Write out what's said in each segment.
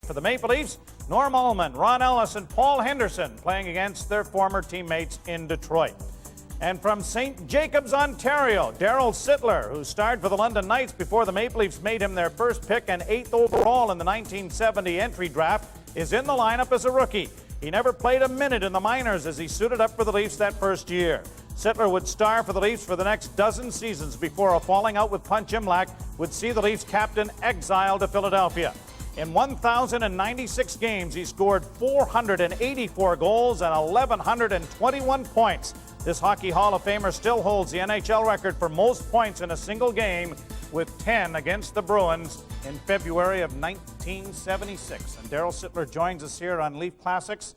For the Maple Leafs, Norm Ullman, Ron Ellis, and Paul Henderson playing against their former teammates in Detroit. And from St. Jacobs, Ontario, Darryl Sittler, who starred for the London Knights before the Maple Leafs made him their first pick and 8th overall in the 1970 entry draft, is in the lineup as a rookie. He never played a minute in the minors as he suited up for the Leafs that first year. Sittler would star for the Leafs for the next dozen seasons before a falling out with Punch Imlach would see the Leafs captain exiled to Philadelphia. In 1,096 games, he scored 484 goals and 1,121 points. This Hockey Hall of Famer still holds the NHL record for most points in a single game, with 10 against the Bruins in February of 1976. And Darryl Sittler joins us here on Leaf Classics.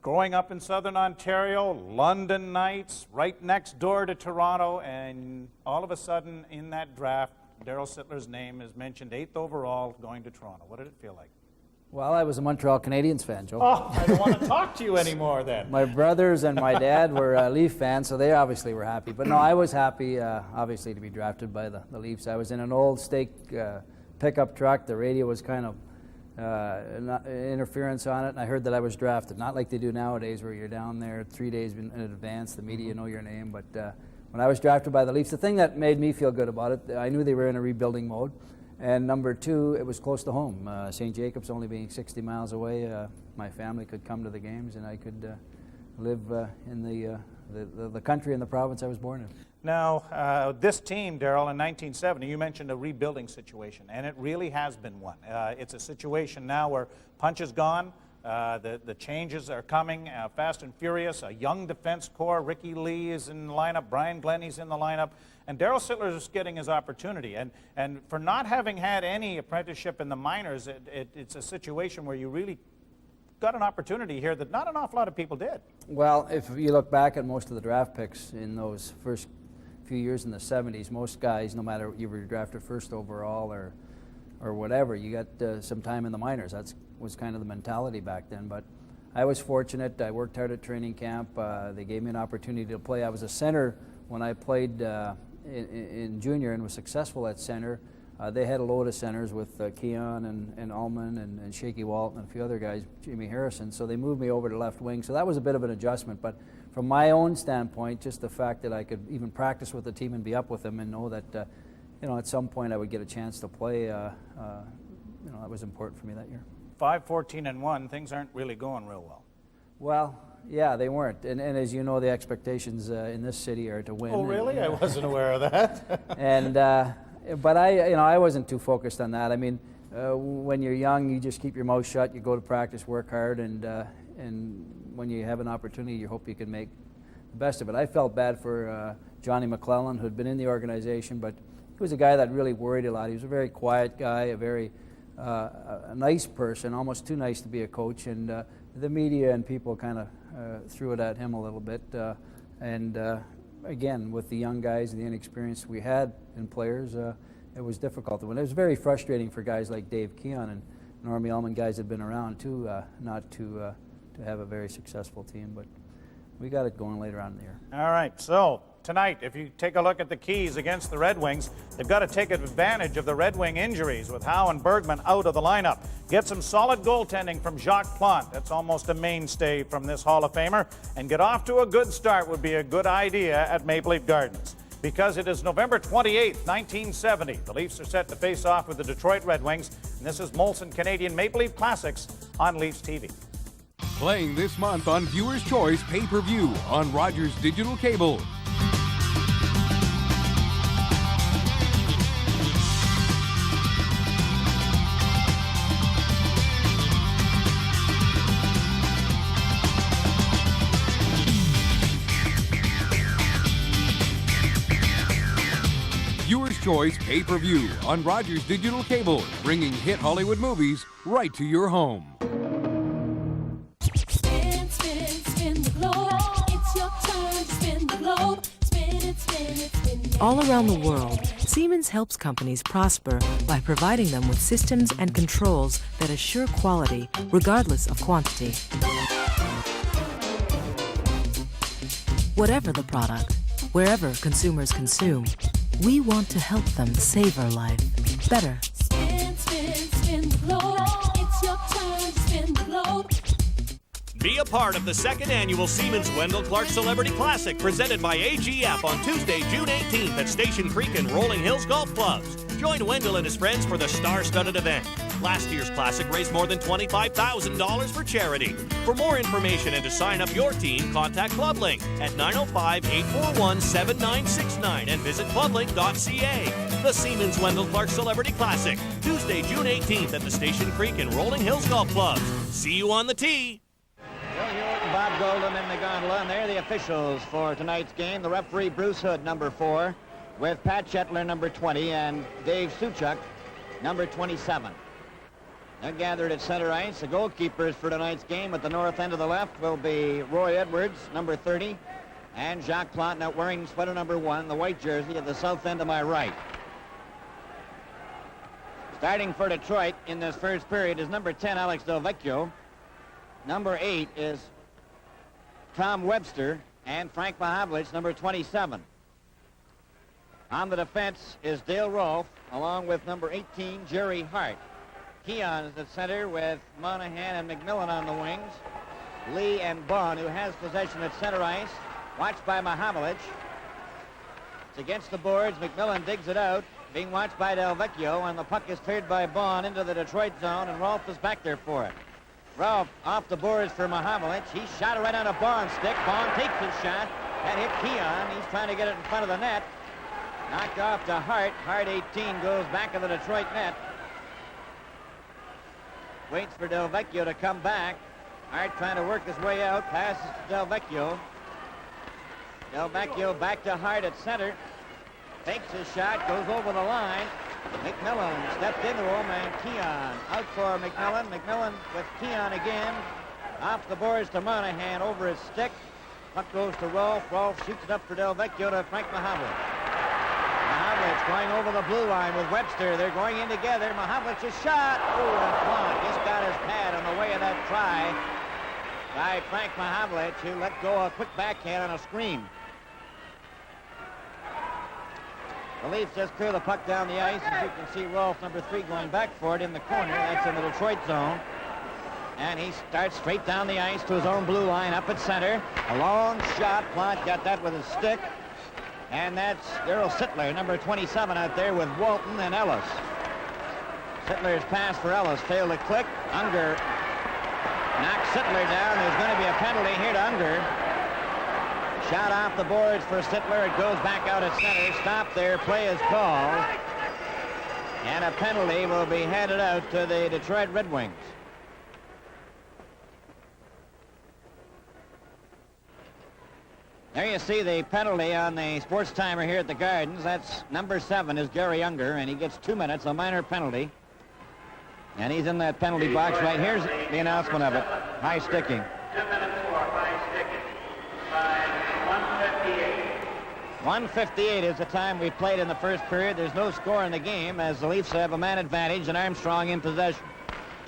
Growing up in Southern Ontario, London Knights, right next door to Toronto, and all of a sudden in that draft, Darryl Sittler's name is mentioned 8th overall going to Toronto. What did it feel like? Well, I was a Montreal Canadiens fan, Joe. Oh, I don't want to talk to you anymore then. My brothers and my dad were Leaf fans, so they obviously were happy. But no, I was happy, obviously, to be drafted by the Leafs. I was in an old stake pickup truck. The radio was kind of interference on it, and I heard that I was drafted. Not like they do nowadays where you're down there 3 days in advance, the media know your name. But when I was drafted by the Leafs, the thing that made me feel good about it, I knew they were in a rebuilding mode. And number two, it was close to home. St. Jacobs only being 60 miles away, my family could come to the games, and I could live in the country and the province I was born in. Now, this team, Darryl, in 1970, you mentioned a rebuilding situation, and it really has been one. It's a situation now where Punch is gone. The changes are coming fast and furious. A young defense core. Ricky Lee is in the lineup. Brian Glennie's in the lineup. And Darryl Sittler is getting his opportunity. And for not having had any apprenticeship in the minors, it's a situation where you really got an opportunity here that not an awful lot of people did. Well, if you look back at most of the draft picks in those first few years in the 70s, most guys, no matter you were drafted first overall or whatever, you got some time in the minors. That was kind of the mentality back then. But I was fortunate. I worked hard at training camp. They gave me an opportunity to play. I was a center when I played in junior and was successful at center. They had a load of centers with Keon and Ullman and Shaky Walton and a few other guys, Jamie Harrison, so they moved me over to left wing. So that was a bit of an adjustment. But from my own standpoint, just the fact that I could even practice with the team and be up with them and know that at some point I would get a chance to play, that was important for me that year. 5-14-1, things aren't really going real well. Well, yeah, they weren't. And as you know, the expectations in this city are to win. Oh, really? I wasn't aware of that. And but I wasn't too focused on that. I mean, when you're young, you just keep your mouth shut. You go to practice, work hard, and when you have an opportunity, you hope you can make the best of it. I felt bad for Johnny McClellan, who had been in the organization, but he was a guy that really worried a lot. He was a very quiet guy, a very a nice person, almost too nice to be a coach, and the media and people kind of threw it at him a little bit. Again, with the young guys and the inexperience we had in players, it was difficult to win. It was very frustrating for guys like Dave Keon and Normie Ullman, guys that had been around too, not to have a very successful team, but we got it going later on in the year. All right, so tonight, if you take a look at the keys against the Red Wings, they've got to take advantage of the Red Wing injuries with Howe and Bergman out of the lineup. Get some solid goaltending from Jacques Plante. That's almost a mainstay from this Hall of Famer. And get off to a good start would be a good idea at Maple Leaf Gardens. Because it is November 28th, 1970. The Leafs are set to face off with the Detroit Red Wings. And this is Molson Canadian Maple Leaf Classics on Leafs TV. Playing this month on Viewer's Choice Pay-Per-View on Rogers Digital Cable. Viewer's Choice Pay-Per-View on Rogers Digital Cable, bringing hit Hollywood movies right to your home. Spin, spin, spin the globe. It's your turn to spin the globe. Spin it, spin it, spin it. All around the world, Siemens helps companies prosper by providing them with systems and controls that assure quality regardless of quantity. Whatever the product, wherever consumers consume, we want to help them savor life better. Spin, spin, spin the Be a part of the second annual Siemens Wendell Clark Celebrity Classic presented by AGF on Tuesday, June 18th at Station Creek and Rolling Hills Golf Clubs. Join Wendell and his friends for the star-studded event. Last year's Classic raised more than $25,000 for charity. For more information and to sign up your team, contact Clublink at 905-841-7969 and visit clublink.ca. The Siemens Wendell Clark Celebrity Classic, Tuesday, June 18th at the Station Creek and Rolling Hills Golf Clubs. See you on the tee. Bill Hewitt and Bob Golden in the gondola, and they're the officials for tonight's game. The referee, Bruce Hood, number 4, with Pat Sittler, number 20, and Dave Suchuk, number 27. They're gathered at center ice. The goalkeepers for tonight's game at the north end of the left will be Roy Edwards, number 30, and Jacques Plante, now wearing sweater number 1, the white jersey, at the south end of my right. Starting for Detroit in this first period is number 10, Alex Del Vecchio. Number 8 is Tom Webster, and Frank Mahavlich, number 27. On the defense is Dale Rolfe, along with number 18, Jerry Hart. Keon is at center with Monahan and McMillan on the wings. Lee and Bond, who has possession at center ice, watched by Mahavlich. It's against the boards. McMillan digs it out, being watched by Del Vecchio, and the puck is cleared by Bond into the Detroit zone, and Rolfe is back there for it. Rolfe off the boards for Mahavlich. He shot it right on a Bond stick. Bond takes his shot. That hit Keon. He's trying to get it in front of the net. Knocked off to Hart. Hart, 18, goes back of the Detroit net. Waits for Del Vecchio to come back. Hart trying to work his way out. Passes to Del Vecchio. Del Vecchio back to Hart at center. Takes his shot. Goes over the line. McMillan stepped into him, and Keon out for McMillan. McMillan with Keon again. Off the boards to Monahan, over his stick. Puck goes to Rolfe. Rolfe shoots it up for Del Vecchio to Frank Mahavlich. Mahavlich going over the blue line with Webster. They're going in together. Mahavlich's shot. Oh, and Plante just got his pad on the way of that try by Frank Mahavlich, who let go a quick backhand on a screen. The Leafs just clear the puck down the ice. As you can see, Rolfe, number 3, going back for it in the corner. That's in the Detroit zone. And he starts straight down the ice to his own blue line up at center. A long shot. Plante got that with his stick. And that's Darryl Sittler, number 27, out there with Walton and Ellis. Sittler's pass for Ellis failed to click. Unger knocks Sittler down. There's going to be a penalty here to Unger. Shot off the boards for Sittler. It goes back out at center. Stop there. Play is called. And a penalty will be handed out to the Detroit Red Wings. There you see the penalty on the sports timer here at the Gardens. That's number 7 is Gary Unger, and he gets 2 minutes, a minor penalty. And he's in that penalty box right. Here's the announcement of it. High sticking. 2 minutes for high sticking by 1:58 is the time we played in the first period. There's no score in the game as the Leafs have a man advantage and Armstrong in possession.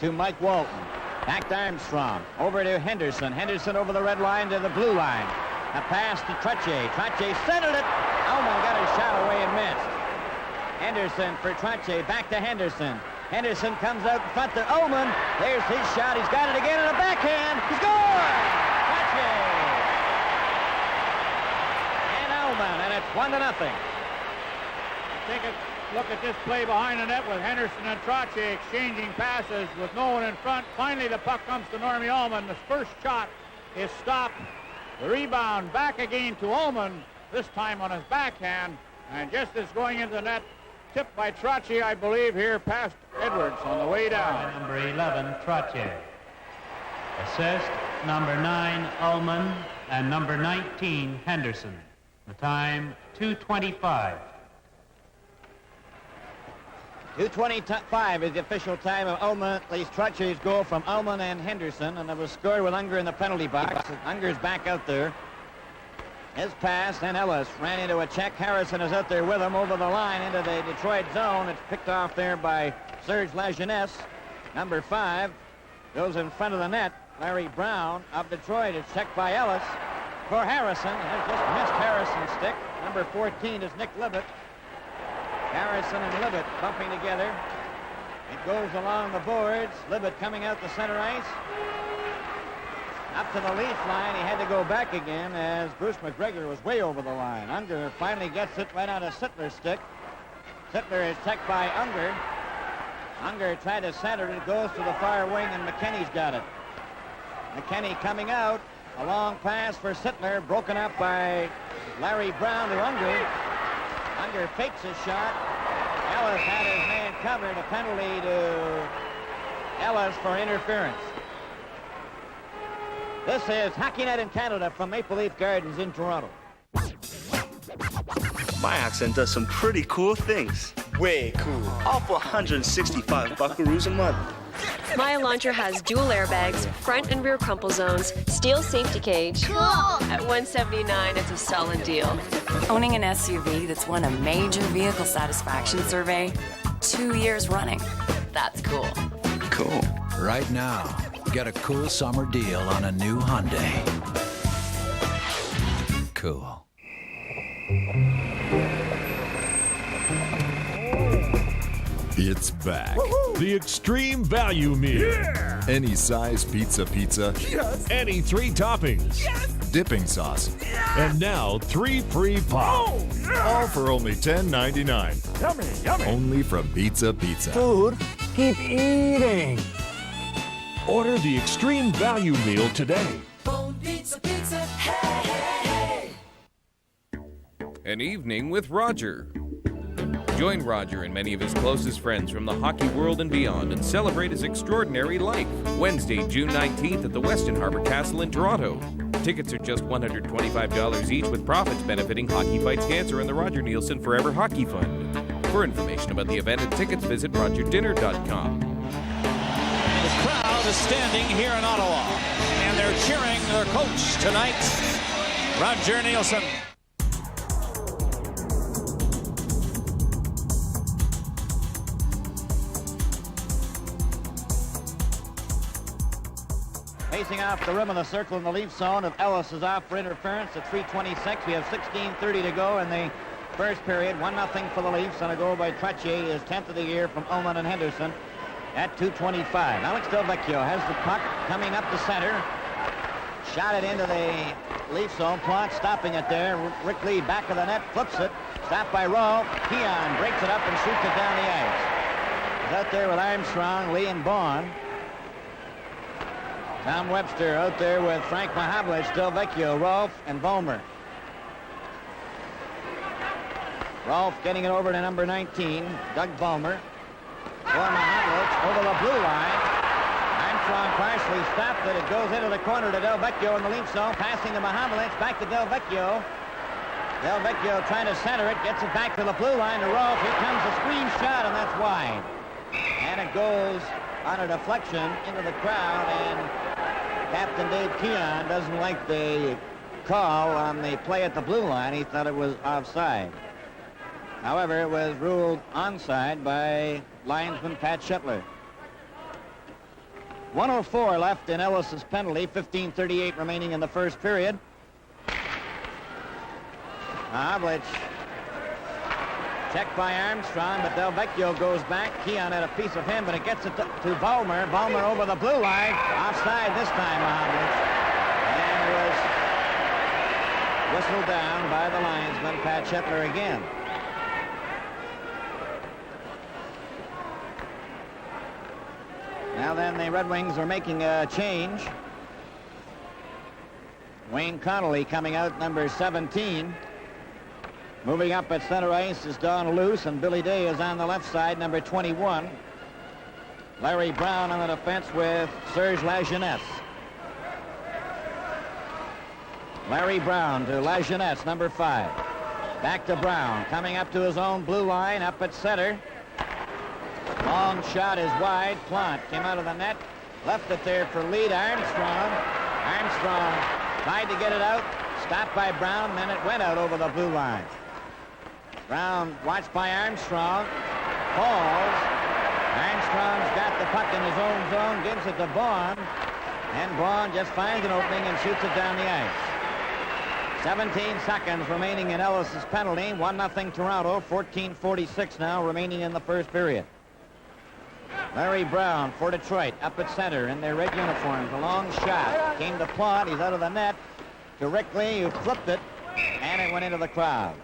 To Mike Walton. Back to Armstrong. Over to Henderson. Henderson over the red line to the blue line. A pass to Trottier. Trottier centered it. Ullman got his shot away and missed. Henderson for Trottier. Back to Henderson. Henderson comes out in front to Ullman. There's his shot. He's got it again in a backhand. He scored! Trottier! And Ullman, and it's 1-0. Take a look at this play behind the net with Henderson and Trottier exchanging passes with no one in front. Finally, the puck comes to Normie Ullman. The first shot is stopped. The rebound back again to Ullman, this time on his backhand. And just as going into the net, tipped by Trottier, I believe, here past Edwards on the way down. Number 11, Trottier. Assist, number 9, Ullman, and number 19, Henderson. The time, 2:25. 2:25 is the official time of Ullman, at least Trottier's goal from Ullman and Henderson, and it was scored with Unger in the penalty box. Unger's back out there. His pass, and Ellis ran into a check. Harrison is out there with him over the line into the Detroit zone. It's picked off there by Serge Lajeunesse. Number 5 goes in front of the net. Larry Brown of Detroit is checked by Ellis for Harrison. Has just missed Harrison's stick. Number 14 is Nick Libet. Harrison and Libet bumping together. It goes along the boards. Libet coming out the center ice. Up to the Leafs line. He had to go back again as Bruce McGregor was way over the line. Unger finally gets it right on a Sittler stick. Sittler is checked by Unger. Unger tried to center it. It goes to the far wing, and McKenny's got it. McKenny coming out. A long pass for Sittler, broken up by Larry Brown to Unger. Unger fakes his shot. Ellis had his man covered. A penalty to Ellis for interference. This is Hockey Night in Canada from Maple Leaf Gardens in Toronto. My accent does some pretty cool things. Way cool. All for 165 buckaroos a month. My Elantra has dual airbags, front and rear crumple zones, steel safety cage. Cool! At $179, it's a solid deal. Owning an SUV that's won a major vehicle satisfaction survey 2 years running. That's cool. Cool. Right now, get a cool summer deal on a new Hyundai. Cool. It's back. The Extreme Value Meal. Yeah! Any size pizza. Yes! Any 3 toppings. Yes! Dipping sauce. Yes! And now 3 free pop. Oh, yeah! All for only $10.99. Yummy, yummy. Only from Pizza. Food, keep eating. Order the Extreme Value Meal today. Bone pizza, hey, hey, hey. An evening with Roger. Join Roger and many of his closest friends from the hockey world and beyond and celebrate his extraordinary life. Wednesday, June 19th at the Westin Harbor Castle in Toronto. Tickets are just $125 each, with profits benefiting Hockey Fights Cancer and the Roger Nielsen Forever Hockey Fund. For information about the event and tickets, visit rogerdinner.com. The crowd is standing here in Ottawa, and they're cheering their coach tonight, Roger Nielsen. Facing off the rim of the circle in the Leaf zone, if Ellis is off for interference at 3:26. We have 16:30 to go in the first period. 1-0 for the Leafs on a goal by Trottier, his 10th of the year from Ullman and Henderson at 2:25. Alex Delvecchio has the puck coming up the center. Shot it into the Leaf zone. Plot stopping it there. Rick Lee back of the net, flips it. Stopped by Rolfe. Keon breaks it up and shoots it down the ice. He's out there with Armstrong, Lee, and Baughan. Tom Webster out there with Frank Mahavlich, Delvecchio, Rolfe, and Vollmer. Rolfe getting it over to number 19, Doug Vollmer. For Mahavlich over the blue line. Armstrong partially stopped it. It goes into the corner to Delvecchio in the Leaf zone. Passing to Mahavlich, back to Delvecchio. Delvecchio trying to center it, gets it back to the blue line to Rolfe. Here comes a screen shot, and that's wide. And it goes on a deflection into the crowd, and Captain Dave Keon doesn't like the call on the play at the blue line. He thought it was offside. However, it was ruled onside by linesman Pat Sittler. 1:04 left in Ellis's penalty, 15:38 remaining in the first period. Mahavlich checked by Armstrong, but Delvecchio goes back. Keon had a piece of him, but it gets it to Vollmer. Vollmer over the blue line. Offside this time, Mahavlich. And it was whistled down by the linesman, Pat Sittler again. Now then, the Red Wings are making a change. Wayne Connolly coming out, number 17. Moving up at center ice is Don Luce, and Billy Day is on the left side, number 21. Larry Brown on the defense with Serge Lajeunesse. Larry Brown to Lajeunesse, number 5. Back to Brown, coming up to his own blue line, up at center. Long shot is wide. Plant came out of the net, left it there for lead Armstrong. Armstrong tried to get it out, stopped by Brown, then it went out over the blue line. Brown watched by Armstrong, falls. Armstrong's got the puck in his own zone, gives it to Baughan, and Baughan just finds an opening and shoots it down the ice. 17 seconds remaining in Ellis's penalty. 1-0 Toronto. 14:46 now remaining in the first period. Larry Brown for Detroit, up at center in their red uniforms. A long shot. Came to Plot. He's out of the net. To Rickley, who flipped it, and it went into the crowd.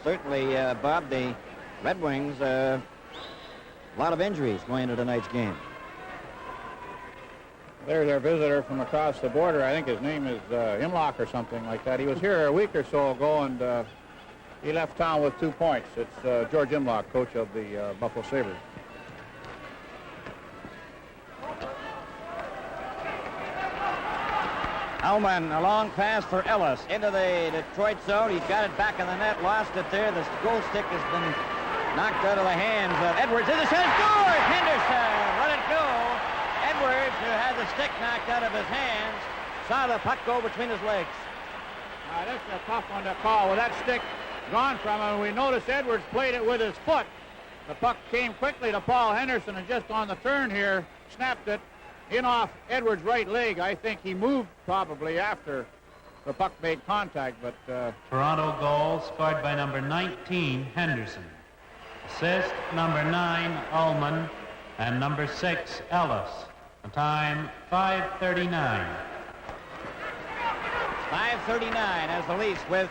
Certainly, Bob, the Red Wings, a lot of injuries going into tonight's game. There's our visitor from across the border. I think his name is Imlock or something like that. He was here a week or so ago, and he left town with 2 points. It's George Imlock, coach of the Buffalo Sabres. Ullman, a long pass for Ellis into the Detroit zone. He's got it back in the net, lost it there. The goal stick has been knocked out of the hands of Edwards. In the shot, scores! Henderson, let it go. Edwards, who had the stick knocked out of his hands, saw the puck go between his legs. This is a tough one to call. With that stick gone from him, we noticed Edwards played it with his foot. The puck came quickly to Paul Henderson, and just on the turn here, snapped it in off Edwards' right leg. I think he moved probably after the puck made contact, but... Toronto goal scored by number 19, Henderson. Assist, number 9, Ullman, and number 6, Ellis. The time, 5:39. 5:39 as the Leafs with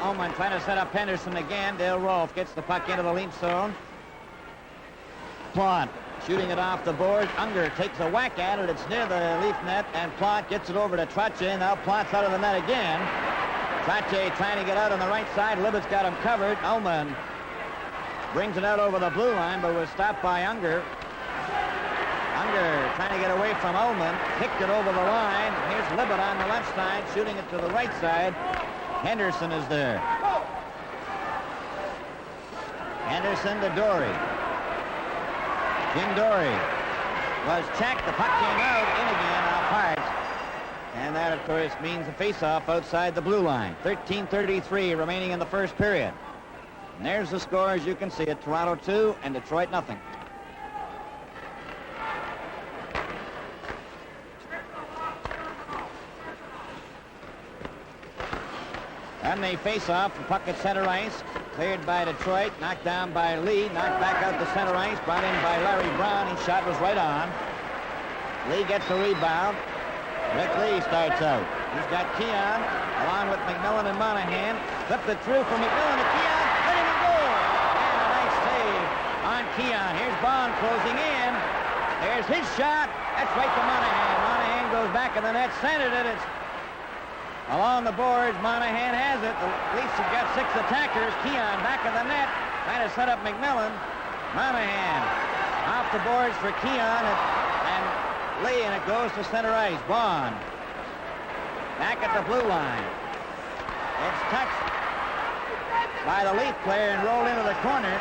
Ullman trying to set up Henderson again. Dale Rolfe gets the puck into the Leaf zone. Plot shooting it off the boards. Unger takes a whack at it. It's near the Leaf net, and Plot gets it over to Trottier. Now Plot's out of the net again. Trottier trying to get out on the right side. Libbett's got him covered. Ullman brings it out over the blue line, but was stopped by Unger. Unger trying to get away from Ullman. Kicked it over the line. Here's Libett on the left side, shooting it to the right side. Henderson is there. Henderson to Dory. Jim Dory was checked. The puck came out, in again, off Hart. And that, of course, means a face-off outside the blue line. 13:33 remaining in the first period. And there's the score, as you can see it. Toronto 2 and Detroit nothing. And the face-off, the puck at center ice. Cleared by Detroit, knocked down by Lee, knocked back out to center ice, brought in by Larry Brown. His shot was right on. Lee gets the rebound. Rick Lee starts out. He's got Keon along with McMillan and Monahan. Flipped it through from McMillan to Keon. Let him go. And a nice save on Keon. Here's Bond closing in. There's his shot. That's right to Monahan. Monahan goes back in the net, centered it. It's along the boards. Monahan has it. The Leafs have got 6 attackers. Keon back in the net, trying to set up McMillan. Monahan off the boards for Keon and Lee, and it goes to center ice. Bond back at the blue line. It's touched by the Leaf player and rolled into the corner.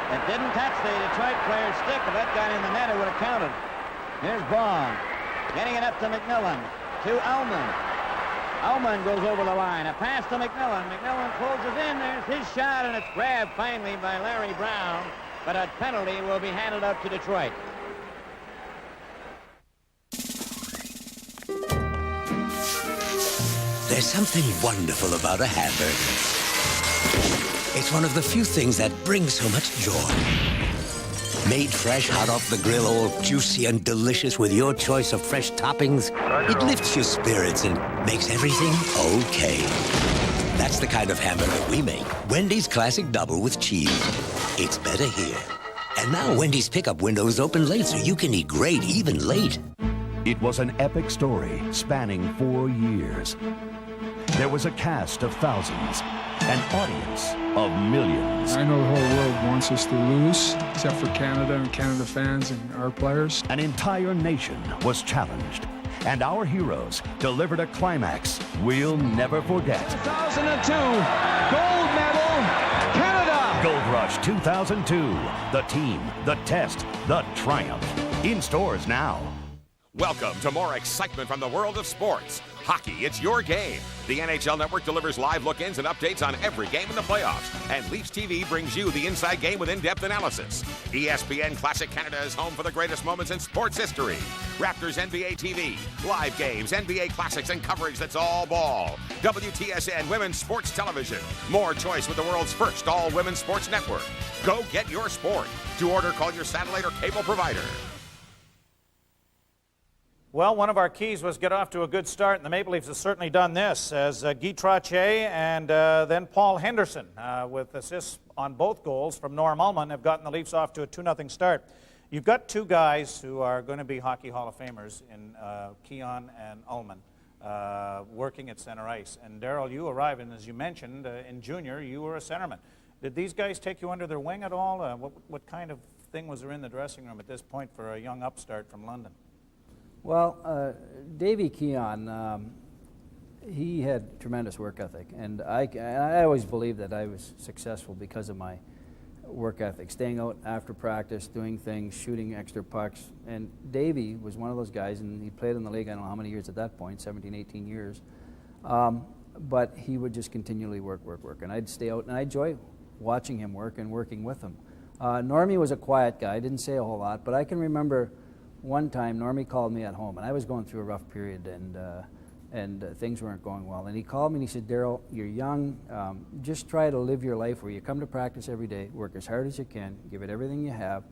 It didn't touch the Detroit player's stick. If that got in the net, it would have counted. Here's Bond getting it up to McMillan, to Ullman. Ullman goes over the line. A pass to McMillan. McMillan closes in. There's his shot, and it's grabbed finally by Larry Brown. But a penalty will be handed out to Detroit. There's something wonderful about a hamburger. It's one of the few things that brings so much joy. Made fresh, hot off the grill, all juicy and delicious with your choice of fresh toppings, it lifts your spirits and makes everything okay. That's the kind of hamburger we make. Wendy's Classic Double with cheese. It's better here. And now Wendy's pickup windows open late so you can eat great even late. It was an epic story spanning 4 years. There was a cast of thousands, an audience of millions. I know the whole world wants us to lose, except for Canada and Canada fans and our players. An entire nation was challenged, and our heroes delivered a climax we'll never forget. 2002, gold medal, Canada! Gold Rush 2002, the team, the test, the triumph. In stores now. Welcome to more excitement from the world of sports. Hockey, it's your game. The NHL Network delivers live look-ins and updates on every game in the playoffs. And Leafs TV brings you the inside game with in-depth analysis. ESPN Classic Canada is home for the greatest moments in sports history. Raptors NBA TV, live games, NBA classics, and coverage that's all ball. WTSN Women's Sports Television. More choice with the world's first all-women's sports network. Go get your sport. To order, call your satellite or cable provider. Well, one of our keys was get off to a good start, and the Maple Leafs have certainly done this, as Guy Trottier and then Paul Henderson, with assists on both goals from Norm Ullman, have gotten the Leafs off to a 2-0 start. You've got two guys who are going to be Hockey Hall of Famers in Keon and Ullman, working at center ice. And Darryl, you arrived, and as you mentioned, in junior, you were a centerman. Did these guys take you under their wing at all? What kind of thing was there in the dressing room at this point for a young upstart from London? Well, Davey Keon, he had tremendous work ethic, and I always believed that I was successful because of my work ethic, staying out after practice, doing things, shooting extra pucks. And Davey was one of those guys, and he played in the league, I don't know how many years at that point, 17, 18 years. But he would just continually work. And I'd stay out, and I enjoy watching him work and working with him. Normie was a quiet guy, didn't say a whole lot, but I can remember one time Normie called me at home, and I was going through a rough period, and things weren't going well. And he called me and he said, Darryl, you're young, just try to live your life where you come to practice every day, work as hard as you can, give it everything you have,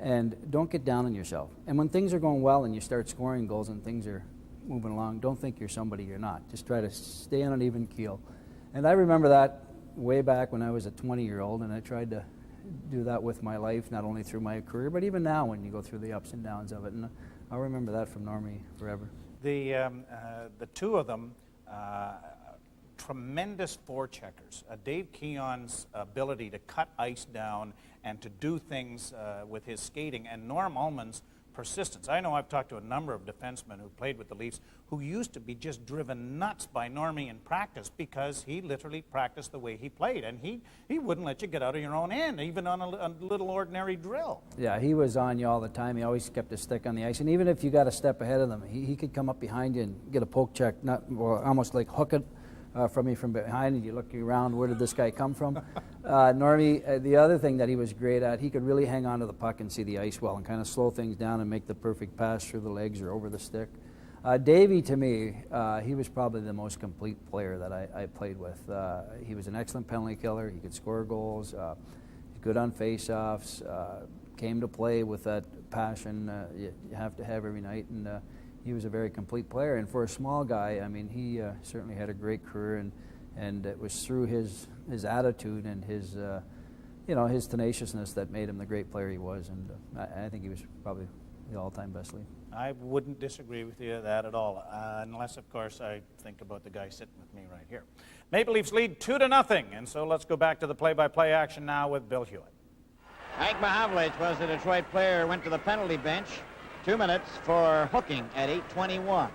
and don't get down on yourself. And when things are going well and you start scoring goals and things are moving along, don't think you're somebody you're not. Just try to stay on an even keel. And I remember that way back when I was a 20-year-old, and I tried to do that with my life, not only through my career, but even now when you go through the ups and downs of it. And I'll remember that from Normie forever. The two of them, tremendous forecheckers. Dave Keon's ability to cut ice down and to do things with his skating, and Norm Ullman's persistence. I know I've talked to a number of defensemen who played with the Leafs who used to be just driven nuts by Normie in practice because he literally practiced the way he played, and he wouldn't let you get out of your own end, even on a little ordinary drill. Yeah, he was on you all the time. He always kept his stick on the ice, and even if you got a step ahead of them, he could come up behind you and get a poke check, almost like hook it from you from behind, and you look around, where did this guy come from? Normie, the other thing that he was great at, he could really hang on to the puck and see the ice well and kind of slow things down and make the perfect pass through the legs or over the stick. Davey, to me, he was probably the most complete player that I played with. He was an excellent penalty killer. He could score goals, good on face-offs, came to play with that passion you have to have every night, and he was a very complete player. And for a small guy, I mean, he certainly had a great career, and it was through his attitude and his his tenaciousness that made him the great player he was. And I think he was probably the all-time best Leaf. I wouldn't disagree with you that at all, unless, of course, I think about the guy sitting with me right here. Maple Leafs lead 2-0, and so let's go back to the play-by-play action now with Bill Hewitt. Frank Mahavlich was a Detroit player, went to the penalty bench. 2 minutes for hooking at 8:21.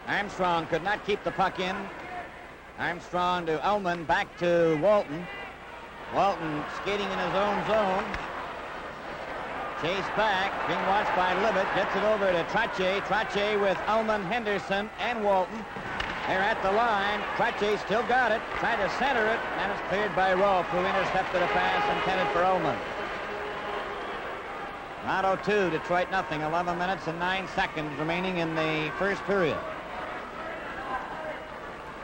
Armstrong could not keep the puck in. Armstrong to Ullman, back to Walton. Walton skating in his own zone. Chased back, being watched by Libet, gets it over to Trottier. Trottier with Ullman, Henderson, and Walton. They're at the line. Trottier still got it, tried to center it, and it's cleared by Rolfe, who intercepted a pass intended for Ullman. Toronto 2, Detroit nothing. 11 minutes and 9 seconds remaining in the first period.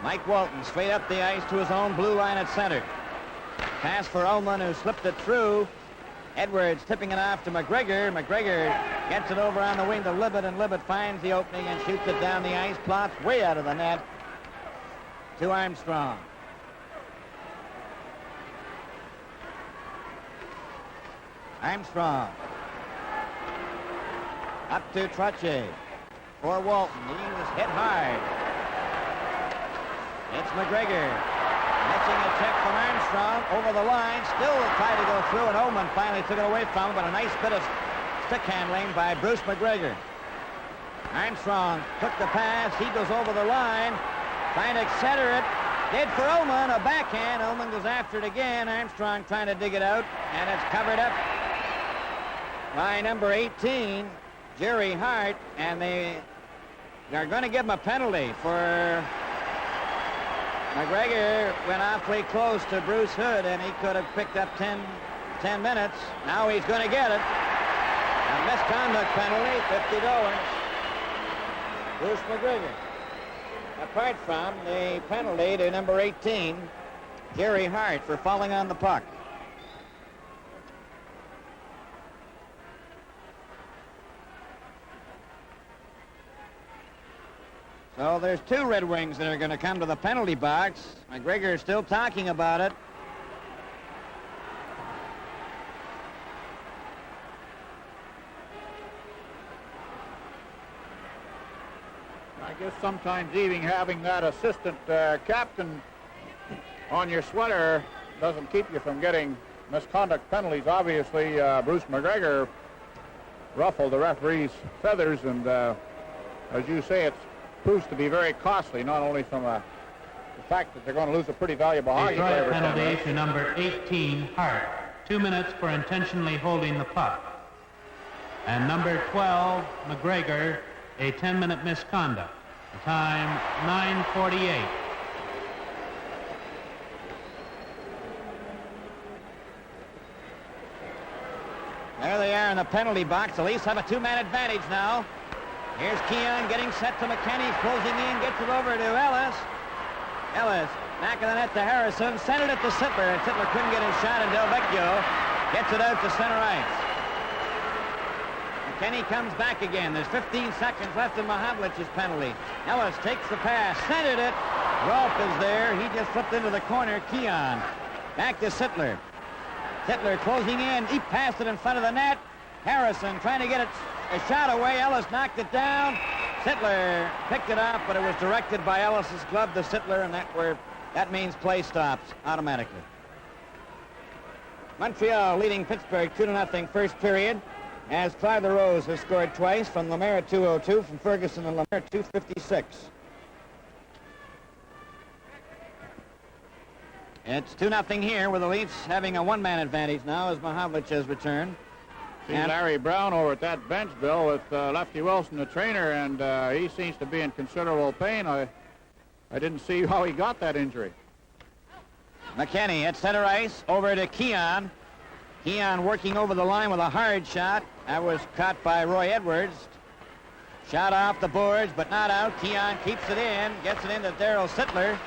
Mike Walton straight up the ice to his own blue line at center. Pass for Ullman, who slipped it through. Edwards tipping it off to McGregor. McGregor gets it over on the wing to Libet, and Libet finds the opening and shoots it down the ice. Plops way out of the net to Armstrong. Armstrong. Up to Trottier for Walton. He was hit hard. It's McGregor. Missing a check from Armstrong over the line. Still tried to go through, and Ullman finally took it away from him, but a nice bit of stick handling by Bruce McGregor. Armstrong took the pass. He goes over the line, trying to center it. Did for Ullman, a backhand. Ullman goes after it again. Armstrong trying to dig it out, and it's covered up by number 18, Jerry Hart, and the They're going to give him a penalty for McGregor. Went awfully close to Bruce Hood, and he could have picked up 10 minutes. Now he's going to get it. A misconduct penalty, $50. Bruce McGregor. Apart from the penalty to number 18, Gary Hart, for falling on the puck. So there's 2 Red Wings that are going to come to the penalty box. McGregor is still talking about it. I guess sometimes even having that assistant captain on your sweater doesn't keep you from getting misconduct penalties. Obviously, Bruce McGregor ruffled the referee's feathers, and as you say, it proves to be very costly, not only from the fact that they're going to lose a pretty valuable hockey player. Penalty to number 18, Hart. 2 minutes for intentionally holding the puck. And number 12, McGregor, a 10-minute misconduct. The time, 9:48. There they are in the penalty box. The Leafs have a 2-man advantage now. Here's Keon getting set to McKenny. He's closing in, gets it over to Ellis. Ellis, back of the net to Harrison. Sent it to Sittler, and Sittler couldn't get his shot, and Del Vecchio gets it out to center ice. McKenny comes back again. There's 15 seconds left in Mahavlich's penalty. Ellis takes the pass, centered it. Rolf is there. He just flipped into the corner. Keon back to Sittler. Sittler closing in. He passed it in front of the net. Harrison trying to get it a shot away. Ellis knocked it down. Sittler picked it up, but it was directed by Ellis's glove to Sittler, and that means play stops automatically. Montreal leading Pittsburgh 2-0 first period, as Clyde LaRose has scored twice from Lemaire at 2:02, from Ferguson and Lemaire 2:56. It's 2-0 here, with the Leafs having a 1-man advantage now as Mahavlich has returned. See Larry Brown over at that bench, Bill, with Lefty Wilson, the trainer, and he seems to be in considerable pain. I didn't see how he got that injury. McKenny at center ice, over to Keon. Keon working over the line with a hard shot. That was caught by Roy Edwards. Shot off the boards, but not out. Keon keeps it in, gets it into Darryl Sittler.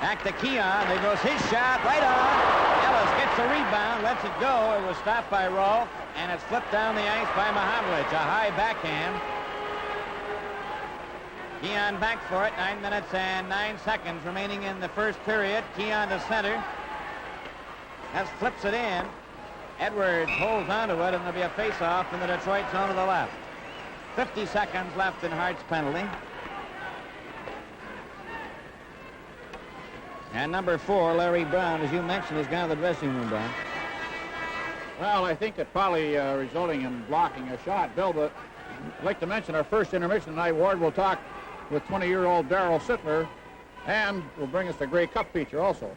Back to Keon. There goes his shot, right on. Ellis gets the rebound, lets it go. It was stopped by Rolf, and it's flipped down the ice by Mahavlich. A high backhand. Keon back for it. 9 minutes and 9 seconds remaining in the first period. Keon to center. As flips it in. Edwards holds onto it, and there'll be a face-off in the Detroit zone to the left. 50 seconds left in Hart's penalty. And number 4, Larry Brown, as you mentioned, has gone to the dressing room, Brown. Well, I think it probably resulting in blocking a shot, Bill, but I'd like to mention our first intermission tonight. Ward will talk with 20-year-old Darryl Sittler, and will bring us the Grey Cup feature also.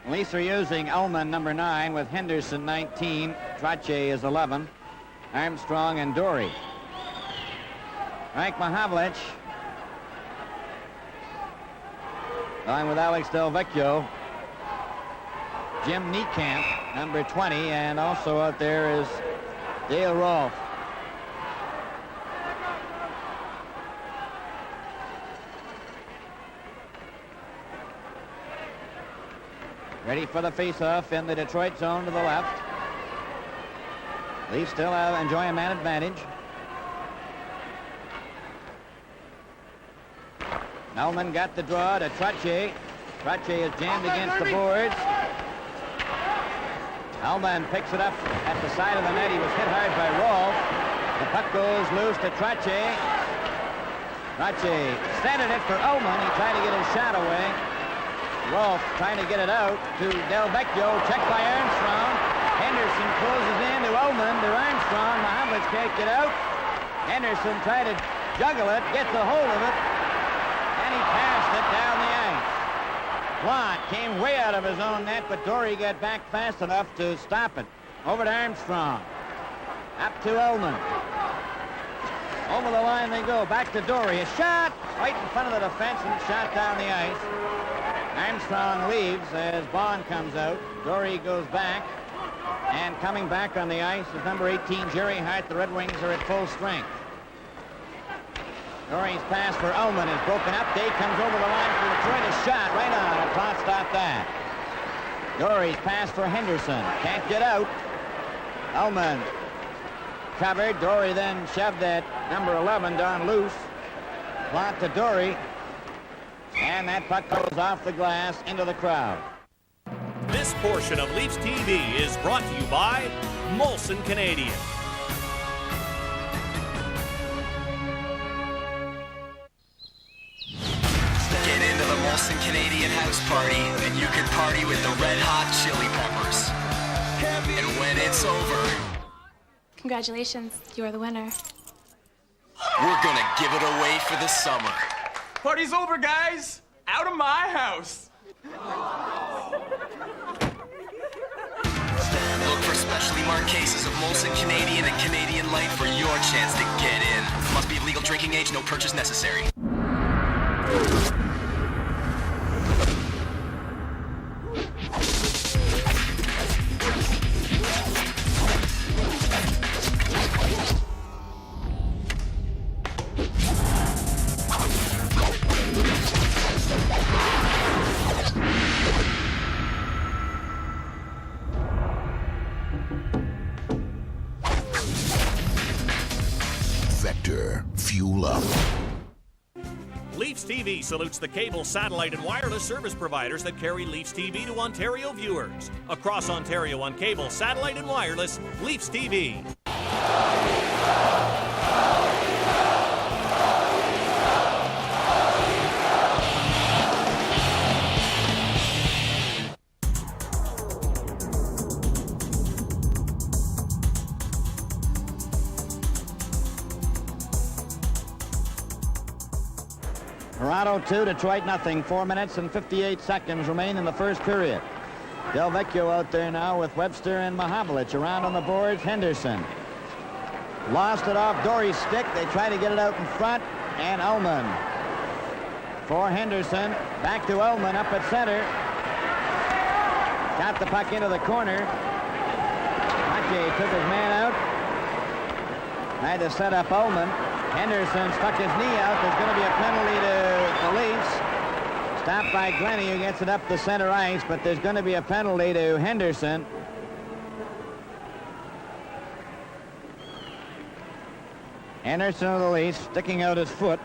The Leafs are using Ullman, number 9, with Henderson, 19. Trache is 11. Armstrong and Dory. Frank Mahavlich going with Alex Del Vecchio. Jim Niekamp, number 20, and also out there is Dale Rolfe. Ready for the face-off in the Detroit zone to the left. Leafs still enjoy a man advantage. Ullman got the draw to Trache. Trache is jammed against the boards. Ullman picks it up at the side of the net. He was hit hard by Rolfe. The puck goes loose to Trache. Trache centered it for Ullman. He tried to get his shot away. Rolfe trying to get it out to Del Vecchio. Checked by Armstrong. Henderson closes in to Ullman, to Armstrong. Mahavlich can't get out. Henderson tried to juggle it, gets a hold of it, and he passed it down the ice. Plot came way out of his own net, but Dory got back fast enough to stop it. Over to Armstrong. Up to Ullman. Over the line they go. Back to Dory. A shot right in front of the defense and shot down the ice. Armstrong leaves as Bond comes out. Dory goes back. And coming back on the ice is number 18, Jerry Hart. The Red Wings are at full strength. Dory's pass for Ullman is broken up. Day comes over the line for Detroit. A shot right on. A clock stopped that. Dory's pass for Henderson. Can't get out. Ullman covered. Dory then shoved that number 11 down loose. Plot to Dory. And that puck goes off the glass into the crowd. This portion of Leafs TV is brought to you by Molson Canadian. Get into the Molson Canadian house party, and you can party with the red hot chili peppers. And when it's over, Congratulations, you're the winner. we're gonna give it away for the summer. Party's over, guys! Out of my house! Look for specially marked cases of Molson Canadian and Canadian Light for your chance to get in. Must be of legal drinking age, no purchase necessary. Vector, fuel up. Leafs TV salutes the cable, satellite, and wireless service providers that carry Leafs TV to Ontario viewers. Across Ontario on cable, satellite, and wireless, Leafs TV. Toronto 2, Detroit nothing. 4 minutes and 58 seconds remain in the first period. Del Vecchio out there now with Webster and Mahavlich. Around on the boards, Henderson. Lost it off Dory's stick. They try to get it out in front, and Ullman. For Henderson, back to Ullman up at center. Got the puck into the corner. Mache took his man out. Had to set up Ullman. Henderson stuck his knee out. There's going to be a penalty to the Leafs. Stopped by Glennie, who gets it up the center ice, but there's going to be a penalty to Henderson. Henderson of the Leafs sticking out his foot.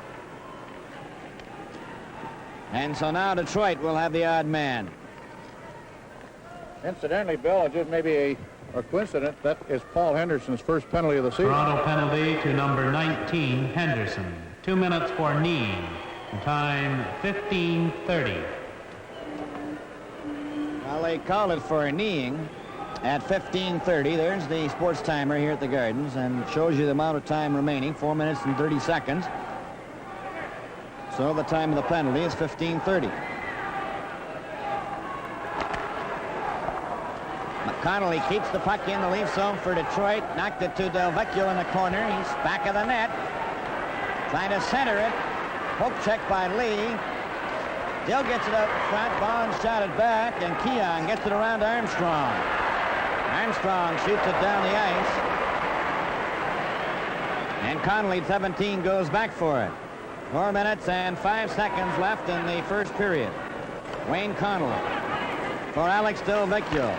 And so now Detroit will have the odd man. Incidentally, Bill, just maybe a coincidence, that is Paul Henderson's first penalty of the season. Toronto penalty to number 19, Henderson. 2 minutes for kneeing. Time 15:30. Well, they called it for a kneeing at 15:30. There's the sports timer here at the Gardens, and it shows you the amount of time remaining, 4 minutes and 30 seconds. So the time of the penalty is 15:30. Connolly keeps the puck in the Leaf zone for Detroit. Knocked it to Del Vecchio in the corner. He's back of the net. Trying to center it. Poke check by Lee. Dill gets it out in front. Bond shot it back, and Keon gets it around to Armstrong. Armstrong shoots it down the ice. And Connolly, 17, goes back for it. 4 minutes and 5 seconds left in the first period. Wayne Connolly for Alex Del Vecchio.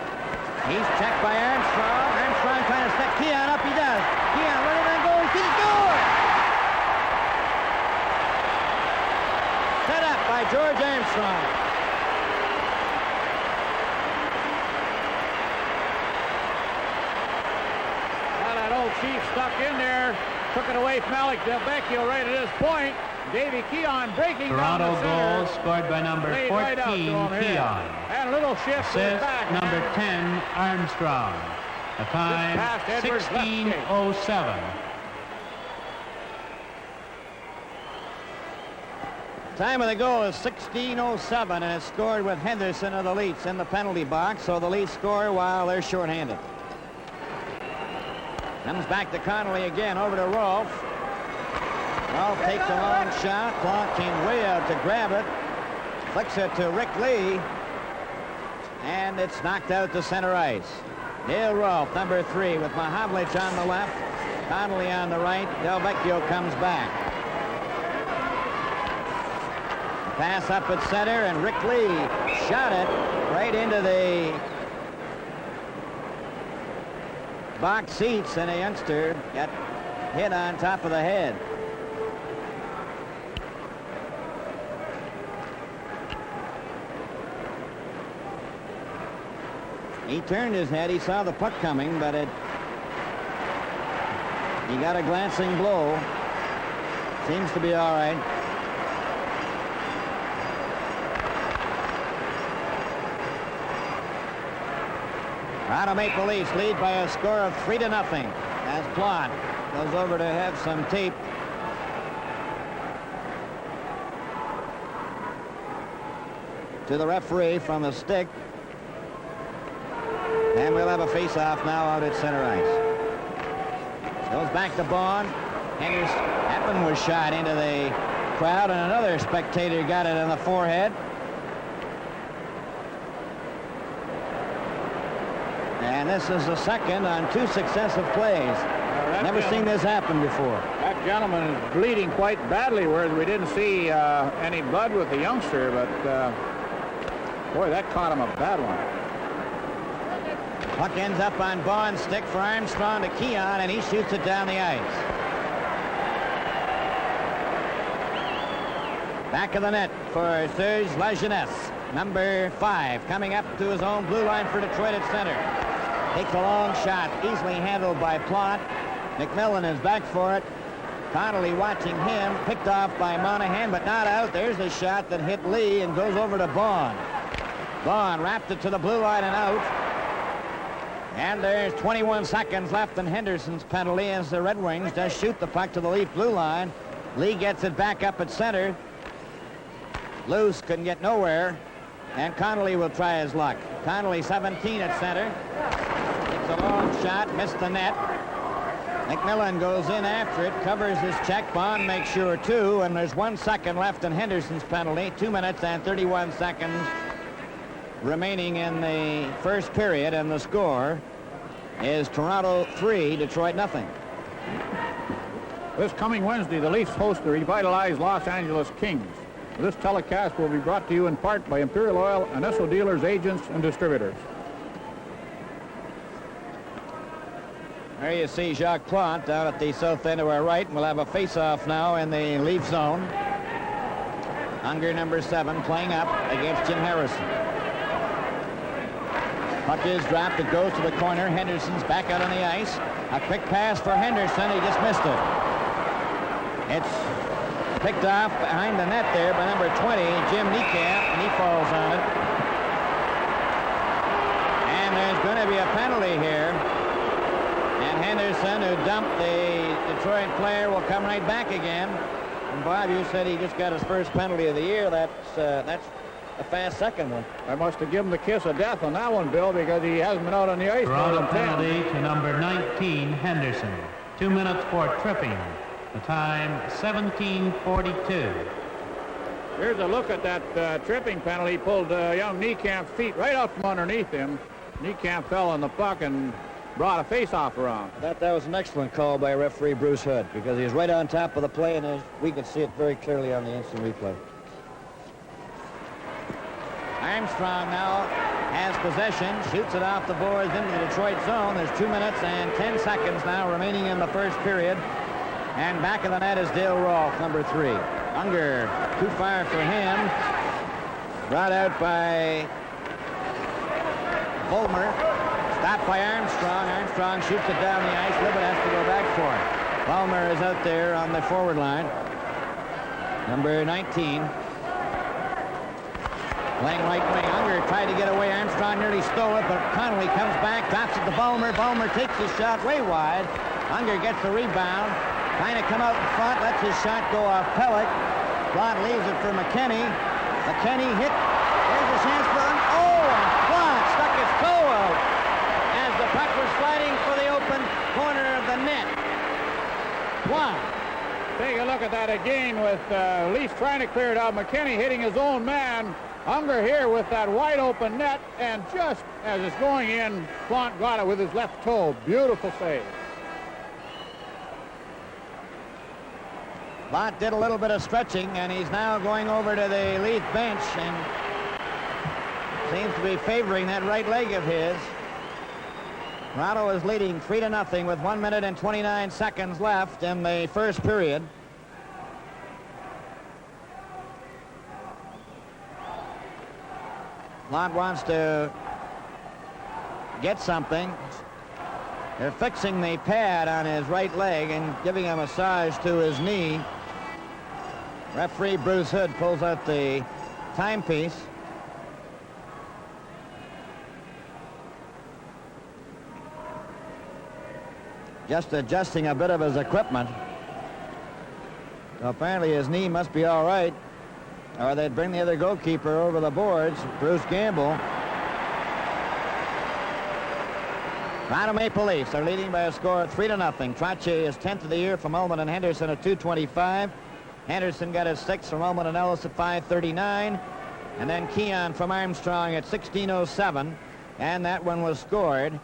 He's checked by Armstrong. Armstrong trying to set Keon up. He does. Keon running on goal. He scores! Set up by George Armstrong. Well, that old Chief stuck in there. Took it away from Alex Del Vecchio right at this point. Davy Keon breaking Toronto down the center. goal scored by number 14, Keon. And a little shift to the Assist back. number 10, Armstrong. A time past Edwards' left skate. 16:07. Time of the goal is 16:07, and it's scored with Henderson of the Leafs in the penalty box, so the Leafs score while they're shorthanded. Comes back to Connolly again, over to Rolfe. Rolfe takes a long shot. Plante came way out to grab it. Flicks it to Rick Lee. And it's knocked out to center ice. Dale Rolfe, number 3, with Mahavlich on the left, Connolly on the right. Delvecchio comes back. Pass up at center, and Rick Lee shot it right into the box seats, and a youngster got hit on top of the head. He turned his head. He saw the puck coming, but he got a glancing blow. Seems to be all right. Toronto Maple Leafs lead by a score of 3-0 as Plante goes over to have some tape. To the referee from the stick. And we'll have a face-off now out at center ice. Goes back to Bond. That one was shot into the crowd, and another spectator got it in the forehead. And this is the second on 2 successive plays. Never seen this happen before. That gentleman is bleeding quite badly, whereas we didn't see any blood with the youngster, but boy, that caught him a bad one. Puck ends up on Bond's stick for Armstrong to Keon, and he shoots it down the ice. Back of the net for Serge Lajeunesse, number 5, coming up to his own blue line for Detroit at center. Takes a long shot, easily handled by Plante. McMillan is back for it. Connolly watching him, picked off by Monahan, but not out. There's a shot that hit Lee and goes over to Bond. Bond wrapped it to the blue line and out. And there's 21 seconds left in Henderson's penalty as the Red Wings does shoot the puck to the Leaf blue line. Lee gets it back up at center. Loose couldn't get nowhere. And Connolly will try his luck. Connolly 17 at center. It's a long shot, missed the net. McMillan goes in after it, covers his check. Bond makes sure too, and there's 1 second left in Henderson's penalty. 2 minutes and 31 seconds remaining in the first period, and the score is Toronto 3, Detroit 0. This coming Wednesday, the Leafs host the revitalized Los Angeles Kings. This telecast will be brought to you in part by Imperial Oil and Esso dealers, agents, and distributors. There you see Jacques Plante down at the south end of our right. We'll have a face-off now in the Leaf zone. Unger, number 7, playing up against Jim Harrison. Puck is dropped. It goes to the corner. Henderson's back out on the ice. A quick pass for Henderson. He just missed it. It's picked off behind the net there by number 20, Jim Niekamp, and he falls on it. And there's going to be a penalty here. And Henderson, who dumped the Detroit player, will come right back again. And Bob, you said he just got his first penalty of the year. That's a fast second one. I must have given the kiss of death on that one, Bill, because he hasn't been out on the ice. Toronto penalty to number 19, Henderson. 2 minutes for tripping. The time, 17:42. Here's a look at that tripping penalty. He pulled young Niekamp's feet right out from underneath him. Niekamp fell on the puck and brought a face-off around. I thought that was an excellent call by referee Bruce Hood, because he was right on top of the play, and we could see it very clearly on the instant replay. Armstrong now has possession, shoots it off the boards into the Detroit zone. There's 2 minutes and 10 seconds now remaining in the first period. And back of the net is Dale Rolfe, number 3. Unger, too far for him. Brought out by Volmer. Stopped by Armstrong. Armstrong shoots it down the ice. Libet has to go back for it. Volmer is out there on the forward line. Number 19. Playing right wing. Unger tried to get away. Armstrong nearly stole it, but Connolly comes back, drops it to Volmer. Volmer takes his shot way wide. Unger gets the rebound. Trying to come out in front, lets his shot go off Pellick. Plante leaves it for McKinney. McKinney hit. There's a chance for him. Oh, and Plante stuck his toe out as the puck was sliding for the open corner of the net. Plante Take a look at that again with Leafs trying to clear it out. McKinney hitting his own man. Unger here with that wide open net, and just as it's going in, Plant got it with his left toe. Beautiful save. Plant did a little bit of stretching, and he's now going over to the Leaf bench and seems to be favoring that right leg of his. Toronto is leading 3-0 with 1 minute and 29 seconds left in the first period. Plant wants to get something. They're fixing the pad on his right leg and giving a massage to his knee. Referee Bruce Hood pulls out the timepiece. Just adjusting a bit of his equipment. So apparently his knee must be all right, or they'd bring the other goalkeeper over the boards, Bruce Gamble. Toronto Maple Leafs are leading by a score of 3-0. Trottier is 10th of the year from Ullman and Henderson at 2:25. Henderson got his 6th from Ullman and Ellis at 5:39. And then Keon from Armstrong at 16:07. And that one was scored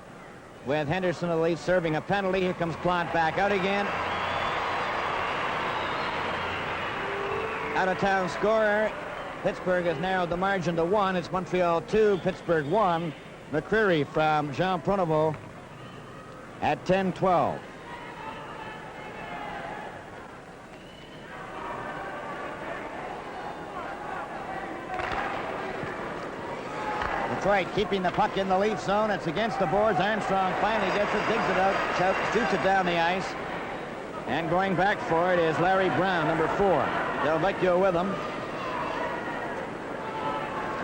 with Henderson of the Leafs serving a penalty. Here comes Plant back out again. Out-of-town scorer. Pittsburgh has narrowed the margin to 1. It's Montreal 2, Pittsburgh 1. McCreary from Jean Pronovo at 10:12. Detroit keeping the puck in the Leaf zone. It's against the boards. Armstrong finally gets it, digs it out, shoots it down the ice. And going back for it is Larry Brown, number 4. Del Vecchio with him.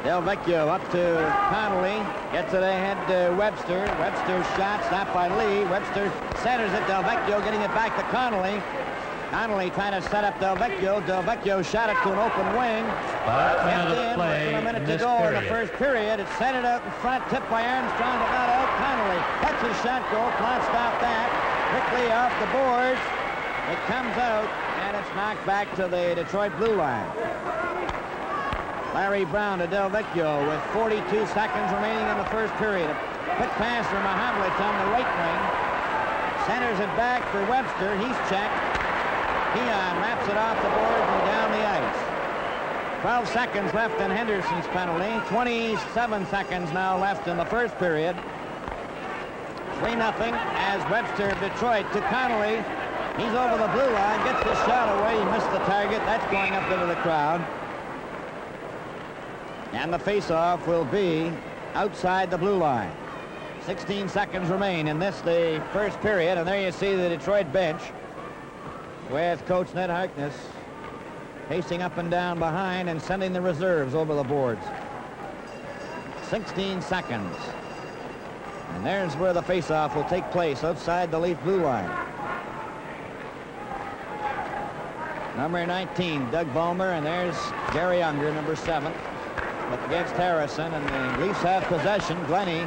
Del Vecchio up to Connolly. Gets it ahead to Webster. Webster's shot stopped by Lee. Webster centers it. Del Vecchio getting it back to Connolly. Connolly trying to set up Del Vecchio. Del Vecchio shot it to an open wing. Kept in. Less than a minute to go in the first period. It's centered out in front. Tipped by Armstrong. But not out. Connolly. That's his shot goal. Plant stopped that. Quickly off the boards. It comes out, and it's knocked back to the Detroit blue line. Larry Brown to Del Vecchio with 42 seconds remaining in the first period. A quick pass from Mahamlet on the right wing. Centers it back for Webster. He's checked. Keon wraps it off the boards and down the ice. 12 seconds left in Henderson's penalty. 27 seconds now left in the first period. 3-0 as Webster of Detroit to Connolly. He's over the blue line, gets the shot away. He missed the target. That's going up into the crowd. And the face-off will be outside the blue line. 16 seconds remain in this, the first period. And there you see the Detroit bench with Coach Ned Harkness pacing up and down behind and sending the reserves over the boards. 16 seconds. And there's where the face-off will take place, outside the Leaf blue line. Number 19, Doug Ballmer, and there's Gary Unger, number 7, up against Harrison, and the Leafs have possession. Glennie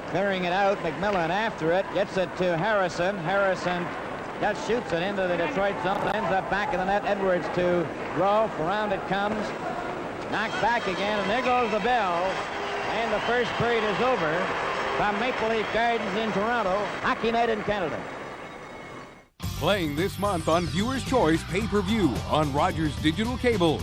clearing it out. McMillan after it, gets it to Harrison. Harrison just shoots it into the Detroit zone, ends up back in the net. Edwards to Rolfe, around it comes, knocked back again, and there goes the bell, and the first period is over from Maple Leaf Gardens in Toronto, Hockey Night in Canada. Playing this month on Viewer's Choice Pay-Per-View on Rogers Digital Cable.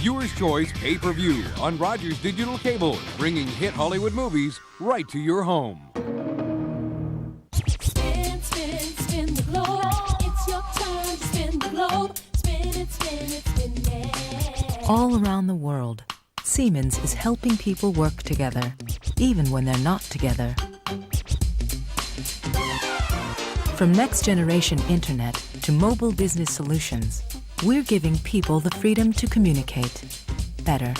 Viewer's Choice Pay-Per-View on Rogers Digital Cable, bringing hit Hollywood movies right to your home. All around the world, Siemens is helping people work together, even when they're not together. From next-generation internet to mobile business solutions, we're giving people the freedom to communicate better.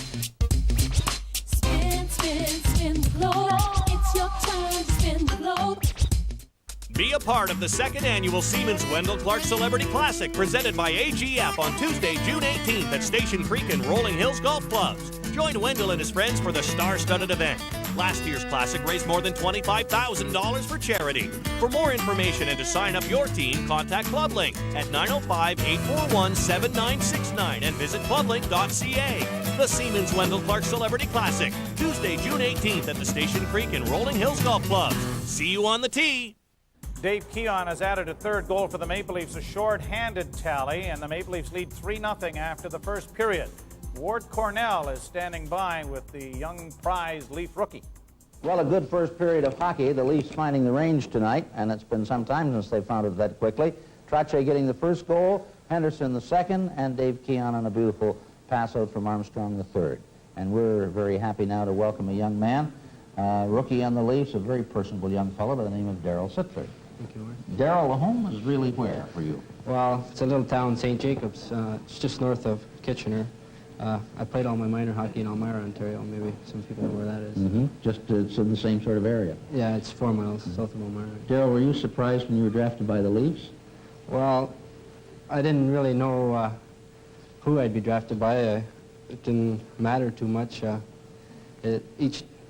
Spin, spin, spin the globe. It's your turn to spin the globe. Be a part of the second annual Siemens Wendell Clark Celebrity Classic presented by AGF on Tuesday, June 18th at Station Creek and Rolling Hills Golf Clubs. Join Wendell and his friends for the star-studded event. Last year's Classic raised more than $25,000 for charity. For more information and to sign up your team, contact Clublink at 905-841-7969 and visit clublink.ca. The Siemens Wendell Clark Celebrity Classic, Tuesday, June 18th at the Station Creek and Rolling Hills Golf Clubs. See you on the tee. Dave Keon has added a third goal for the Maple Leafs, a short-handed tally, and the Maple Leafs lead 3-0 after the first period. Ward Cornell is standing by with the young prize Leaf rookie. Well, a good first period of hockey. The Leafs finding the range tonight, and it's been some time since they found it that quickly. Trottier getting the first goal, Henderson the second, and Dave Keon on a beautiful pass out from Armstrong the third. And we're very happy now to welcome a young man, rookie on the Leafs, a very personable young fellow by the name of Darryl Sittler. Thank you, Ward. Darryl, the home is really where for you? Well, it's a little town, St. Jacobs. It's just north of Kitchener. I played all my minor hockey in Elmira, Ontario. Maybe some people know where that is. Just it's in the same sort of area. Yeah, it's 4 miles south of Elmira. Darryl, were you surprised when you were drafted by the Leafs? Well, I didn't really know who I'd be drafted by. It didn't matter too much.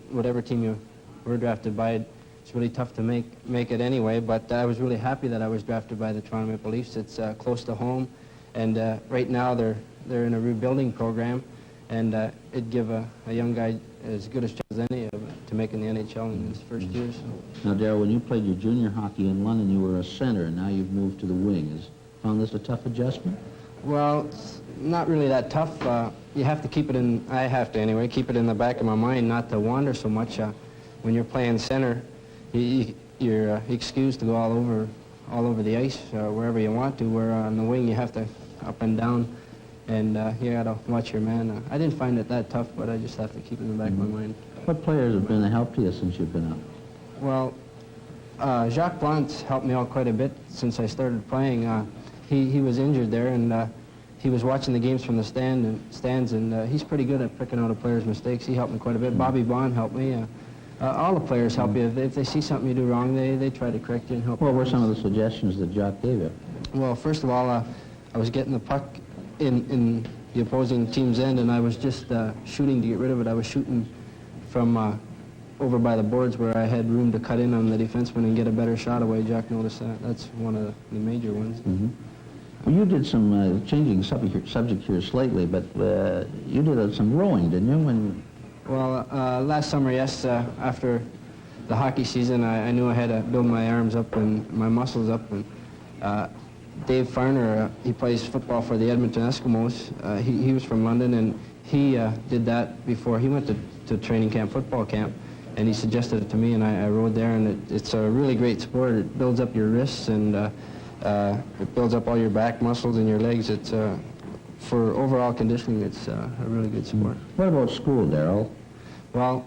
Whatever team you were drafted by, it's really tough to make it anyway. But I was really happy that I was drafted by the Toronto Maple Leafs. It's close to home, and right now they're in a rebuilding program, and it'd give a young guy as good a chance as any to make in the NHL in his first year. So. Now, Darryl, when you played your junior hockey in London, you were a center, and now you've moved to the wing. Found this a tough adjustment? Well, it's not really that tough. You have to keep it in, I have to anyway, keep it in the back of my mind not to wander so much. When you're playing center, you're excused to go all over the ice, wherever you want to, where on the wing you have to up and down, and you got to watch your man. I didn't find it that tough, but I just have to keep it in the back of my mind. What players have been a help to you since you've been out? Well, Jacques Blant's helped me out quite a bit since I started playing. He was injured there, and he was watching the games from the stands, and he's pretty good at picking out a player's mistakes. He helped me quite a bit. Bobby Bond helped me. All the players help you. If they see something you do wrong, they try to correct you and help you. What were some of the suggestions that Jacques gave you? Well, first of all, I was getting the puck in the opposing team's end, and I was just shooting to get rid of it. I was shooting from over by the boards where I had room to cut in on the defenseman and get a better shot away. Jack noticed that. That's one of the major ones. Well, you did some, changing subject here slightly, but you did some rowing, didn't you? Well, last summer, yes, after the hockey season, I knew I had to build my arms up and my muscles up. And Dave Farner, he plays football for the Edmonton Eskimos. He was from London, and he did that before he went to training camp, football camp, and he suggested it to me, and I rode there, and it's a really great sport. It builds up your wrists, and it builds up all your back muscles and your legs. It's for overall conditioning, it's a really good sport. What about school, Darryl? Well,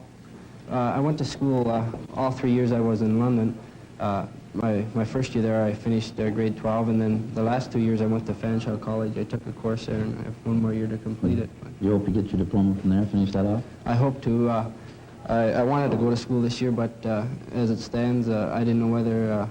I went to school all 3 years I was in London. My first year there, I finished grade 12, and then the last 2 years I went to Fanshawe College. I took a course there, and I have 1 more year to complete it. You hope to get your diploma from there, finish that off? I hope to. I wanted to go to school this year, but as it stands, I didn't know whether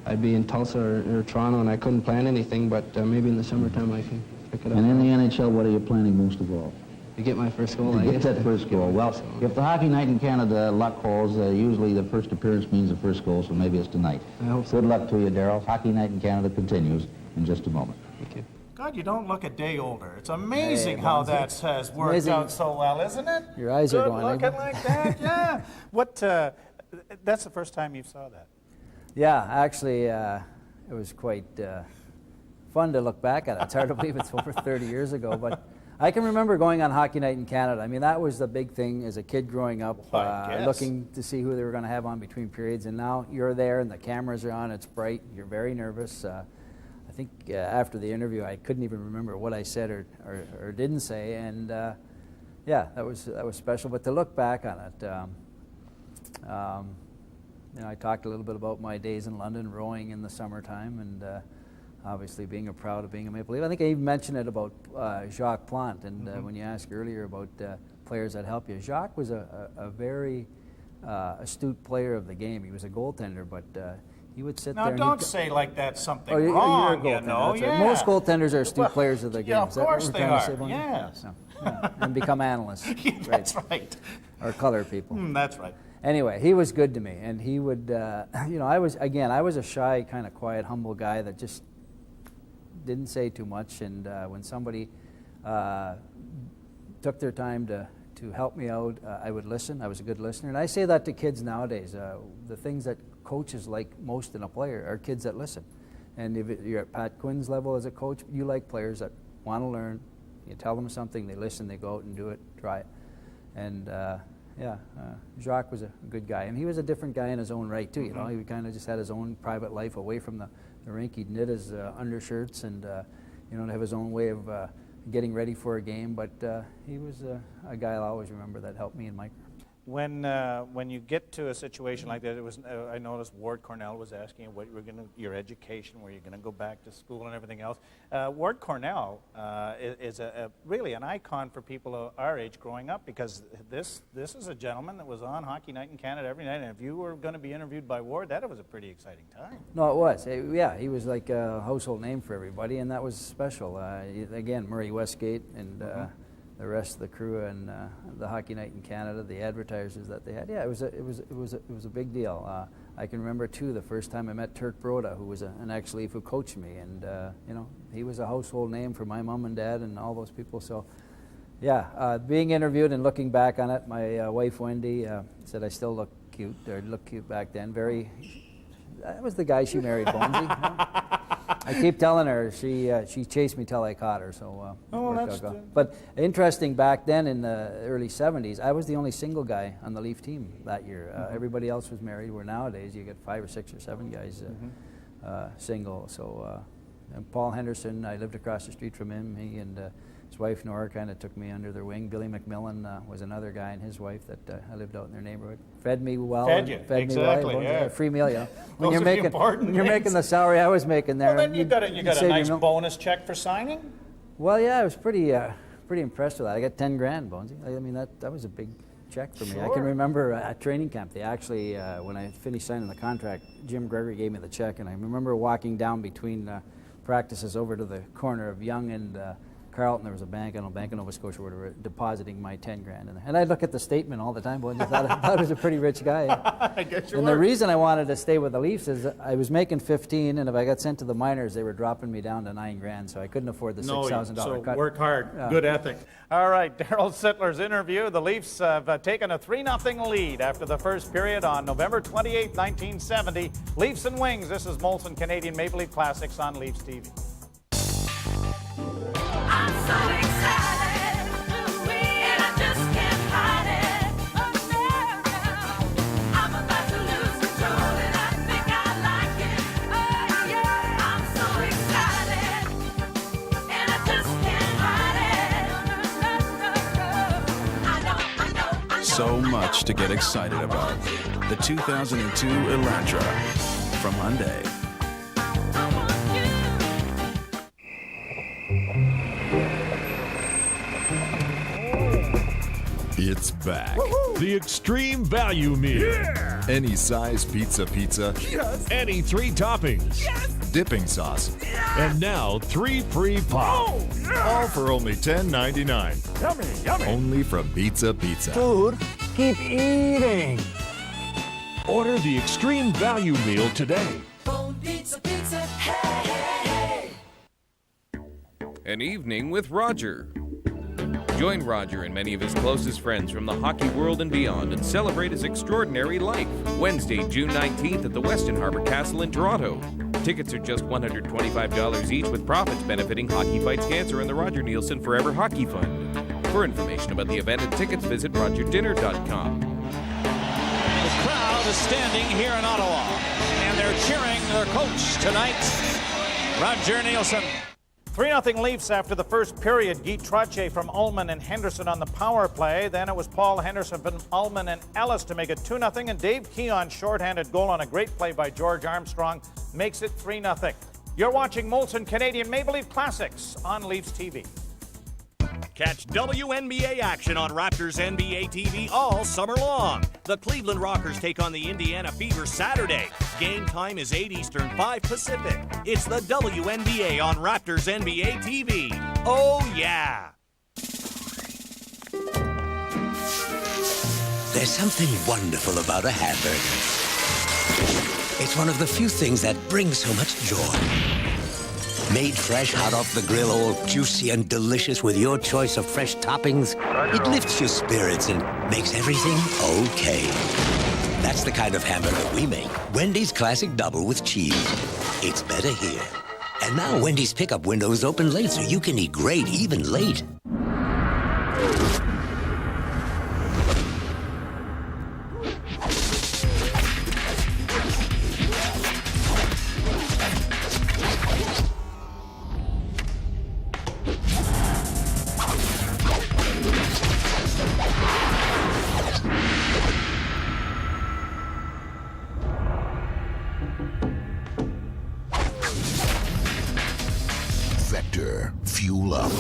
I'd be in Tulsa or Toronto, and I couldn't plan anything, but maybe in the summertime I can pick it up. And in the NHL, what are you planning most of all? To get my first goal. To get that first goal. Well, if the Hockey Night in Canada luck holds, usually the first appearance means the first goal, so maybe it's tonight. I hope so. Good luck to you, Darryl. Hockey Night in Canada continues in just a moment. Thank you. God, you don't look a day older. It's amazing how that has worked out so well, isn't it? Your eyes are going. Good looking like that, yeah. That's the first time you saw that? Yeah, actually, it was quite fun to look back at it. It's hard to believe it's over 30 years ago, but I can remember going on Hockey Night in Canada. I mean, that was the big thing as a kid growing up, looking to see who they were going to have on between periods. And now you're there and the cameras are on, it's bright, you're very nervous. I think after the interview, I couldn't even remember what I said or didn't say. And yeah, that was special. But to look back on it, I talked a little bit about my days in London, rowing in the summertime, and obviously being proud of being a Maple Leaf. I think I even mentioned it about Jacques Plante, and when you asked earlier about players that help you, Jacques was a very astute player of the game. He was a goaltender, but he would sit now, there. Now, don't say like that's something you're wrong, a you know. Right. Yeah. Most goaltenders are astute players of the game. Yeah, of Is that what course we're they trying are. to say, Bonnie? Yes. No. Yeah. And become analysts. Yeah, that's right. Or color people. That's right. Anyway, he was good to me, and he would, you know, I was a shy, kind of quiet, humble guy that just didn't say too much, and when somebody took their time to help me out, I would listen. I was a good listener, and I say that to kids nowadays. The things that coaches like most in a player are kids that listen. And if you're at Pat Quinn's level as a coach, you like players that want to learn. You tell them something, they listen, they go out and do it, try it. And Jacques was a good guy, and he was a different guy in his own right too. You know, he kind of just had his own private life away from the rink. He'd knit his undershirts and you know, have his own way of getting ready for a game. But he was a guy I'll always remember that helped me and Mike. When you get to a situation like that, it was I noticed Ward Cornell was asking you what you were going to, your education, where you're going to go back to school and everything else. Ward Cornell is really an icon for people our age growing up, because this is a gentleman that was on Hockey Night in Canada every night, and if you were going to be interviewed by Ward, that was a pretty exciting time. No, it was. Yeah, he was like a household name for everybody, and that was special. Again, Murray Westgate and the rest of the crew and the Hockey Night in Canada, the advertisers that they had. Yeah, it was a big deal. I can remember too the first time I met Turk Broda, who was an ex-Leaf who coached me, and you know, he was a household name for my mom and dad and all those people. So, yeah, being interviewed and looking back on it, my wife Wendy said I still look cute, or looked cute back then. That was the guy she married, Bonesy. You know? I keep telling her she chased me till I caught her. So, but interesting, back then in the early '70s, I was the only single guy on the Leaf team that year. Everybody else was married. Where nowadays you get 5 or 6 or 7 guys single. So, and Paul Henderson, I lived across the street from him. He and his wife Nora kind of took me under their wing. Billy McMillan was another guy, and his wife that I lived out in their neighborhood. Fed me well. Fed you, fed exactly. Me well. Yeah. Free meal, you know. When you're making the salary I was making there. Well, then you got a nice bonus check for signing. Well, yeah, I was pretty impressed with that. I got 10 grand, Bonesy. I mean, that was a big check for me. Sure. I can remember at training camp, they actually, when I finished signing the contract, Jim Gregory gave me the check, and I remember walking down between practices over to the corner of Yonge and Carlton. There was a bank in Nova Scotia where they were depositing my 10 grand in there. And I look at the statement all the time, boy, and I thought I was a pretty rich guy. I guess you and were. The reason I wanted to stay with the Leafs is I was making 15, and if I got sent to the minors, they were dropping me down to 9 grand, so I couldn't afford the $6,000 cut. Work hard, good ethic. All right, Darryl Sittler's interview. The Leafs have taken a 3-0 lead after the first period on November 28, 1970. Leafs and Wings. This is Molson Canadian Maple Leaf Classics on Leafs TV. I'm so excited, and I just can't hide it. Oh, no. I'm about to lose control, and I think I like it. Oh, yeah. I'm so excited, and I just can't hide it. I know. So much to get excited about. The 2002 Elantra from Hyundai. It's back. Woo-hoo! The Extreme Value Meal. Yeah! Any size pizza. Yes! Any 3 toppings. Yes! Dipping sauce. Yes! And now 3 free pop. Oh, yeah! All for only $10.99. Yummy. Only from Pizza. Dude, keep eating. Order the Extreme Value Meal today. Bone pizza, hey. An evening with Roger. Join Roger and many of his closest friends from the hockey world and beyond and celebrate his extraordinary life. Wednesday, June 19th at the Weston Harbor Castle in Toronto. Tickets are just $125 each, with profits benefiting Hockey Fights Cancer and the Roger Nielsen Forever Hockey Fund. For information about the event and tickets, visit rogerdinner.com. The crowd is standing here in Ottawa, and they're cheering their coach tonight, Roger Nielsen. 3-0 Leafs after the first period. Guy Trottier from Ullman and Henderson on the power play. Then it was Paul Henderson from Ullman and Ellis to make it 2-0. And Dave Keon's shorthanded goal on a great play by George Armstrong makes it 3-0. You're watching Molson Canadian Maple Leaf Classics on Leafs TV. Catch WNBA action on Raptors NBA TV all summer long. The Cleveland Rockers take on the Indiana Fever Saturday. Game time is 8 Eastern, 5 Pacific. It's the WNBA on Raptors NBA TV. Oh, yeah. There's something wonderful about a hamburger. It's one of the few things that brings so much joy. Made fresh, hot off the grill, all juicy and delicious with your choice of fresh toppings, it lifts your spirits and makes everything okay. That's the kind of hamburger we make. Wendy's Classic Double with cheese. It's better here. And now Wendy's pickup window is open late, so you can eat great even late. Vector, fuel up.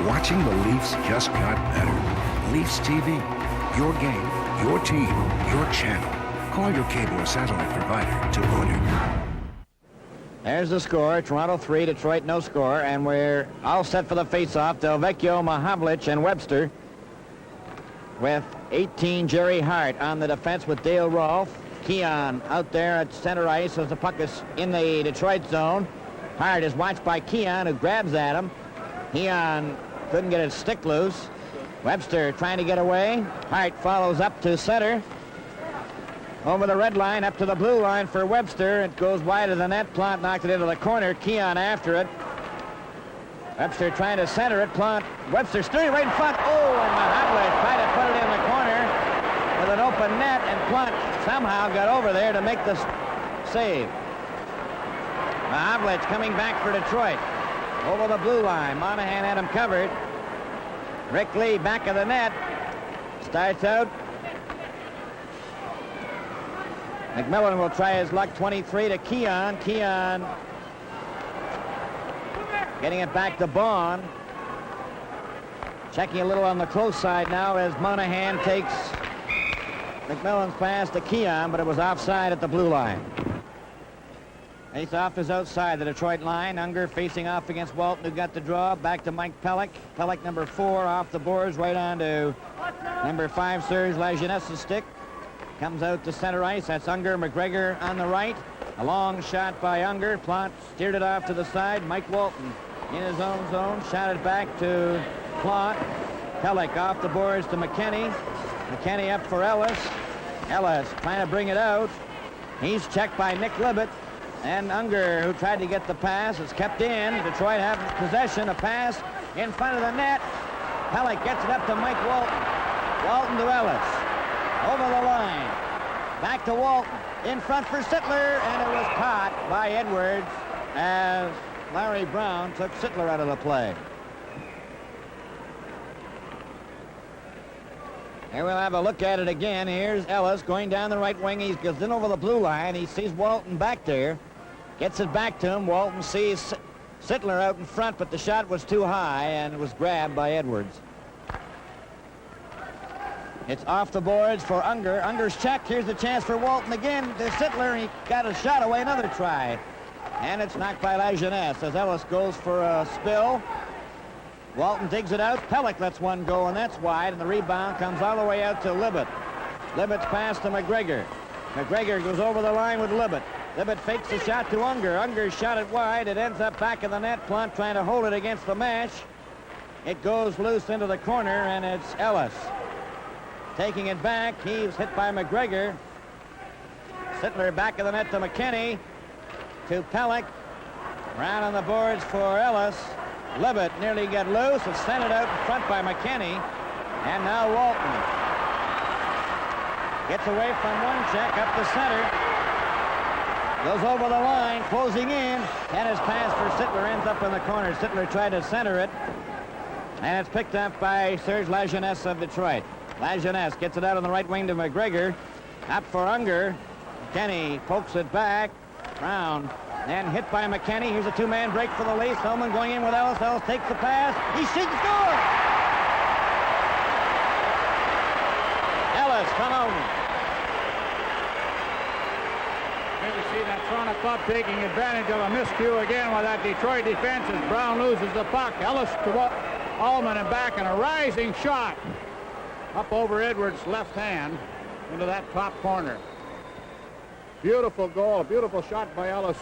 Watching the Leafs just got better. Leafs TV. Your game, your team, your channel. Call your cable or satellite provider to order. There's the score. Toronto 3, Detroit no score. And we're all set for the face-off. Delvecchio, Mahavlich, and Webster. With 18, Jerry Hart on the defense with Dale Rolfe. Keon out there at center ice as the puck is in the Detroit zone. Hart is watched by Keon, who grabs at him. Keon couldn't get his stick loose. Webster trying to get away. Hart follows up to center. Over the red line, up to the blue line for Webster. It goes wide of the net. Plant knocked it into the corner. Keon after it. Webster trying to center it. Plant. Webster steering right in front. Oh, and Mahavlich tried to put it in the corner with an open net, and Plant somehow got over there to make the save. Mahavlich coming back for Detroit. Over the blue line. Monahan had him covered. Rick Lee back of the net. Starts out. McMillan will try his luck. 23 to Keon. Keon getting it back to Bond. Checking a little on the close side now as Monahan takes McMillan's pass to Keon, but it was offside at the blue line. Face-off is outside the Detroit line. Unger facing off against Walton, who got the draw. Back to Mike Pelech. Pelech, number 4, off the boards, right on to number 5, Serge Lajeunesse' stick. Comes out to center ice. That's Unger. McGregor on the right. A long shot by Unger. Plant steered it off to the side. Mike Walton in his own zone. Shot it back to Plant. Pelech off the boards to McKinney. McKinney up for Ellis. Ellis trying to bring it out. He's checked by Nick Libet. And Unger, who tried to get the pass, is kept in. Detroit have possession. A pass in front of the net. Pelech gets it up to Mike Walton. Walton to Ellis. Over the line. Back to Walton. In front for Sittler. And it was caught by Edwards as Larry Brown took Sittler out of the play. Here we'll have a look at it again. Here's Ellis going down the right wing. He goes in over the blue line. He sees Walton back there. Gets it back to him. Walton sees Sittler out in front, but the shot was too high and it was grabbed by Edwards. It's off the boards for Unger. Unger's checked. Here's the chance for Walton again to Sittler. He got a shot away. Another try. And it's knocked by Lajeunesse as Ellis goes for a spill. Walton digs it out. Pelech lets one go, and that's wide, and the rebound comes all the way out to Libet. Libet's pass to McGregor. McGregor goes over the line with Libet. Libet fakes the shot to Unger. Unger shot it wide. It ends up back in the net. Plant trying to hold it against the mesh. It goes loose into the corner, and it's Ellis. Taking it back, he's hit by McGregor. Sittler back of the net to McKinney. To Pelech. Round on the boards for Ellis. Libet nearly got loose. It's sent it out in front by McKinney. And now Walton gets away from one check up the center. Goes over the line, closing in. And his pass for Sittler ends up in the corner. Sittler tried to center it. And it's picked up by Serge Lajeunesse of Detroit. Lajeunesse gets it out on the right wing to McGregor. Up for Unger. McKinney pokes it back. Brown And hit by McKenney. Here's a two-man break for the Leafs. Ullman going in with Ellis. Ellis takes the pass. He shoots, scores! Ellis from Ullman. Here we see that Toronto club taking advantage of a miscue again with that Detroit defense as Brown loses the puck. Ellis to Ullman and back, and a rising shot up over Edwards' left hand into that top corner. Beautiful goal, a beautiful shot by Ellis.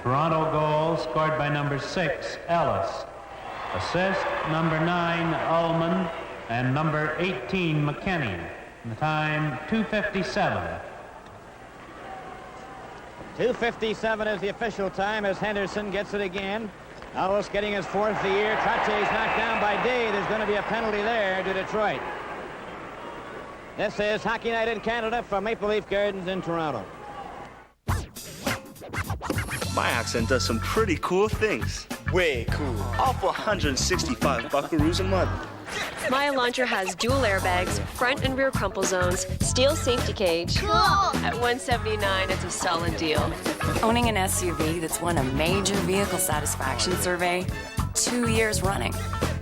Toronto goal scored by number 6, Ellis. Assist number 9, Ullman, and number 18, McKenney. The time, 2:57. 2:57 is the official time as Henderson gets it again. Ellis getting his 4th of the year. Trottier knocked down by Day. There's going to be a penalty there to Detroit. This is Hockey Night in Canada from Maple Leaf Gardens in Toronto. My accent does some pretty cool things. Way cool. All for 165 buckaroos a month. My Elantra has dual airbags, front and rear crumple zones, steel safety cage. Cool! At $179, it's a solid deal. Owning an SUV that's won a major vehicle satisfaction survey 2 years running.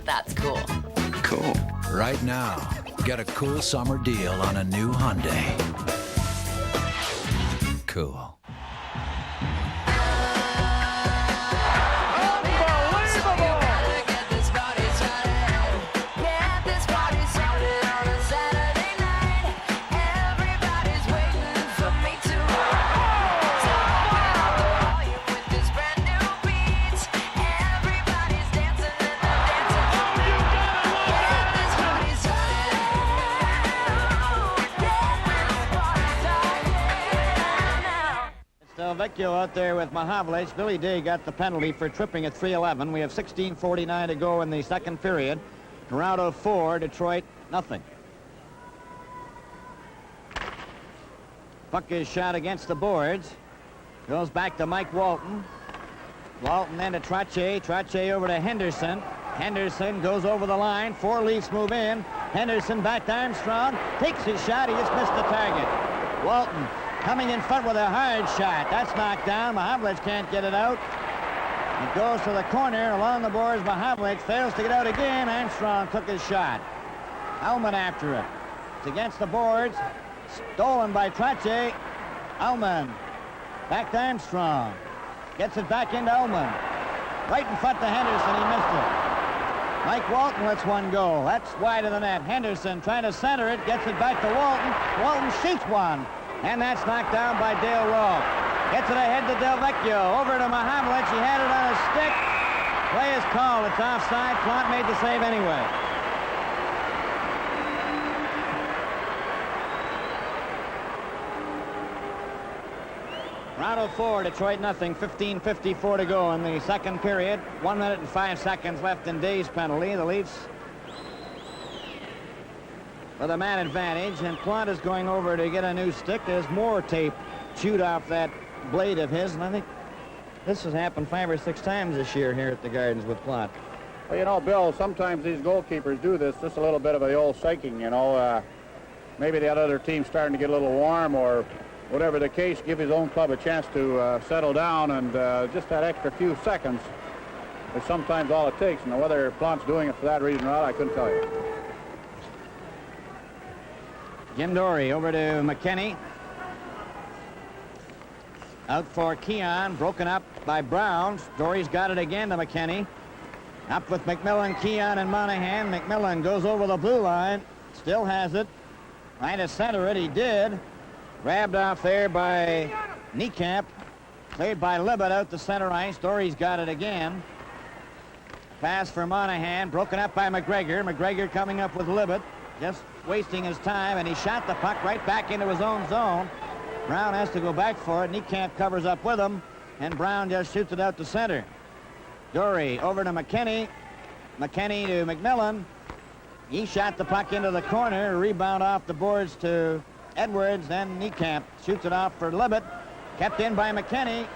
That's cool. Cool. Right now, get a cool summer deal on a new Hyundai. Cool. Vecchio out there with Mahavlich. Billy Day got the penalty for tripping at 3:11. We have 16:49 to go in the second period. Toronto 4, Detroit nothing. Puck is shot against the boards. Goes back to Mike Walton. Walton then to Trottier. Trottier over to Henderson. Henderson goes over the line. 4 Leafs move in. Henderson back to Armstrong. Takes his shot. He just missed the target. Walton coming in front with a hard shot. That's knocked down. Mahavlich can't get it out. It goes to the corner along the boards. Mahavlich fails to get out again. Armstrong took his shot. Ullman after it. It's against the boards. Stolen by Trottier. Ullman back to Armstrong. Gets it back into Ullman. Right in front to Henderson. He missed it. Mike Walton lets one go. That's wide of the net. Henderson trying to center it. Gets it back to Walton. Walton shoots one. And that's knocked down by Dale Rowe. Gets it ahead to Del Vecchio. Over to Mahavlich. He had it on his stick. Play is called. It's offside. Plante made the save anyway. Toronto 4, Detroit nothing. 15:54 to go in the second period. 1 minute and 5 seconds left in Day's penalty. The Leafs with a man advantage, and Plante is going over to get a new stick. There's more tape chewed off that blade of his, and I think this has happened 5 or 6 times this year here at the Gardens with Plante. Well, you know, Bill, sometimes these goalkeepers do this, just a little bit of the old psyching, you know. Maybe the other team's starting to get a little warm, or whatever the case, give his own club a chance to settle down, and just that extra few seconds is sometimes all it takes. And whether Plante's doing it for that reason or not, I couldn't tell you. Jim Dory over to McKenney. Out for Keon, broken up by Brown. Dory's got it again to McKenney. Up with McMillan, Keon, and Monahan. McMillan goes over the blue line. Still has it. Trying to center it, he did. Grabbed off there by Niekamp. Played by Libet out the center ice. Dory's got it again. Pass for Monahan, broken up by McGregor. McGregor coming up with Libet. Just wasting his time, and he shot the puck right back into his own zone. Brown has to go back for it. Niekamp covers up with him, and Brown just shoots it out to center. Dory over to McKenney. McKenney to McMillan. He shot the puck into the corner. Rebound off the boards to Edwards. Then Niekamp shoots it off for Libet. Kept in by McKenney.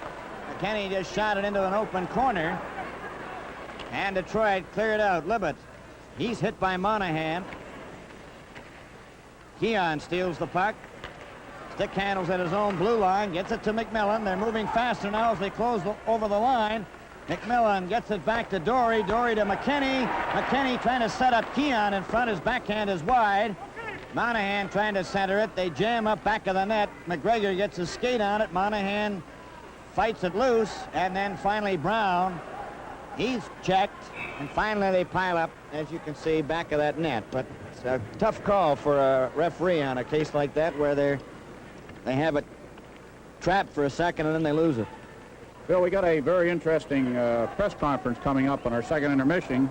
McKenney just shot it into an open corner. And Detroit cleared out. Libet. He's hit by Monahan. Keon steals the puck. Stick handles at his own blue line, gets it to McMillan. They're moving faster now as they close over the line. McMillan gets it back to Dory. Dory to McKinney. McKinney trying to set up Keon in front. His backhand is wide. Monahan trying to center it. They jam up back of the net. McGregor gets his skate on it. Monahan fights it loose. And then finally Brown. He's checked. And finally they pile up, as you can see, back of that net. But it's a tough call for a referee on a case like that where they have it trapped for a second and then they lose it. Bill, we got a very interesting press conference coming up on our second intermission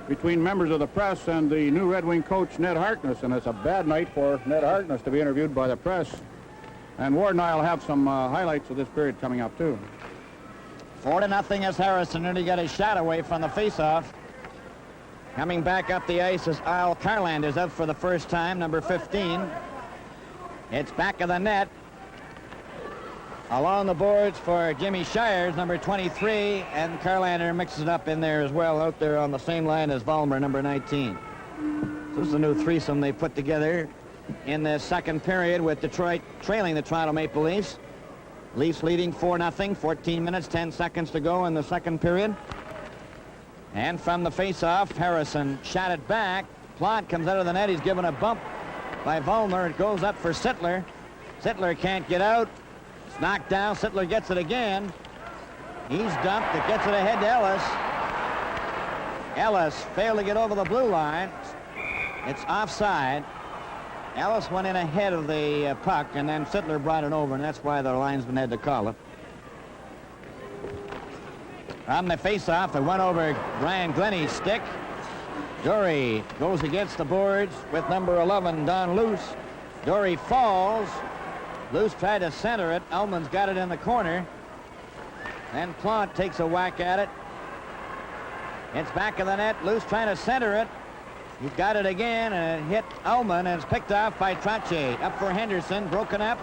between members of the press and the new Red Wing coach, Ned Harkness, and it's a bad night for Ned Harkness to be interviewed by the press. And Ward and I will have some highlights of this period coming up, too. 4-0 as Harrison nearly got his shot away from the faceoff. Coming back up the ice is Al Carlander's up for the first time, number 15. It's back of the net. Along the boards for Jimmy Shires, number 23, and Carlander mixes it up in there as well, out there on the same line as Vollmer, number 19. So this is a new threesome they put together in the second period with Detroit trailing the Toronto Maple Leafs. Leafs leading 4-0, 14 minutes, 10 seconds to go in the second period. And from the face-off, Harrison shot it back. Plante comes out of the net. He's given a bump by Vollmer. It goes up for Sittler. Sittler can't get out. It's knocked down. Sittler gets it again. He's dumped. It gets it ahead to Ellis. Ellis failed to get over the blue line. It's offside. Ellis went in ahead of the puck, and then Sittler brought it over, and that's why the linesman had to call it. On the face-off, it went over Brian Glennie's stick. Dory goes against the boards with number 11, Don Luce. Dory falls. Luce tried to center it. Ullman's got it in the corner. Then Plante takes a whack at it. It's back of the net. Luce trying to center it. He's got it again, and it hit Ullman, and it's picked off by Trottier. Up for Henderson, broken up.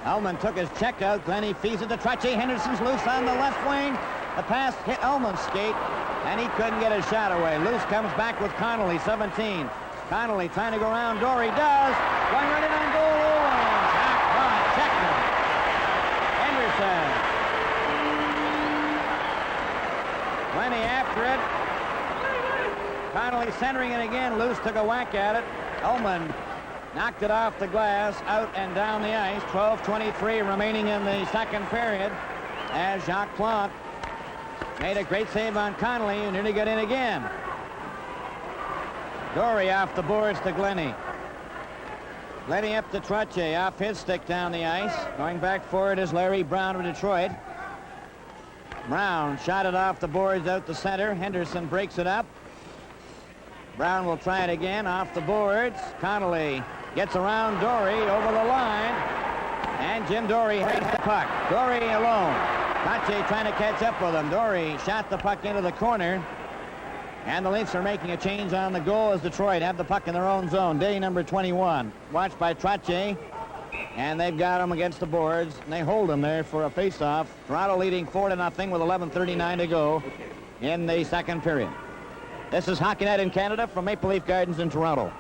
Ullman took his check out. Glennie feeds it to Trottier. Henderson's loose on the left wing. The pass hit Ullman's skate, and he couldn't get his shot away. Luce comes back with Connolly, 17. Connolly trying to go around Dory. Does. Going right in on goal. And checked him. Henderson. Glennie after it. Connolly centering it again. Luce took a whack at it. Ullman knocked it off the glass, out and down the ice. 12:23 remaining in the second period as Jacques Plante made a great save on Connolly and nearly got in again. Dory off the boards to Glennie. Glennie up to Trottier, off his stick down the ice. Going back for it is Larry Brown of Detroit. Brown shot it off the boards out the center. Henderson breaks it up. Brown will try it again off the boards. Connolly gets around Dory over the line. And Jim Dory has the puck. Dory alone. Trottier trying to catch up with him. Dory shot the puck into the corner. And the Leafs are making a change on the goal as Detroit have the puck in their own zone. Day number 21. Watched by Trottier. And they've got him against the boards. And they hold him there for a face-off. Toronto leading 4-0 with 11:39 to go in the second period. This is Hockey Night in Canada from Maple Leaf Gardens in Toronto.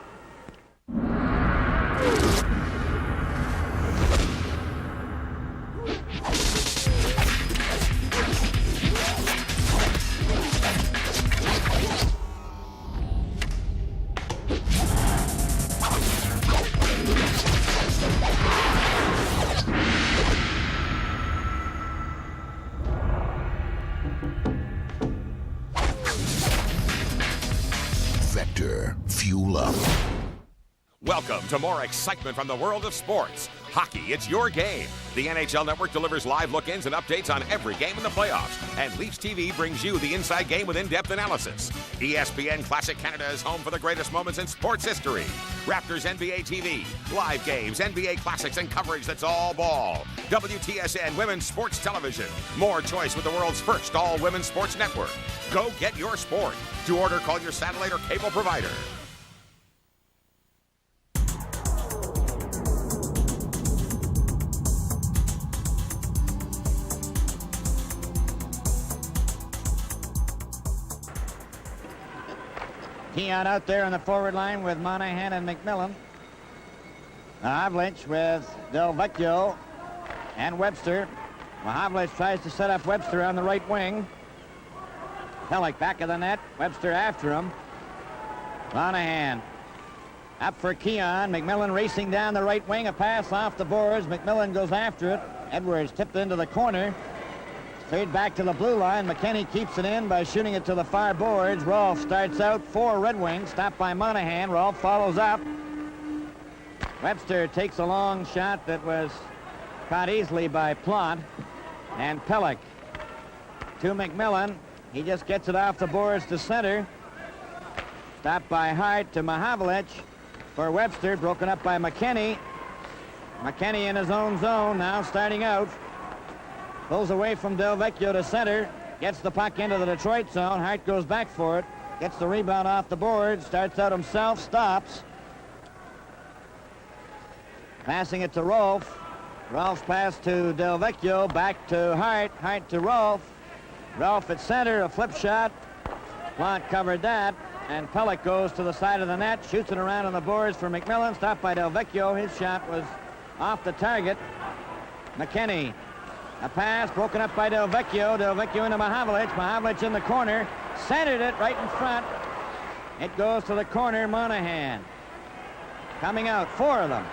Fuel up. Welcome to more excitement from the world of sports. Hockey, it's your game. The NHL Network delivers live look-ins and updates on every game in the playoffs. And Leafs TV brings you the inside game with in-depth analysis. ESPN Classic Canada is home for the greatest moments in sports history. Raptors NBA TV, live games, NBA classics, and coverage that's all ball. WTSN Women's Sports Television. More choice with the world's first all-women's sports network. Go get your sport. To order, call your satellite or cable provider. Keon out there on the forward line with Monahan and McMillan. Mahavlich with Del Vecchio and Webster. Mahavlich tries to set up Webster on the right wing. Pellick back of the net. Webster after him. Monahan up for Keon. McMillan racing down the right wing. A pass off the boards. McMillan goes after it. Edwards tipped into the corner. Straight back to the blue line. McKinney keeps it in by shooting it to the far boards. Rolfe starts out for Red Wings. Stopped by Monahan. Rolfe follows up. Webster takes a long shot that was caught easily by Plott. And Pellick to McMillan. He just gets it off the boards to center. Stopped by Hart to Mahavlich for Webster. Broken up by McKinney. McKinney in his own zone now starting out. Pulls away from Del Vecchio to center. Gets the puck into the Detroit zone. Hart goes back for it. Gets the rebound off the board. Starts out himself. Stops. Passing it to Rolfe. Rolfe's pass to Del Vecchio. Back to Hart. Hart to Rolfe. Rolfe at center. A flip shot. Plott covered that. And Pellick goes to the side of the net. Shoots it around on the boards for McMillan. Stopped by Del Vecchio. His shot was off the target. McKinney. A pass broken up by Del Vecchio. Del Vecchio into Mahavlich. Mahavlich in the corner. Centered it right in front. It goes to the corner. Monahan. Coming out. Four of them.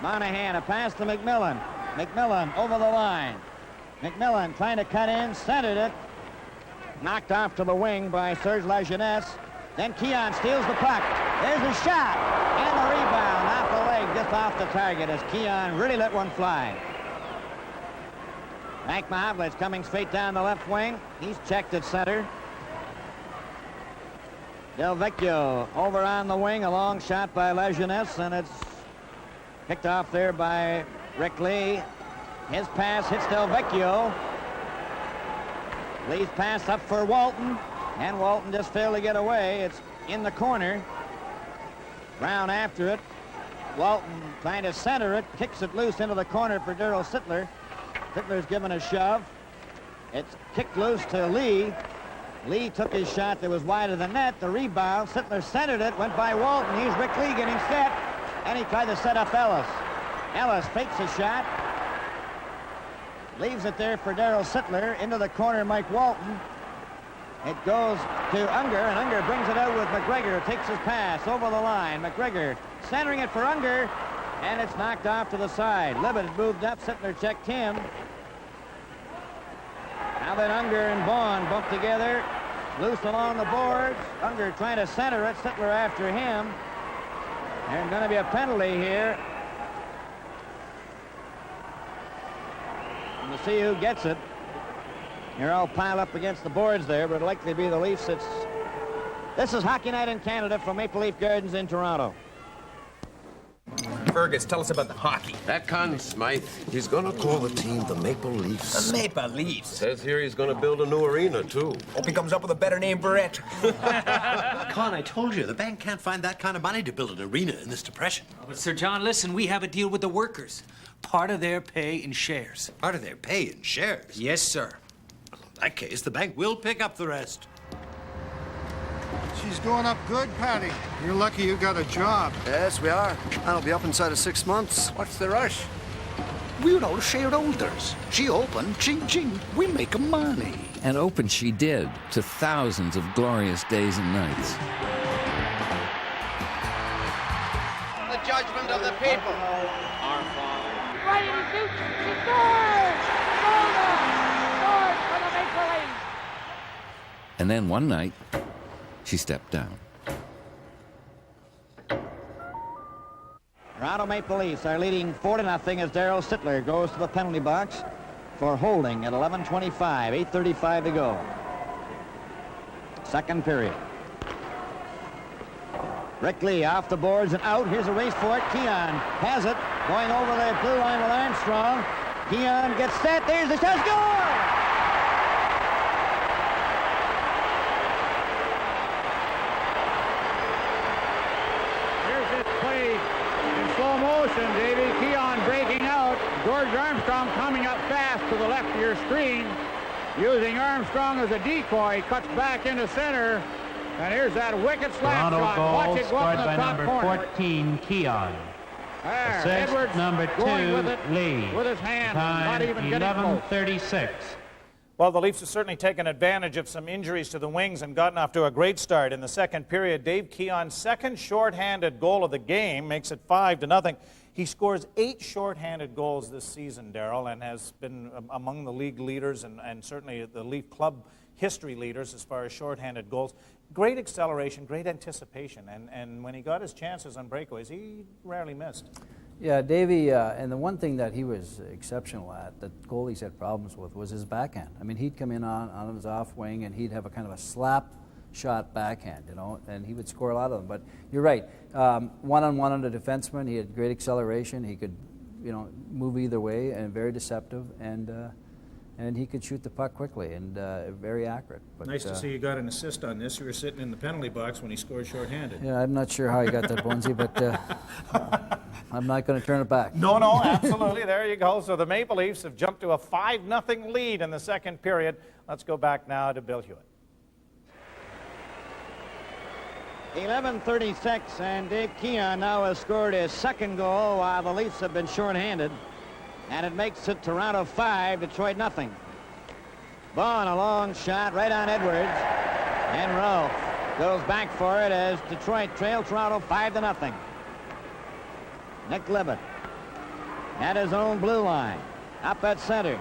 Monahan. A pass to McMillan. McMillan over the line. McMillan trying to cut in. Centered it. Knocked off to the wing by Serge Lajeunesse. Then Keon steals the puck. There's a shot. And the rebound off the leg just off the target as Keon really let one fly. Frank Mahavlich coming straight down the left wing. He's checked at center. Del Vecchio over on the wing. A long shot by Lajeunesse, and it's picked off there by Rick Lee. His pass hits Del Vecchio. Lee's pass up for Walton, and Walton just failed to get away. It's in the corner. Brown after it. Walton trying to center it. Kicks it loose into the corner for Darryl Sittler. Sittler's given a shove. It's kicked loose to Lee. Lee took his shot that was wide of the net. The rebound. Sittler centered it. Went by Walton. Here's Rick Lee getting set. And he tried to set up Ellis. Ellis fakes a shot. Leaves it there for Darryl Sittler. Into the corner, Mike Walton. It goes to Unger, and Unger brings it out with McGregor. Takes his pass over the line. McGregor centering it for Unger. And it's knocked off to the side. Libet moved up. Sittler checked him. Now that Unger and Vaughn bump together. Loose along the boards. Unger trying to center it. Sittler after him. There's going to be a penalty here. And we'll see who gets it. They're all piled up against the boards there, but it'll likely be the Leafs. This is Hockey Night in Canada from Maple Leaf Gardens in Toronto. Fergus, tell us about the hockey. That Conn Smythe, he's gonna call the team the Maple Leafs. The Maple Leafs? Says here he's gonna build a new arena, too. Hope he comes up with a better name for it. Con, I told you, the bank can't find that kind of money to build an arena in this depression. Oh, but Sir John, listen, we have a deal with the workers. Part of their pay in shares. Part of their pay in shares? Yes, sir. Well, in that case, the bank will pick up the rest. She's going up good, Patty. You're lucky you got a job. Yes, we are. I'll be up inside of 6 months. What's the rush? We're all shareholders. She opened, ching ching, we make money. And open she did, to thousands of glorious days and nights. The judgment of the people. Our Father. Ready to shoot. She scores! Golden! Scores for the Maple Leafs. And then one night, she stepped down. Toronto Maple Leafs are leading 4-0 as Darryl Sittler goes to the penalty box for holding at 11:25, 8:35 to go. Second period. Rick Lee off the boards and out. Here's a race for it. Keon has it. Going over the blue line with Armstrong. Keon gets set. There's the shot. Score! Davey. Keon breaking out. George Armstrong coming up fast to the left of your screen. Using Armstrong as a decoy. Cuts back into center. And here's that wicked slap Toronto shot. goal Watch it go up scored in the by top number corner. 14, Keon. There, Assist Edwards number going 2, with it Lee. with his hand, not Time even getting close. 11:36. Well, the Leafs have certainly taken advantage of some injuries to the wings and gotten off to a great start. In the second period, Dave Keon's second shorthanded goal of the game makes it 5-0. He scores 8 shorthanded goals this season, Darryl, and has been among the league leaders and certainly the Leaf club history leaders as far as shorthanded goals. Great acceleration, great anticipation, and when he got his chances on breakaways, he rarely missed. Yeah, Davey, and the one thing that he was exceptional at, that goalies had problems with, was his backhand. I mean, he'd come in on his off wing, and he'd have a kind of a slap shot backhand, you know, and he would score a lot of them. But you're right, one-on-one on the defenseman, he had great acceleration. He could, you know, move either way, and very deceptive, and he could shoot the puck quickly and very accurate. But, nice to see you got an assist on this. You were sitting in the penalty box when he scored shorthanded. Yeah, I'm not sure how he got that, Bonesy, but I'm not going to turn it back. No, absolutely. There you go. So the Maple Leafs have jumped to a 5-0 lead in the second period. Let's go back now to Bill Hewitt. 11:36, and Dave Keon now has scored his second goal while the Leafs have been shorthanded. And it makes it Toronto 5, Detroit 0. Vaughn, a long shot right on Edwards. And Ralph goes back for it as Detroit trails Toronto 5-0. Nick Libet at his own blue line. Up at center.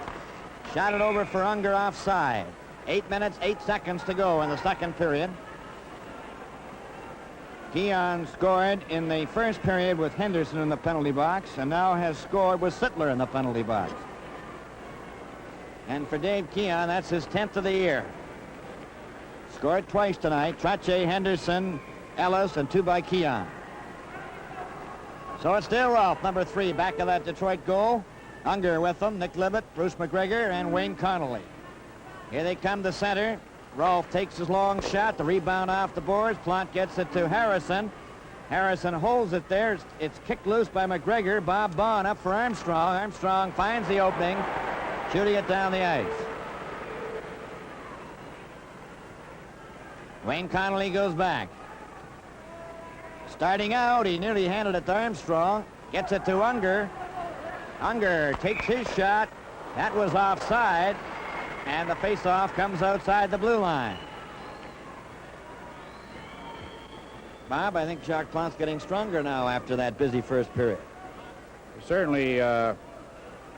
Shot it over for Unger offside. 8 minutes, 8 seconds to go in the second period. Keon scored in the first period with Henderson in the penalty box and now has scored with Sittler in the penalty box. And for Dave Keon, that's his 10th of the year. Scored twice tonight. Trottier, Henderson, Ellis, and 2 by Keon. So it's still Ralph, number 3, back of that Detroit goal. Unger with them, Nick Libet, Bruce McGregor, and Wayne Connolly. Here they come to center. Rolfe takes his long shot, the rebound off the boards. Plant gets it to Harrison. Harrison holds it there. It's kicked loose by McGregor. Bob Vaughn up for Armstrong. Armstrong finds the opening, shooting it down the ice. Wayne Connolly goes back. Starting out, he nearly handed it to Armstrong. Gets it to Unger. Unger takes his shot. That was offside. And the face-off comes outside the blue line. Bob, I think Jacques Plante's getting stronger now after that busy first period. He certainly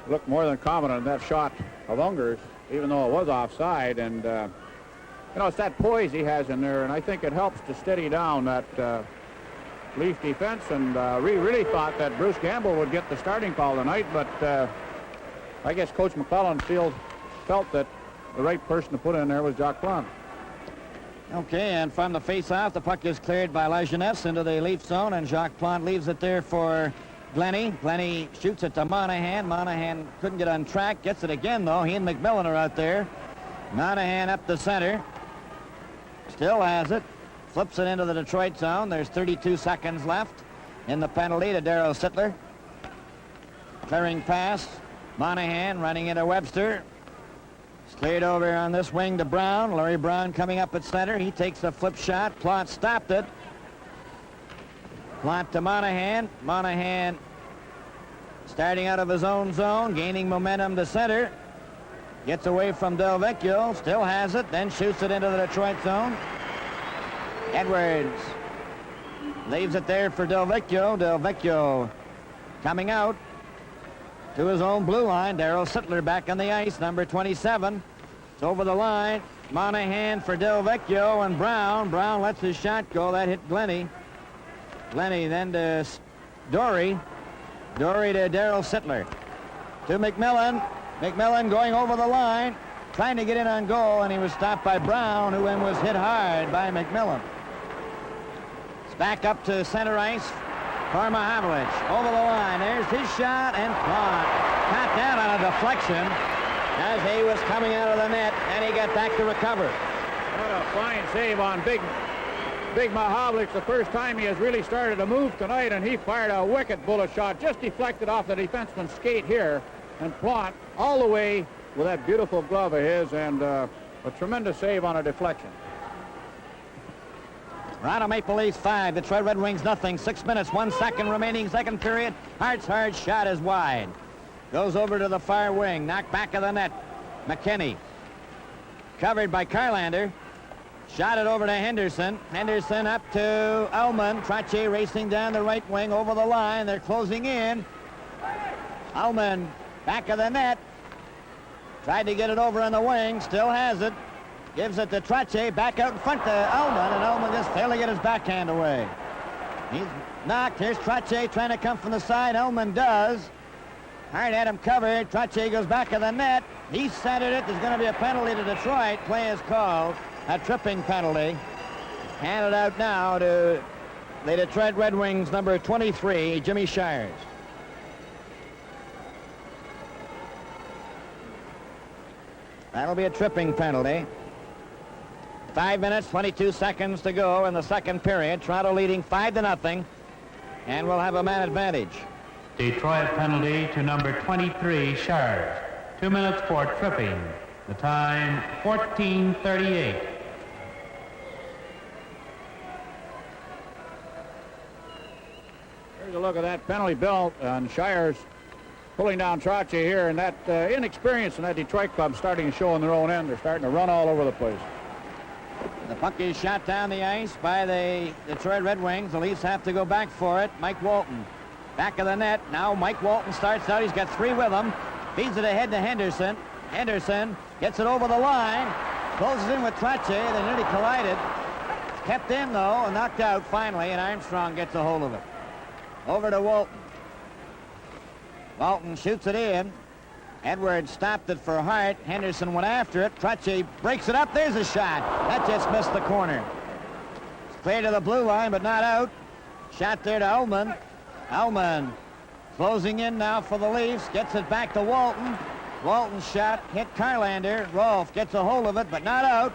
looked more than confident in that shot of Unger's, even though it was offside. And, you know, it's that poise he has in there, and I think it helps to steady down that Leaf defense. And we really thought that Bruce Campbell would get the starting call tonight, but I guess Coach McClellan felt that the right person to put in there was Jacques Plante. Okay, and from the face-off, the puck is cleared by Lajeunesse into the Leaf zone, and Jacques Plante leaves it there for Glennie. Glennie shoots it to Monahan. Monahan couldn't get on track. Gets it again, though. He and McMillan are out there. Monahan up the center. Still has it. Flips it into the Detroit zone. There's 32 seconds left in the penalty to Darryl Sittler. Clearing pass. Monahan running into Webster. It's cleared over on this wing to Brown. Larry Brown coming up at center. He takes a flip shot. Plante stopped it. Plante to Monahan. Monahan starting out of his own zone, gaining momentum to center. Gets away from Del Vecchio. Still has it. Then shoots it into the Detroit zone. Edwards leaves it there for Del Vecchio. Del Vecchio coming out to his own blue line. Darryl Sittler back on the ice, number 27. It's over the line. Monahan for Del Vecchio and Brown. Brown lets his shot go. That hit Glennie. Glennie then to Dory. Dory to Darryl Sittler. To McMillan. McMillan going over the line, trying to get in on goal, and he was stopped by Brown, who then was hit hard by McMillan. It's back up to center ice. Mahavlich over the line. There's his shot, and Plante caught that on a deflection as he was coming out of the net, and he got back to recover. What a fine save on Big Mahavlich. The first time he has really started to move tonight, and he fired a wicked bullet shot, just deflected off the defenseman's skate here, and Plante all the way with that beautiful glove of his, and a tremendous save on a deflection. Toronto Maple Leafs 5, Detroit Red Wings nothing. 6 minutes, 1 second remaining, second period. Hart's hard shot is wide. Goes over to the far wing, knocked back of the net. McKinney, covered by Carlander. Shot it over to Henderson. Henderson up to Ullman. Trottier racing down the right wing over the line. They're closing in. Ullman back of the net. Tried to get it over on the wing. Still has it. Gives it to Trottier. Back out in front to Ullman. And Ullman just failed to get his backhand away. He's knocked. Here's Trottier trying to come from the side. Ullman does. Hart had him covered. Trottier goes back of the net. He centered it. There's going to be a penalty to Detroit. Play is called. A tripping penalty. Handed out now to the Detroit Red Wings, number 23, Jimmy Shires. That'll be a tripping penalty. 5 minutes, 22 seconds to go in the second period. Toronto leading 5-0, and we'll have a man advantage. Detroit penalty to number 23, Shires. 2 minutes for tripping. The time, 14:38. Here's a look at that penalty, Bill, and Shires pulling down Trottier here, and that inexperience in that Detroit club starting to show on their own end. They're starting to run all over the place. The puck is shot down the ice by the Detroit Red Wings. The Leafs have to go back for it. Mike Walton, back of the net. Now Mike Walton starts out. He's got 3 with him. Feeds it ahead to Henderson. Henderson gets it over the line. Closes in with Trottier. They nearly collided. Kept in, though, and knocked out finally, and Armstrong gets a hold of it. Over to Walton. Walton shoots it in. Edwards stopped it for Hart. Henderson went after it. Trottier breaks it up. There's a shot. That just missed the corner. It's clear to the blue line, but not out. Shot there to Ullman. Ullman closing in now for the Leafs. Gets it back to Walton. Walton's shot hit Carlander. Rolfe gets a hold of it, but not out.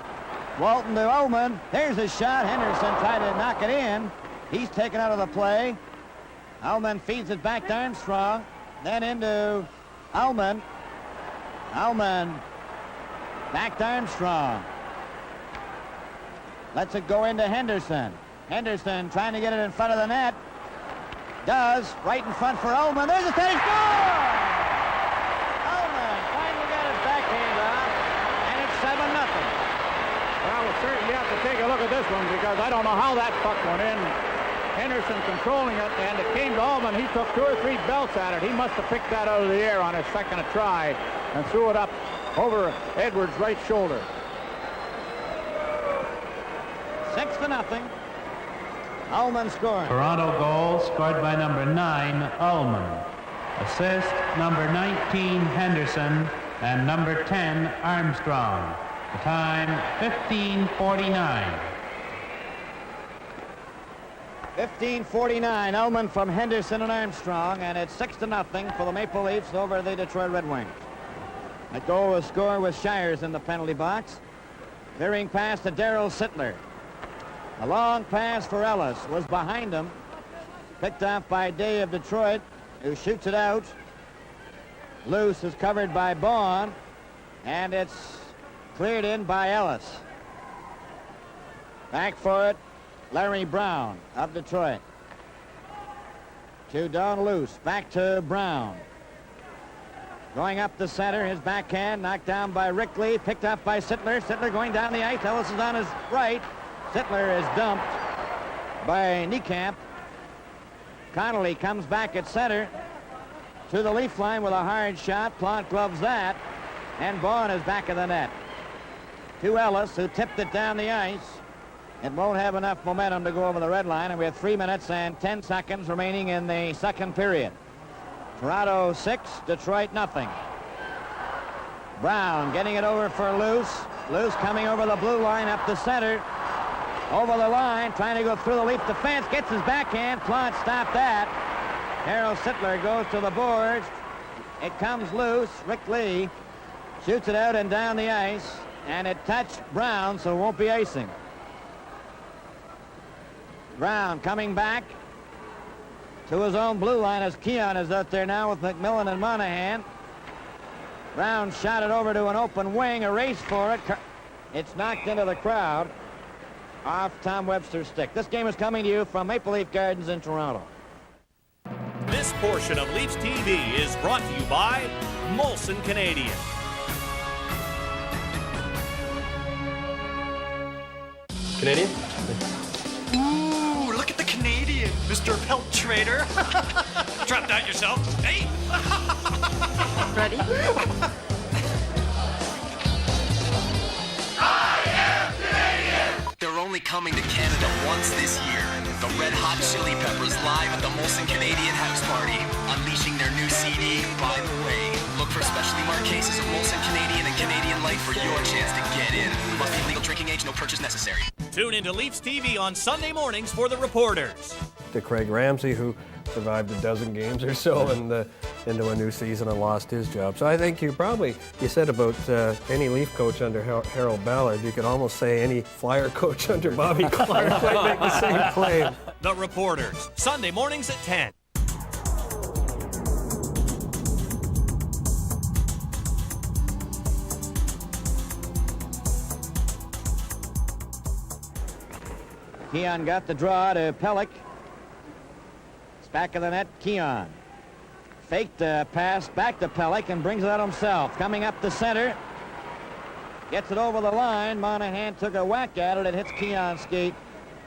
Walton to Ullman. There's a shot. Henderson tried to knock it in. He's taken out of the play. Ullman feeds it back to Armstrong. Then into Ullman. Ullman back to Armstrong. Lets it go into Henderson. Henderson trying to get it in front of the net. Does. Right in front for Ullman. There's a steady score! Ullman finally got his backhand off, and it's 7-0. Well, we'll certainly have to take a look at this one because I don't know how that puck went in. Henderson controlling it, and it came to Ullman. He took 2 or 3 belts at it. He must have picked that out of the air on his second try and threw it up over Edwards' right shoulder. 6-0. Ullman scoring. Toronto goal scored by number 9, Ullman. Assist number 19, Henderson, and number 10, Armstrong. The time, 15:49. 15:49. Ullman from Henderson and Armstrong, and it's 6-0 for the Maple Leafs over the Detroit Red Wings. That goal was scored with Shires in the penalty box. Veering pass to Darryl Sittler. A long pass for Ellis was behind him. Picked off by Day of Detroit, who shoots it out. Loose is covered by Baughan, and it's cleared in by Ellis. Back for it, Larry Brown of Detroit. To Don Luce, back to Brown. Going up the center, his backhand knocked down by Rickley, picked up by Sittler. Sittler going down the ice. Ellis is on his right. Sittler is dumped by Niekamp. Connolly comes back at center to the Leaf line with a hard shot. Plant gloves that, and Baughan is back of the net. To Ellis, who tipped it down the ice. It won't have enough momentum to go over the red line, and we have 3 minutes and 10 seconds remaining in the second period. Toronto 6, Detroit nothing. Brown getting it over for Luce. Luce coming over the blue line up the center. Over the line, trying to go through the Leaf defense. Gets his backhand. Plant stopped that. Harold Sittler goes to the boards. It comes loose. Rick Lee shoots it out and down the ice, and it touched Brown, so it won't be icing. Brown coming back to his own blue line as Keon is out there now with McMillan and Monahan. Brown shot it over to an open wing, a race for it. It's knocked into the crowd. off Tom Webster's stick. This game is coming to you from Maple Leaf Gardens in Toronto. This portion of Leafs TV is brought to you by Molson Canadian. Canadian? Ooh, look at the Canadian, Mr. Pelt Trader. Trap that yourself. Hey! Ready? They're only coming to Canada once this year. The Red Hot Chili Peppers live at the Molson Canadian House Party, unleashing their new CD, By the Way. Look for specially marked cases of Molson Canadian and Canadian Light for your chance to get in. Must be legal drinking age, no purchase necessary. Tune into Leafs TV on Sunday mornings for the reporters. To Craig Ramsey, who survived a dozen games or so and into a new season and lost his job. So I think you said about any Leaf coach under Harold Ballard, you could almost say any Flyer coach under Bobby Clark might make the same claim. The reporters, Sunday mornings at 10. Keon got the draw to Pelech. It's back of the net, Keon. Faked the pass back to Pelech and brings it out himself. Coming up the center. Gets it over the line. Monahan took a whack at it. It hits Keon's skate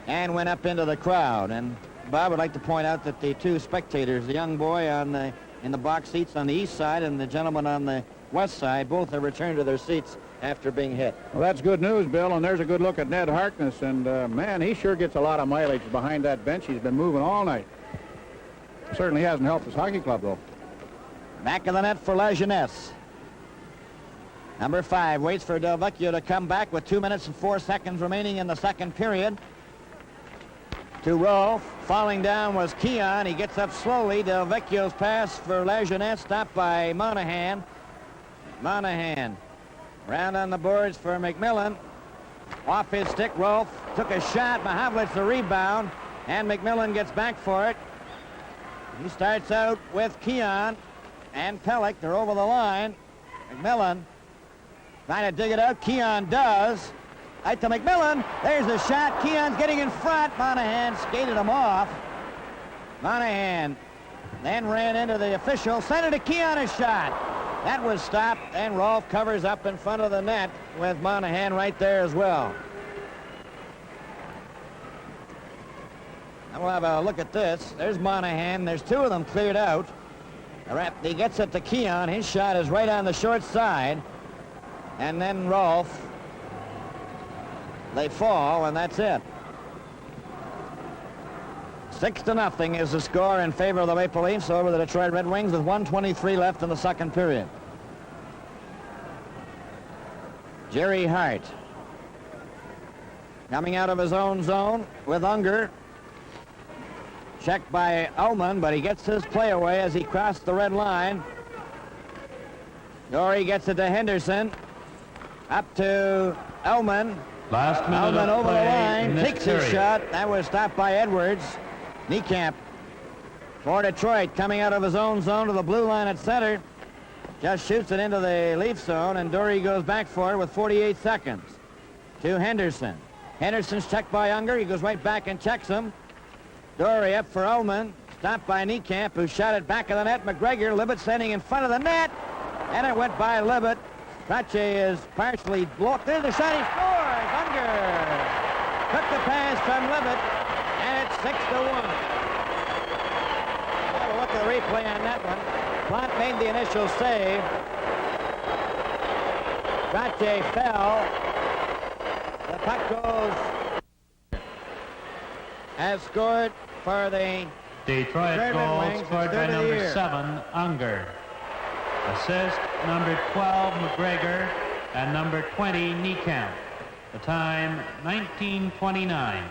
and went up into the crowd. And Bob would like to point out that the two spectators, the young boy in the box seats on the east side and the gentleman on the west side, both have returned to their seats after being hit. Well, that's good news, Bill, and there's a good look at Ned Harkness, and man, he sure gets a lot of mileage behind that bench. He's been moving all night. Certainly hasn't helped his hockey club, though. Back of the net for Lajeunesse. Number 5 waits for Del Vecchio to come back with 2 minutes and 4 seconds remaining in the second period. To Rolf. Falling down was Keon. He gets up slowly. Del Vecchio's pass for Lajeunesse stopped by Monahan. Monahan. Round on the boards for McMillan. Off his stick, Rolf took a shot. Mahavlich the rebound, and McMillan gets back for it. He starts out with Keon and Pelech. They're over the line. McMillan trying to dig it out. Keon does. Right to McMillan. There's the shot. Keon's getting in front. Monahan skated him off. Monahan then ran into the official. Sent it to Keon, a shot. That was stopped, and Rolf covers up in front of the net with Monahan right there as well. Now we'll have a look at this. There's Monahan. There's two of them cleared out. He gets it to Keon. His shot is right on the short side. And then Rolf. They fall, and that's it. 6-0 is the score in favor of the Maple Leafs over the Detroit Red Wings with 1:23 left in the second period. Jerry Hart coming out of his own zone with Unger. Checked by Ullman, but he gets his play away as he crossed the red line. Dory gets it to Henderson. Up to Ullman. Last minute Ullman of over the play line, in this takes his period. shot. That was stopped by Edwards. Niekamp for Detroit, coming out of his own zone to the blue line at center. Just shoots it into the Leaf zone, and Dory goes back for it with 48 seconds. To Henderson. Henderson's checked by Unger. He goes right back and checks him. Dory up for Ullman. Stopped by Niekamp, who shot it back of the net. McGregor, Libet standing in front of the net. And it went by Libet. Trache is partially blocked. There's the shot. He scores. Unger took the pass from Libet, and it's 6-1. Have a look at the replay on that one. Plante made the initial save. Trache fell. The puck goes. Has scored for the Detroit Red goal Wings, scored by third of the number year. 7, Unger. Assist, number 12, McGregor, and number 20, Niekamp. The time, 19:29.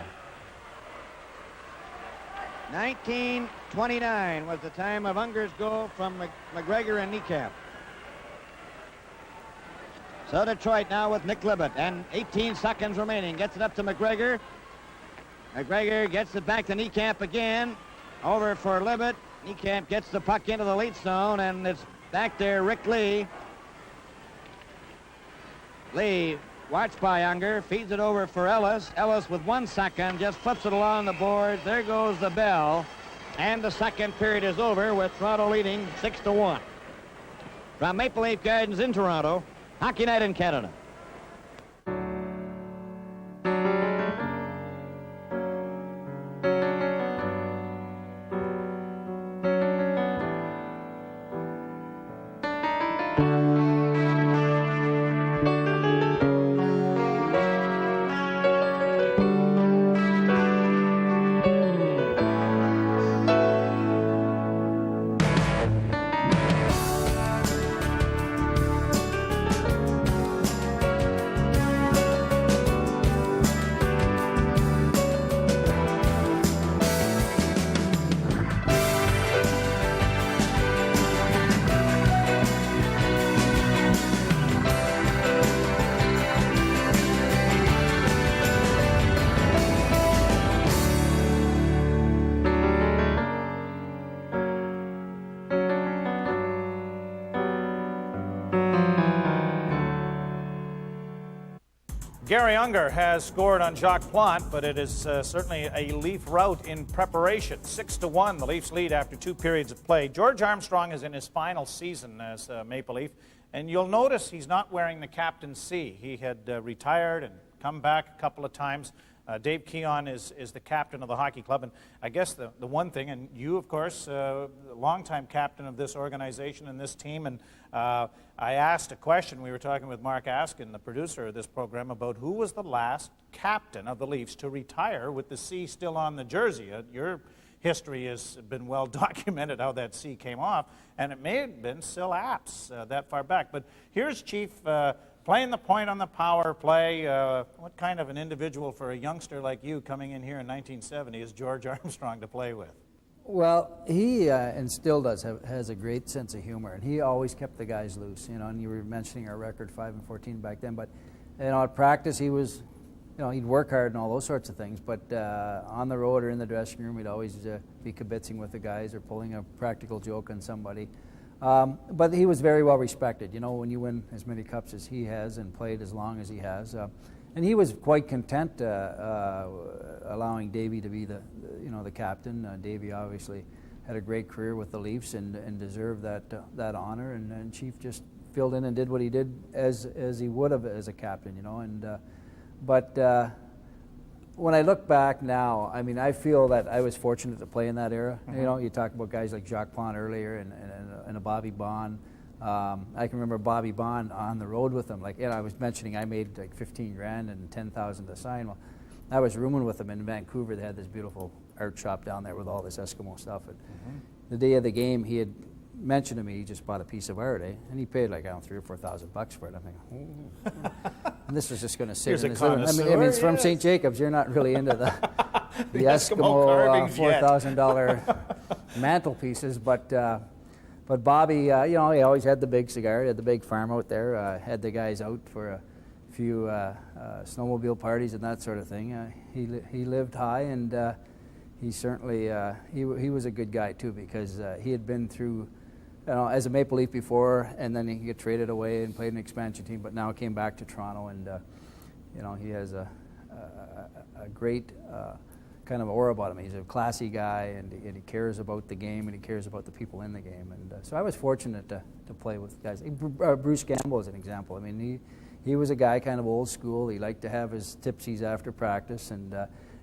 19:29 was the time of Unger's goal from McGregor and Niekamp. So Detroit now with Nick Libet, and 18 seconds remaining. Gets it up to McGregor. McGregor gets it back to Niekamp again. Over for Libet. Niekamp gets the puck into the Leaf zone, and it's back there, Rick Lee. Lee Watched by Unger, feeds it over for Ellis. Ellis with 1 second just flips it along the board. There goes the bell. And the second period is over with Toronto leading 6-1. From Maple Leaf Gardens in Toronto, Hockey Night in Canada. Gary Unger has scored on Jacques Plante, but it is certainly a Leaf rout in preparation. 6-1, the Leafs lead after 2 periods of play. George Armstrong is in his final season as Maple Leaf, and you'll notice he's not wearing the captain's C. He had retired and come back a couple of times. Dave Keon is the captain of the hockey club, and I guess the one thing, and you, of course, longtime captain of this organization and this team, and I asked a question. We were talking with Mark Askin, the producer of this program, about who was the last captain of the Leafs to retire with the C still on the jersey. Your history has been well documented, how that C came off, and it may have been Sil Apps that far back. But here's Chief playing the point on the power play. What kind of an individual for a youngster like you coming in here in 1970 is George Armstrong to play with? Well, he and still has a great sense of humor, and he always kept the guys loose. You know, and you were mentioning our record 5-14 back then, but you know, at practice he was, you know, he'd work hard and all those sorts of things. But on the road or in the dressing room, he'd always be kibitzing with the guys or pulling a practical joke on somebody. But he was very well respected. You know, when you win as many cups as he has and played as long as he has, and he was quite content allowing Davey to be the captain. Davey obviously had a great career with the Leafs and deserved that honor. And Chief just filled in and did what he did as he would have as a captain. You know, and but. When I look back now, I mean, I feel that I was fortunate to play in that era. Mm-hmm. You know, you talk about guys like Jacques Plante earlier and a Bobby Bond. I can remember Bobby Bond on the road with him. Like, you know, I was mentioning I made like $15,000 and $10,000 to sign. Well, I was rooming with him in Vancouver. They had this beautiful art shop down there with all this Eskimo stuff. And the day of the game, he had mentioned to me he just bought a piece of art, and he paid like, I don't know, $3,000 or $4,000 for it. I'm like, and this was just going to sit in his living room. I mean, it's from St. Jacobs. You're not really into the Eskimo $4,000 mantelpieces, but Bobby, you know, he always had the big cigar. He had the big farm out there. Had the guys out for a few snowmobile parties and that sort of thing. He lived high, and he certainly he was a good guy too, because he had been through, you know, as a Maple Leaf before, and then he got traded away and played an expansion team, but now came back to Toronto, and you know, he has a great kind of aura about him. He's a classy guy, and he cares about the game, and he cares about the people in the game, and so I was fortunate to play with guys. Bruce Gamble is an example. I mean, he was a guy kind of old school. He liked to have his tipsies after practice, and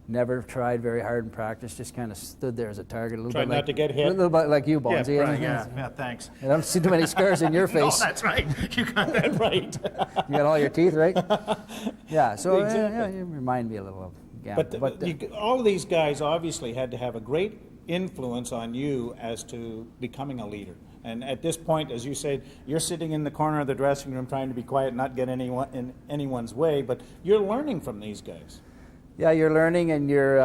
never tried very hard in practice, just kind of stood there as a target. A little Tried bit not like, to get hit. A little bit like you, Bonesy. Yeah, right, yeah, thanks. I don't see too many scars in your face. No, that's right. You got that right. You got all your teeth, right? Yeah, so Exactly. you remind me a little of Gamble. But all of these guys obviously had to have a great influence on you as to becoming a leader. And at this point, as you said, you're sitting in the corner of the dressing room trying to be quiet, not get anyone in anyone's way, but you're learning from these guys. Yeah, you're learning, and you're.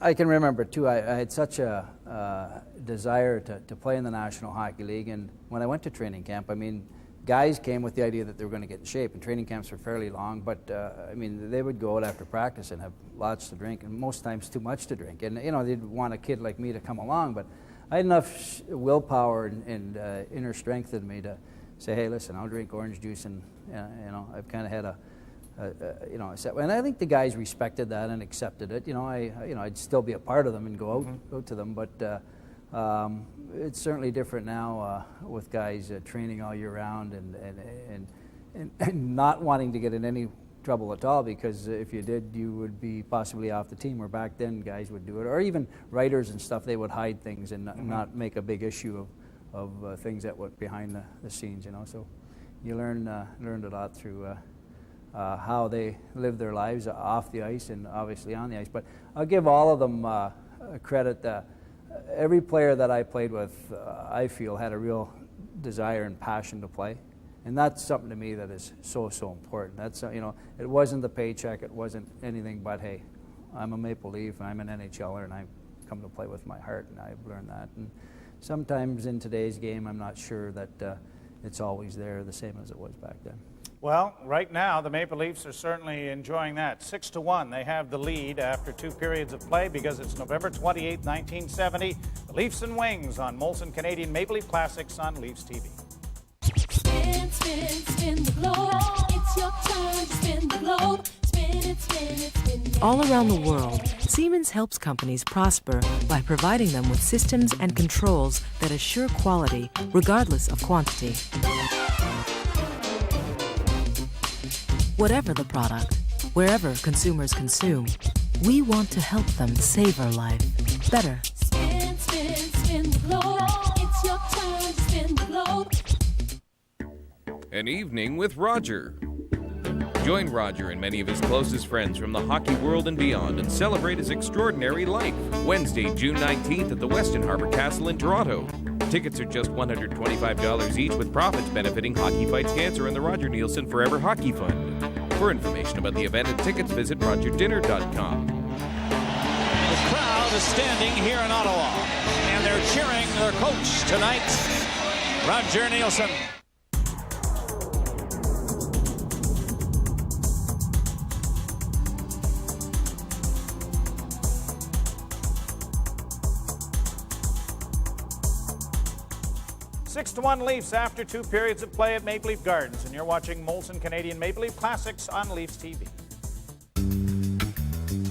I can remember too. I had such a desire to play in the National Hockey League, and when I went to training camp, I mean, guys came with the idea that they were going to get in shape, and training camps were fairly long. But I mean, they would go out after practice and have lots to drink, and most times too much to drink. And you know, they'd want a kid like me to come along, but I had enough willpower and inner strength in me to say, hey, listen, I'll drink orange juice, and you know, I've kind of had a you know, and I think the guys respected that and accepted it. You know, I'd still be a part of them and go out to them, but it's certainly different now with guys training all year round and not wanting to get in any trouble at all, because if you did, you would be possibly off the team, where back then guys would do it, or even writers and stuff, they would hide things and not make a big issue of things that went behind the scenes, you know. So you learned a lot through how they live their lives off the ice and obviously on the ice. But I'll give all of them credit. Every player that I played with, I feel, had a real desire and passion to play. And that's something to me that is so important. That's, you know, it wasn't the paycheck, it wasn't anything but, hey, I'm a Maple Leaf, I'm an NHLer, and I've come to play with my heart, and I've learned that. And sometimes in today's game, I'm not sure that it's always there the same as it was back then. Well, right now, the Maple Leafs are certainly enjoying that. 6-1, they have the lead after 2 periods of play, because it's November 28, 1970. The Leafs and Wings on Molson Canadian Maple Leaf Classics on Leafs TV. Spin, spin, spin the globe. It's your turn to spin the globe. Spin it, spin it, spin it. All around the world, Siemens helps companies prosper by providing them with systems and controls that assure quality regardless of quantity. Whatever the product, wherever consumers consume, we want to help them savor life better. Spin, spin, spin the globe. It's your turn to spin the globe. An evening with Roger. Join Roger and many of his closest friends from the hockey world and beyond and celebrate his extraordinary life. Wednesday, June 19th at the Westin Harbour Castle in Toronto. Tickets are just $125 each, with profits benefiting Hockey Fights Cancer and the Roger Nielsen Forever Hockey Fund. For information about the event and tickets, visit rogerdinner.com. The crowd is standing here in Ottawa, and they're cheering their coach tonight, Roger Nielsen. Six to 1 Leafs after 2 periods of play at Maple Leaf Gardens, and you're watching Molson Canadian Maple Leaf Classics on Leafs TV.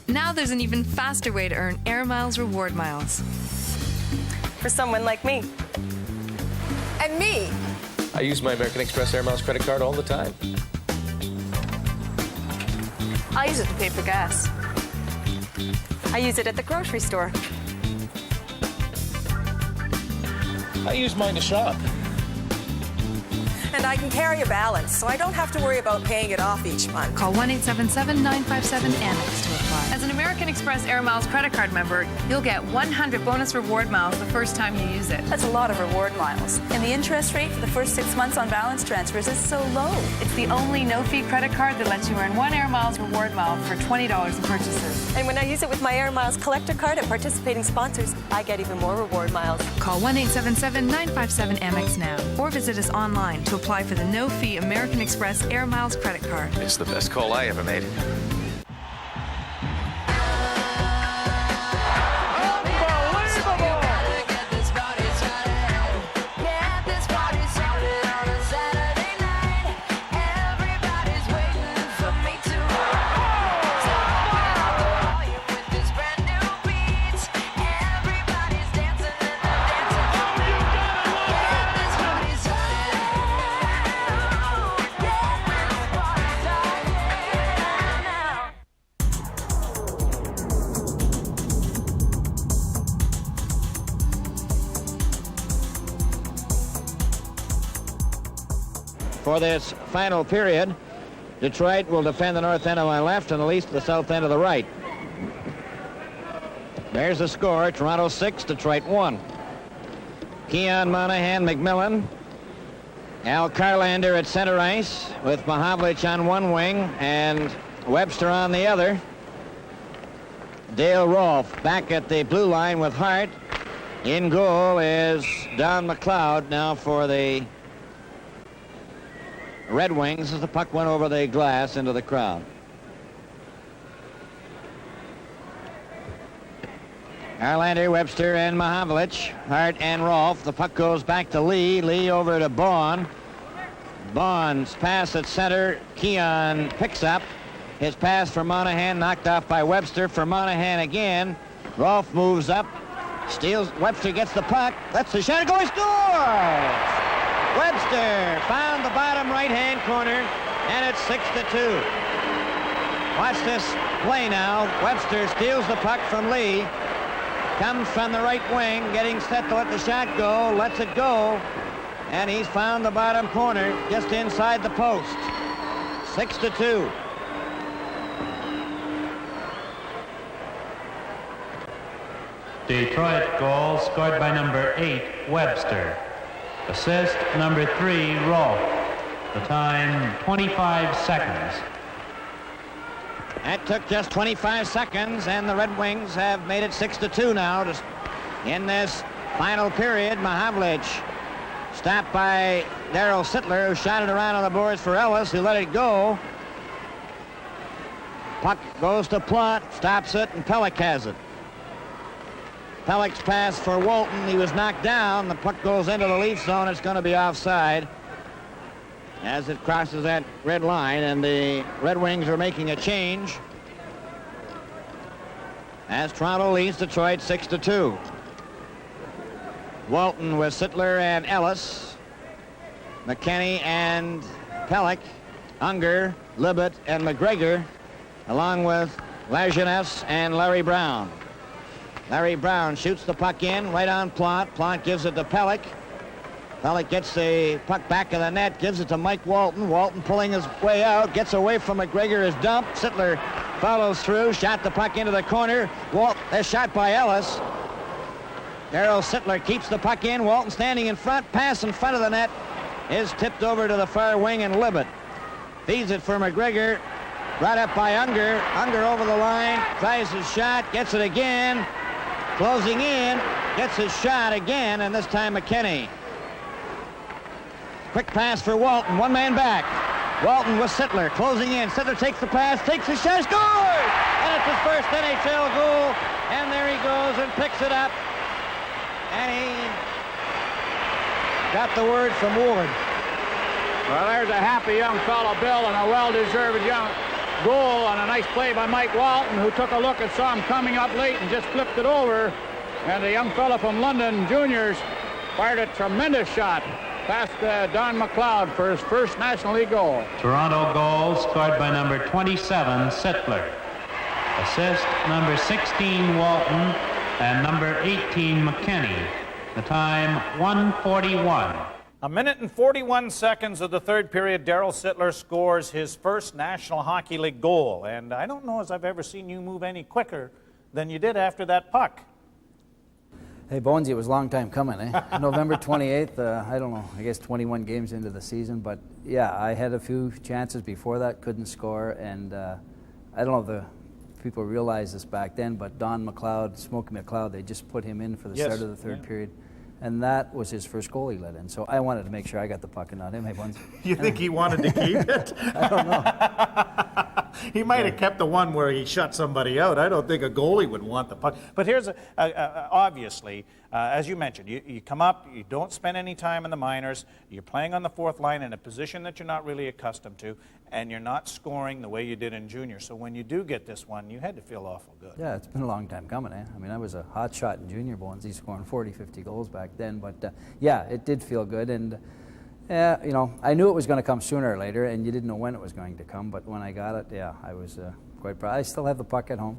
Now there's an even faster way to earn Air Miles reward miles. For someone like me. And me. I use my American Express Air Miles credit card all the time. I use it to pay for gas. I use it at the grocery store. I use mine to shop. And I can carry a balance, so I don't have to worry about paying it off each month. Call 1-877-957-AMEX to apply. As an American Express Air Miles credit card member, you'll get 100 bonus reward miles the first time you use it. That's a lot of reward miles. And the interest rate for the first 6 months on balance transfers is so low. It's the only no-fee credit card that lets you earn 1 Air Miles reward mile for $20 in purchases. And when I use it with my Air Miles collector card at participating sponsors, I get even more reward miles. Call 1-877-957-AMEX now, or visit us online to apply for the no-fee American Express Air Miles credit card. It's the best call I ever made. For this final period, Detroit will defend the north end of my left and the Leafs the south end of the right. There's the score, Toronto 6, Detroit 1. Keon Monahan, McMillan, Al Carlander at center ice with Mahavlich on one wing and Webster on the other. Dale Rolfe back at the blue line with Hart. In goal is Don McLeod now for the Red Wings as the puck went over the glass into the crowd. Carlander, Webster, and Mahavlich. Hart and Rolfe. The puck goes back to Lee. Lee over to Baughan. Vaughn's pass at center. Keon picks up. His pass for Monahan, knocked off by Webster. For Monahan again. Rolfe moves up. Steals. Webster gets the puck. Lets the shot go. He scores! Webster found the bottom right-hand corner, and it's 6-2. Watch this play now. Webster steals the puck from Lee. Comes from the right wing, getting set to let the shot go. Lets it go. And he's found the bottom corner just inside the post. 6-2. Detroit goal scored by number 8, Webster. Assist number 3, Rolfe. The time, 25 seconds. That took just 25 seconds, and the Red Wings have made it 6-2 now. In this final period, Mahavlich stopped by Darryl Sittler, who shot it around on the boards for Ellis, who let it go. Puck goes to Plot, stops it, and Pelech has it. Pelech's pass for Walton. He was knocked down. The puck goes into the Leaf zone. It's going to be offside as it crosses that red line, and the Red Wings are making a change as Toronto leads Detroit 6-2. Walton with Sittler and Ellis, McKenney and Pelech, Unger, Libet, and McGregor, along with Lajeunesse and Larry Brown. Larry Brown shoots the puck in, right on Plot. Plot gives it to Pelech. Pelech gets the puck back of the net, gives it to Mike Walton. Walton pulling his way out, gets away from McGregor, is dumped. Sittler follows through, shot the puck into the corner. They're shot by Ellis. Darryl Sittler keeps the puck in. Walton standing in front, pass in front of the net is tipped over to the far wing, and Libet feeds it for McGregor. Brought up by Unger. Unger over the line, tries his shot, gets it again. Closing in, gets his shot again, and this time McKenney. Quick pass for Walton, one man back. Walton with Sittler, closing in. Sittler takes the pass, takes the shot, scores! And it's his first NHL goal, and there he goes and picks it up. And he got the word from Ward. Well, there's a happy young fellow, Bill, and a well-deserved young goal, and a nice play by Mike Walton, who took a look and saw him coming up late and just flipped it over. And the young fellow from London Juniors fired a tremendous shot past Don McLeod for his first National League goal. Toronto goal scored by number 27, Sittler. Assist number 16, Walton, and number 18, McKenney. The time, 1:41. A minute and 41 seconds of the third period, Darryl Sittler scores his first National Hockey League goal. And I don't know as I've ever seen you move any quicker than you did after that puck. Hey, Bonesy, it was a long time coming, eh? November 28th, I don't know, I guess 21 games into the season. But, yeah, I had a few chances before that, couldn't score. And I don't know if the people realized this back then, but Don McLeod, Smokey McLeod, they just put him in for the start of the third period. And that was his first goal he let in. So I wanted to make sure I got the puck and not him. Hey, Buns. You think he wanted to keep it? I don't know. He might have kept the one where he shut somebody out. I don't think a goalie would want the puck. But here's, obviously, as you mentioned, you come up, you don't spend any time in the minors, you're playing on the fourth line in a position that you're not really accustomed to, and you're not scoring the way you did in junior. So when you do get this one, you had to feel awful good. Yeah, it's been a long time coming, eh? I mean, I was a hot shot in junior, Bones. He's scoring 40, 50 goals back then. But, yeah, it did feel good. And, you know, I knew it was going to come sooner or later, and you didn't know when it was going to come. But when I got it, yeah, I was quite proud. I still have the puck at home.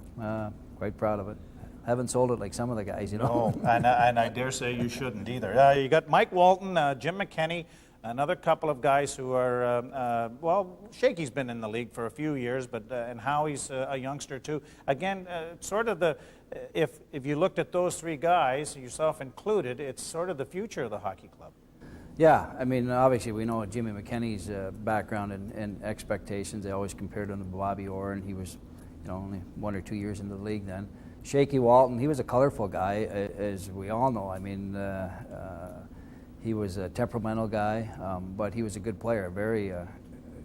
Quite proud of it. I haven't sold it like some of the guys, you know. No, and I dare say you shouldn't either. You got Mike Walton, Jim McKenney, another couple of guys who are, well, Shakey's been in the league for a few years, but and Howie's a youngster too. Again, sort of the, if you looked at those three guys, yourself included, it's sort of the future of the hockey club. Yeah, I mean, obviously we know Jimmy McKenney's background and expectations. They always compared him to Bobby Orr, and he was, you know, only 1 or 2 years into the league then. Shaky Walton, he was a colorful guy, as we all know. I mean, he was a temperamental guy, but he was a good player, a very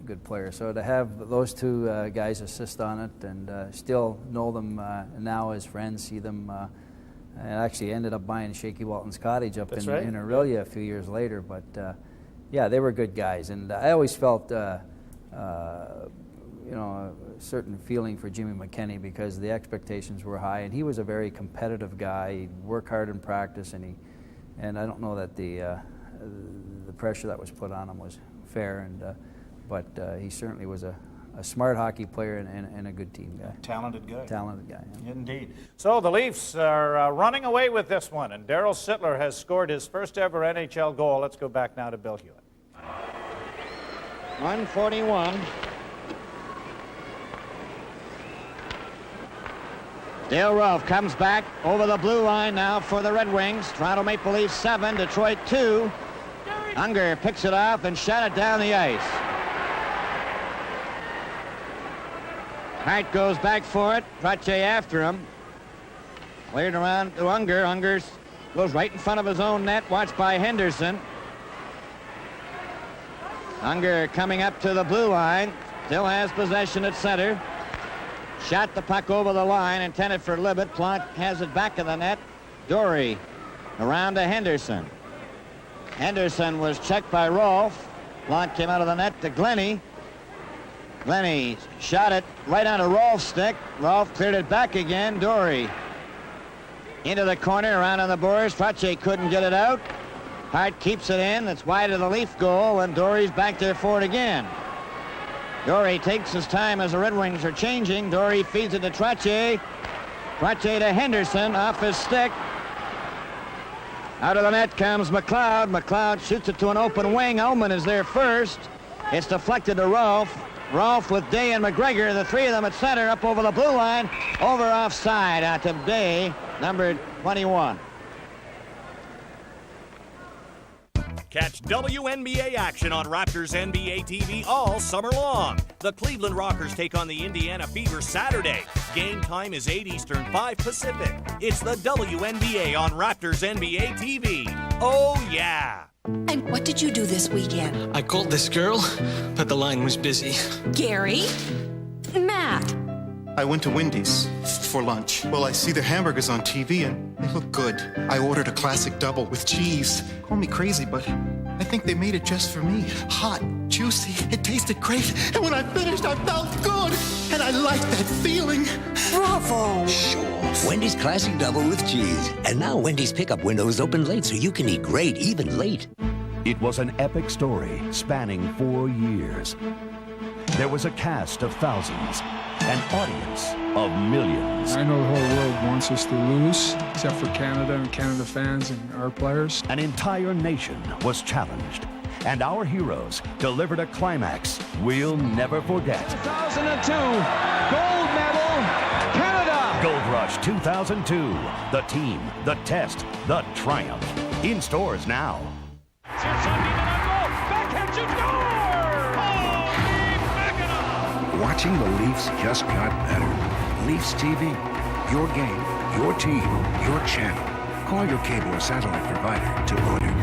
good player. So to have those two guys assist on it and still know them now as friends, see them, I actually ended up buying Shaky Walton's cottage up in Orillia a few years later. But Yeah, they were good guys, and I always felt, a certain feeling for Jimmy McKinney because the expectations were high, and he was a very competitive guy. He'd work hard in practice, and I don't know that the pressure that was put on him was fair, but he certainly was a smart hockey player and a good team guy. Talented guy. Talented guy, yeah. Indeed. So the Leafs are running away with this one, and Darryl Sittler has scored his first ever NHL goal. Let's go back now to Bill Hewitt. 141. Dale Rolfe comes back over the blue line now for the Red Wings. Toronto Maple Leafs 7, Detroit 2. Unger picks it off and shot it down the ice. Hart goes back for it. Trottier after him. Cleared around to Unger. Unger goes right in front of his own net, watched by Henderson. Unger coming up to the blue line. Still has possession at center. Shot the puck over the line, intended for Libet. Plante has it back of the net. Dory around to Henderson. Henderson was checked by Rolfe. Plante came out of the net to Glennie. Glennie shot it right onto Rolfe's stick. Rolfe cleared it back again. Dory into the corner, around on the boards. Trottier couldn't get it out. Hart keeps it in. It's wide of the Leaf goal, and Dory's back there for it again. Dory takes his time as the Red Wings are changing. Dory feeds it to Trottier. Trottier to Henderson, off his stick. Out of the net comes McLeod. McLeod shoots it to an open wing. Ullman is there first. It's deflected to Rolfe. Rolfe with Day and McGregor, the three of them at center, up over the blue line. Over offside out to Day, number 21. Catch WNBA action on Raptors NBA TV all summer long. The Cleveland Rockers take on the Indiana Fever Saturday. Game time is 8 Eastern, 5 Pacific. It's the WNBA on Raptors NBA TV. Oh, yeah. And what did you do this weekend? I called this girl, but the line was busy. Gary? Matt? I went to Wendy's for lunch. Well, I see their hamburgers on TV and they look good. I ordered a classic double with cheese. Call me crazy, but I think they made it just for me. Hot, juicy, it tasted great. And when I finished, I felt good. And I liked that feeling. Bravo! Sure. Wendy's Classic Double with cheese. And now Wendy's pickup window is open late so you can eat great even late. It was an epic story spanning 4 years. There was a cast of thousands, an audience of millions. I know the whole world wants us to lose, except for Canada and Canada fans and our players. An entire nation was challenged, and our heroes delivered a climax we'll never forget. 2002, gold medal, Canada! Gold Rush 2002, the team, the test, the triumph. In stores now. Watching the Leafs just got better. Leafs TV. Your game, your team, your channel. Call your cable or satellite provider to order.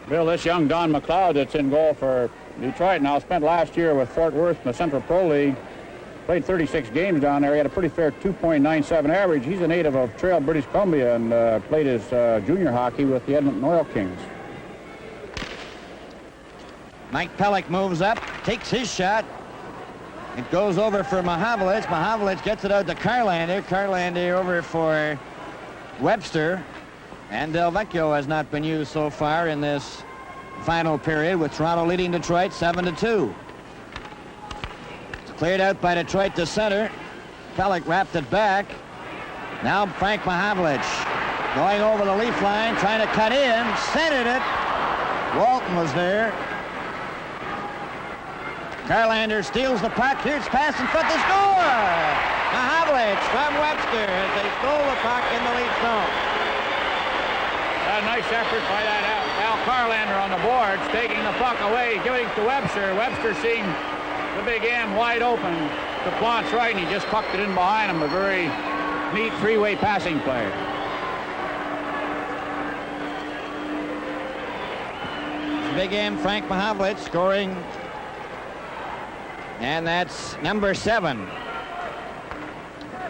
Bill, this young Don McLeod that's in goal for Detroit now spent last year with Fort Worth in the Central Pro League. Played 36 games down there. He had a pretty fair 2.97 average. He's a native of Trail, British Columbia, and played his junior hockey with the Edmonton Oil Kings. Mike Pelech moves up, takes his shot. It goes over for Mahavlich. Mahavlich gets it out to Carlander. Carlander over for Webster. And Del Vecchio has not been used so far in this final period, with Toronto leading Detroit 7-2. Cleared out by Detroit to center. Pelech wrapped it back. Now Frank Mahavlich going over the Leaf line, trying to cut in, centered it. Walton was there. Carlander steals the puck. Here's pass in front, they score! Mahavlich from Webster as they stole the puck in the Leaf zone. A nice effort by that Al Carlander on the boards, taking the puck away, giving it to Webster. Webster seeing the big M wide open to Plante's right, and he just pucked it in behind him. A very neat three-way passing play. Big M, Frank Mahavlich, scoring And that's number 7.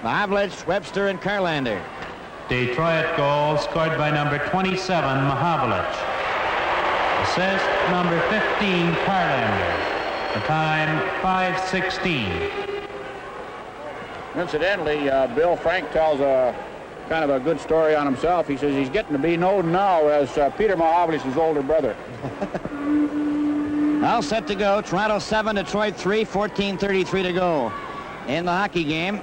Mahavlich, Webster, and Carlander. Detroit goal scored by number 27, Mahavlich. Assist number 15, Carlander. The time, 5:16. Incidentally, Bill, Frank tells a kind of a good story on himself. He says he's getting to be known now as Peter Mahavlich's older brother. All set to go. Toronto 7, Detroit 3, 14:33 to go in the hockey game.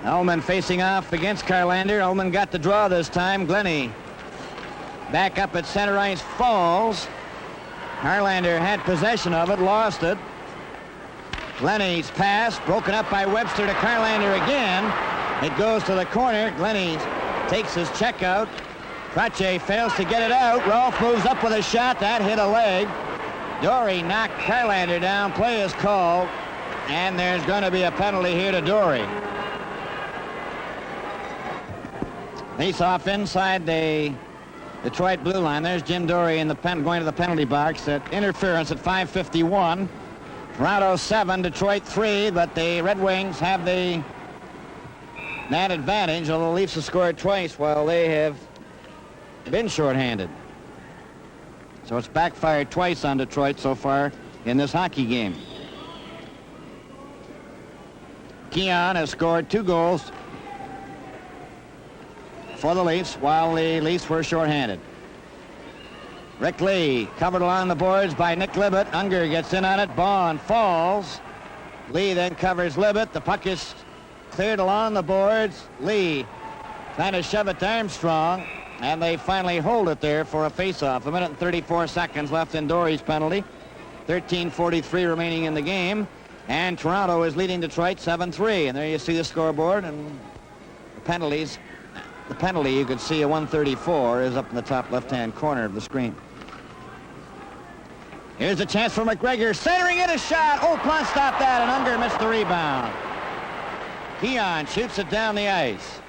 Ullman facing off against Carlander. Ullman got the draw this time. Glennie back up at center ice, falls. Carlander had possession of it, lost it. Glennie's pass broken up by Webster to Carlander again. It goes to the corner. Glennie takes his check out. Trache fails to get it out. Rolfe moves up with a shot. That hit a leg. Dory knocked Carlander down. Play is called. And there's going to be a penalty here to Dory. Face off inside the Detroit blue line. There's Jim Dory in the going to the penalty box at interference at 5:51. Toronto 7, Detroit 3, but the Red Wings have that advantage, although the Leafs have scored twice while they have been shorthanded. So it's backfired twice on Detroit so far in this hockey game. Keon has scored 2 goals for the Leafs while the Leafs were shorthanded. Rick Lee covered along the boards by Nick Libet. Unger gets in on it. Bond falls. Lee then covers Libet. The puck is cleared along the boards. Lee trying to shove it to Armstrong, and they finally hold it there for a face-off. 1 minute and 34 seconds left in Dory's penalty. 13:43 remaining in the game, and Toronto is leading Detroit 7-3. And there you see the scoreboard and the penalties. The penalty, you can see a 134 is up in the top left-hand corner of the screen. Here's a chance for McGregor, centering it, a shot. Oh, Plante stopped that, and Unger missed the rebound. Keon shoots it down the ice.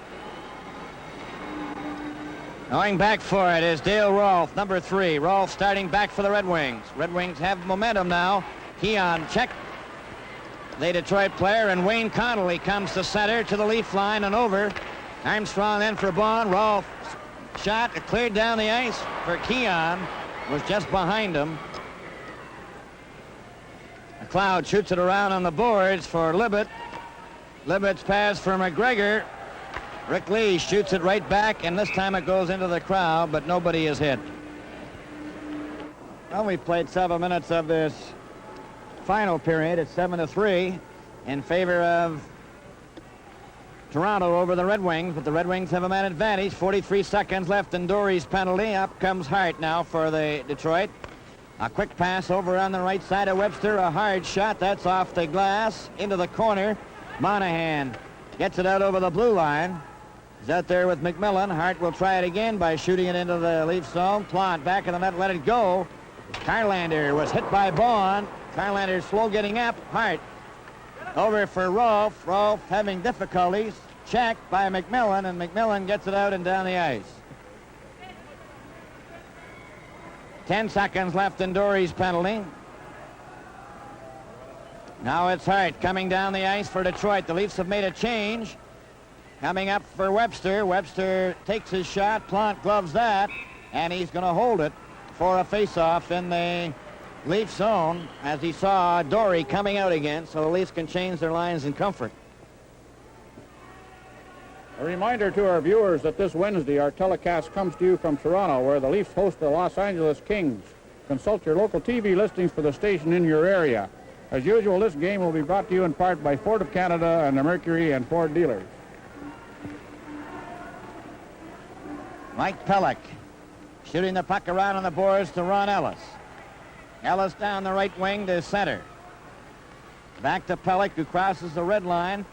Going back for it is Dale Rolfe, number 3. Rolfe starting back for the Red Wings. Red Wings have momentum now. Keon checked the Detroit player, and Wayne Connolly comes to center to the Leaf line and over. Armstrong then for Bond. Rolfe shot cleared down the ice for Keon. Was just behind him. McLeod shoots it around on the boards for Libet. Libet's pass for McGregor. Rick Lee shoots it right back, and this time it goes into the crowd, but nobody is hit. Well, we've played 7 minutes of this final period. It's 7-3 in favor of Toronto over the Red Wings, but the Red Wings have a man advantage. 43 seconds left in Dory's penalty. Up comes Hart now for the Detroit. A quick pass over on the right side of Webster. A hard shot. That's off the glass into the corner. Monahan gets it out over the blue line. He's out there with McMillan. Hart will try it again by shooting it into the Leaf zone. Plante back in the net, let it go. Carlander was hit by Bond. Carlander slow getting up. Hart over for Rolfe. Rolfe having difficulties. Checked by McMillan, and McMillan gets it out and down the ice. 10 seconds left in Dory's penalty. Now it's Hart coming down the ice for Detroit. The Leafs have made a change. Coming up for Webster. Webster takes his shot. Plante gloves that, and he's going to hold it for a face-off in the Leaf zone as he saw Dory coming out again, so the Leafs can change their lines in comfort. A reminder to our viewers that this Wednesday our telecast comes to you from Toronto, where the Leafs host the Los Angeles Kings. Consult your local TV listings for the station in your area. As usual, this game will be brought to you in part by Ford of Canada and the Mercury and Ford dealers. Mike Pelech shooting the puck around on the boards to Ron Ellis. Ellis down the right wing to center. Back to Pelech, who crosses the red line,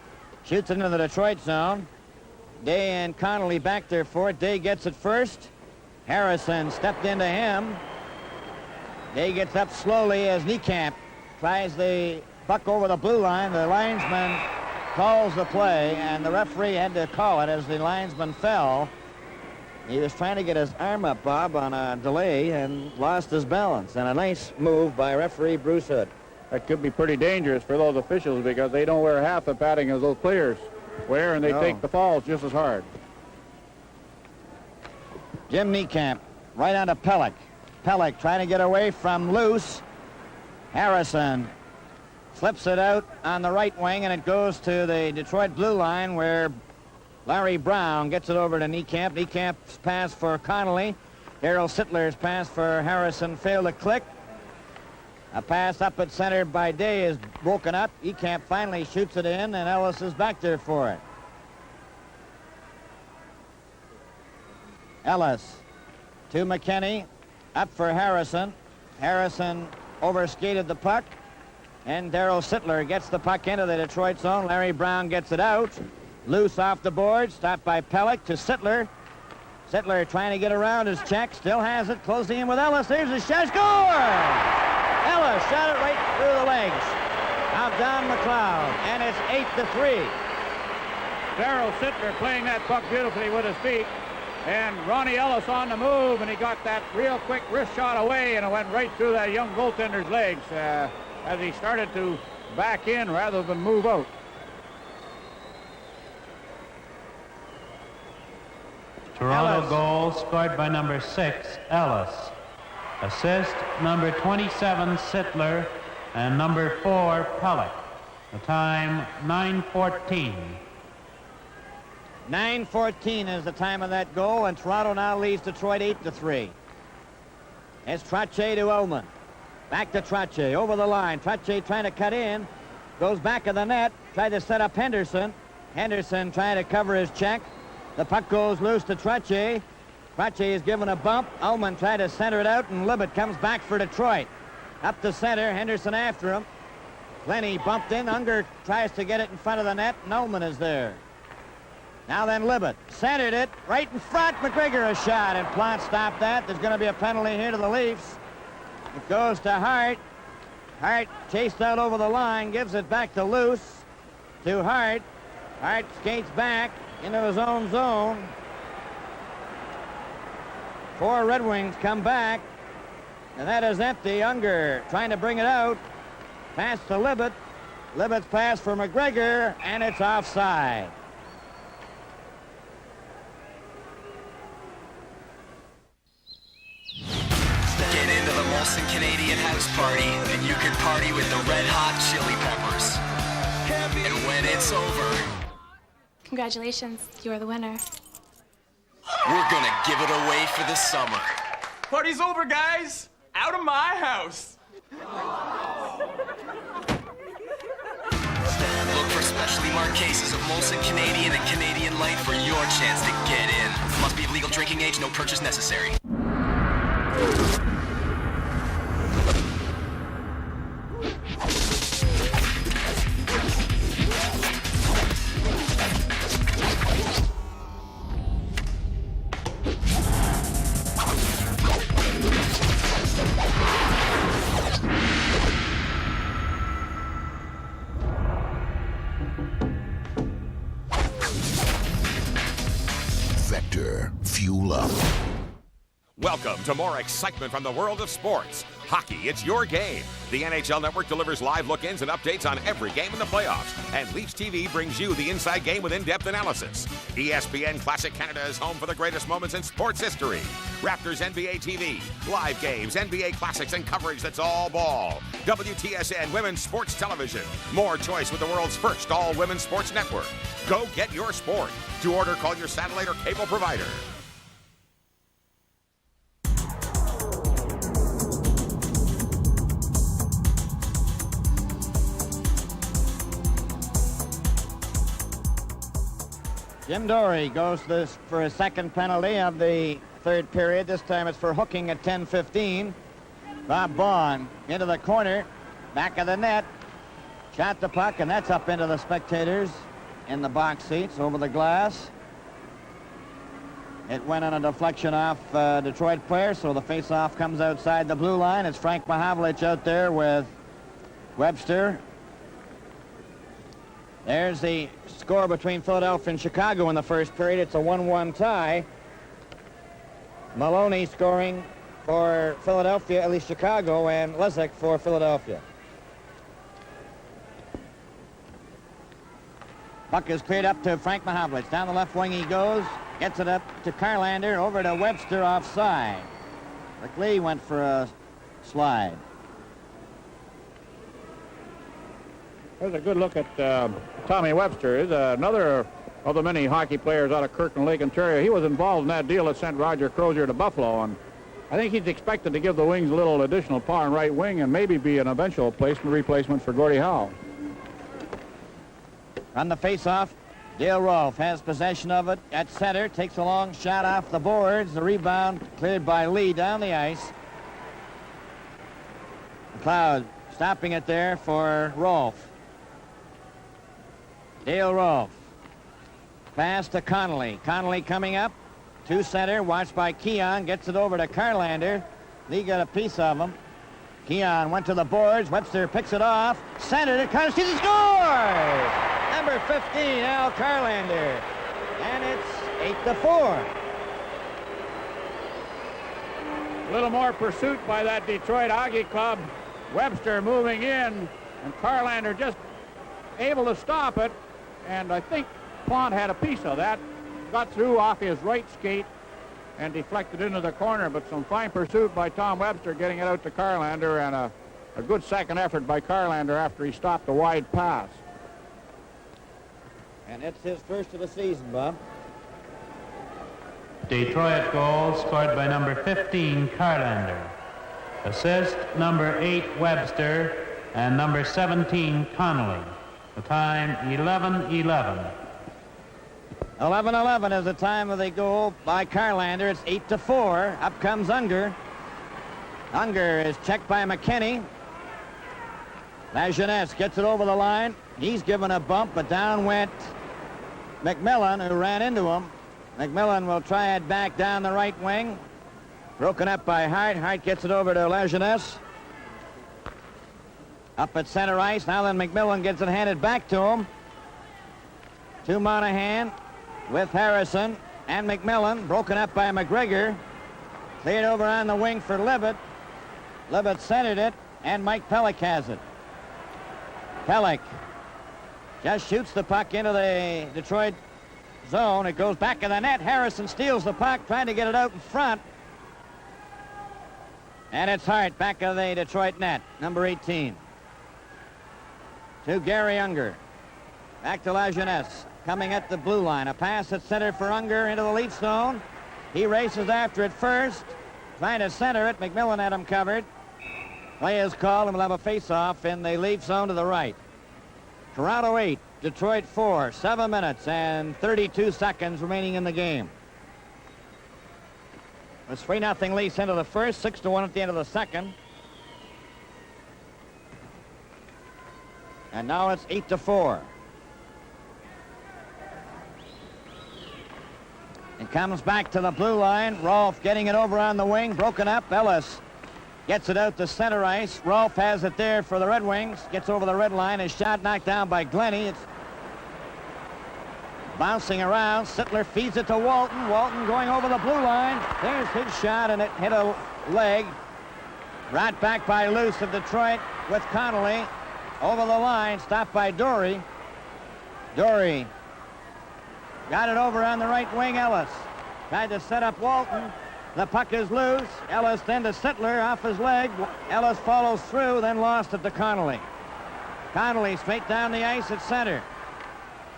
shoots into the Detroit zone. Day and Connolly back there for it. Day gets it first. Harrison stepped into him. Day gets up slowly as Niekamp tries the puck over the blue line. The linesman calls the play, and the referee had to call it as the linesman fell. He was trying to get his arm up, Bob, on a delay and lost his balance. And a nice move by referee Bruce Hood. that could be pretty dangerous for those officials because they don't wear half the padding as those players wear, and they take the falls just as hard. Jim Niekamp right onto Pellick. Pellick trying to get away from Loose. Harrison slips it out on the right wing, and it goes to the Detroit blue line where Larry Brown gets it over to Niekamp. Niecamp's pass for Connolly. Darryl Sittler's pass for Harrison failed to click. A pass up at center by Day is broken up. Niekamp finally shoots it in, and Ellis is back there for it. Ellis to McKinney. Up for Harrison. Harrison overskated the puck. And Darryl Sittler gets the puck into the Detroit zone. Larry Brown gets it out. Loose off the board. Stopped by Pellick to Sittler. Sittler trying to get around his check. Still has it. Closing in with Ellis. There's a shot. Score! Ellis shot it right through the legs of Don McLeod. And it's 8-3. Darryl Sittler playing that puck beautifully with his feet. And Ronnie Ellis on the move, and he got that real quick wrist shot away, and it went right through that young goaltender's legs as he started to back in rather than move out. Toronto goal scored by number 6, Ellis. Assist, number 27, Sittler, and number 4, Pellick. The time, 9:14. 9:14 is the time of that goal, and Toronto now leads Detroit 8-3. It's Trottier to Ullman. Back to Trottier, over the line. Trottier trying to cut in. Goes back of the net. Tried to set up Henderson. Henderson trying to cover his check. The puck goes loose to Trottier. Trottier is given a bump. Ullman tried to center it out, and Libet comes back for Detroit. Up the center, Henderson after him. Lenny bumped in. Unger tries to get it in front of the net, and Ullman is there. Now then, Libet centered it right in front. McGregor a shot, and Plante stopped that. There's going to be a penalty here to the Leafs. It goes to Hart. Hart chased out over the line, gives it back to Loose. To Hart. Hart skates back into his own zone. 4 Red Wings come back, and that is empty. Unger trying to bring it out. Pass to Libet. Libet's pass for McGregor, and it's offside. Get into the Molson Canadian House Party, and you can party with the Red Hot Chili Peppers. And when it's over, Congratulations, you are the winner. we're gonna give it away for the summer. Party's over, guys! Out of my house! Look for specially marked cases of Molson Canadian and Canadian Light for your chance to get in. Must be of legal drinking age, no purchase necessary. Vector, fuel up. Welcome to more excitement from the world of sports. Hockey, it's your game. The NHL Network delivers live look-ins and updates on every game in the playoffs. And Leafs TV brings you the inside game with in-depth analysis. ESPN Classic Canada is home for the greatest moments in sports history. Raptors NBA TV, live games, NBA classics, and coverage that's all ball. WTSN Women's Sports Television. More choice with the world's first all-women's sports network. Go get your sport. To order, call your satellite or cable provider. Jim Dory goes this for his second penalty of the third period. This time it's for hooking at 10:15. Bob Vaughn into the corner, back of the net, shot the puck, and that's up into the spectators in the box seats over the glass. It went on a deflection off Detroit player, so the face-off comes outside the blue line. It's Frank Mahavlich out there with Webster. There's the score between Philadelphia and Chicago in the first period. It's a 1-1 tie. Maloney scoring for Philadelphia, at least Chicago, and Leszek for Philadelphia. Puck is cleared up to Frank Mahavlich. Down the left wing he goes. Gets it up to Carlander. Over to Webster offside. Leclerc went for a slide. There's a good look at Tommy Webster. He's another of the many hockey players out of Kirkland Lake, Ontario. He was involved in that deal that sent Roger Crozier to Buffalo, and I think he's expected to give the Wings a little additional power in right wing and maybe be an eventual replacement for Gordie Howe. On the face-off, Dale Rolfe has possession of it at center, takes a long shot off the boards. The rebound cleared by Lee down the ice. McLeod stopping it there for Rolfe. Dale Rolfe. Pass to Connolly. Connolly coming up to center, watched by Keon, gets it over to Carlander. Lee got a piece of him. Keon went to the boards. Webster picks it off. Centered it. Connolly sees the score! Number 15, Al Carlander. And it's 8-4. A little more pursuit by that Detroit Hockey Club. Webster moving in, and Carlander just able to stop it. And I think Plant had a piece of that. Got through off his right skate and deflected into the corner, but some fine pursuit by Tom Webster getting it out to Carlander, and a good second effort by Carlander after he stopped the wide pass. And it's his first of the season, Bob. Detroit goal scored by number 15, Carlander. Assist number 8, Webster, and number 17, Connolly. The time 11-11. 11-11 is the time of the goal by Carlander. It's 8-4. Up comes Unger. Unger is checked by McKinney. Lajeunesse gets it over the line. He's given a bump, but down went McMillan, who ran into him. McMillan will try it back down the right wing. Broken up by Hart. Hart gets it over to Lajeunesse. Up at center ice. Now then McMillan gets it handed back to him. To Monahan with Harrison and McMillan. Broken up by McGregor. Cleared over on the wing for Libet. Libet centered it, and Mike Pellick has it. Pellick just shoots the puck into the Detroit zone. It goes back in the net. Harrison steals the puck, trying to get it out in front. And it's Hart back of the Detroit net, number 18. To Gary Unger. Back to Lajeunesse. Coming at the blue line. A pass at center for Unger into the lead zone. He races after it first. Trying to center it. McMillan had him covered. Play is called, and we'll have a face-off in the lead zone to the right. Toronto 8, Detroit 4. 7 minutes and 32 seconds remaining in the game. It's 3-0 Leafs into the first, 6-1 at the end of the second. And now it's 8-4. It comes back to the blue line. Rolfe getting it over on the wing, broken up. Ellis gets it out to center ice. Rolfe has it there for the Red Wings. Gets over the red line. His shot knocked down by Glennie. It's bouncing around. Sittler feeds it to Walton. Walton going over the blue line. There's his shot, and it hit a leg. Right back by Luce of Detroit with Connolly. Over the line, stopped by Dory. Dory got it over on the right wing. Ellis tried to set up Walton. The puck is loose. Ellis then to Sittler off his leg. Ellis follows through, then lost it to Connolly. Connolly straight down the ice at center.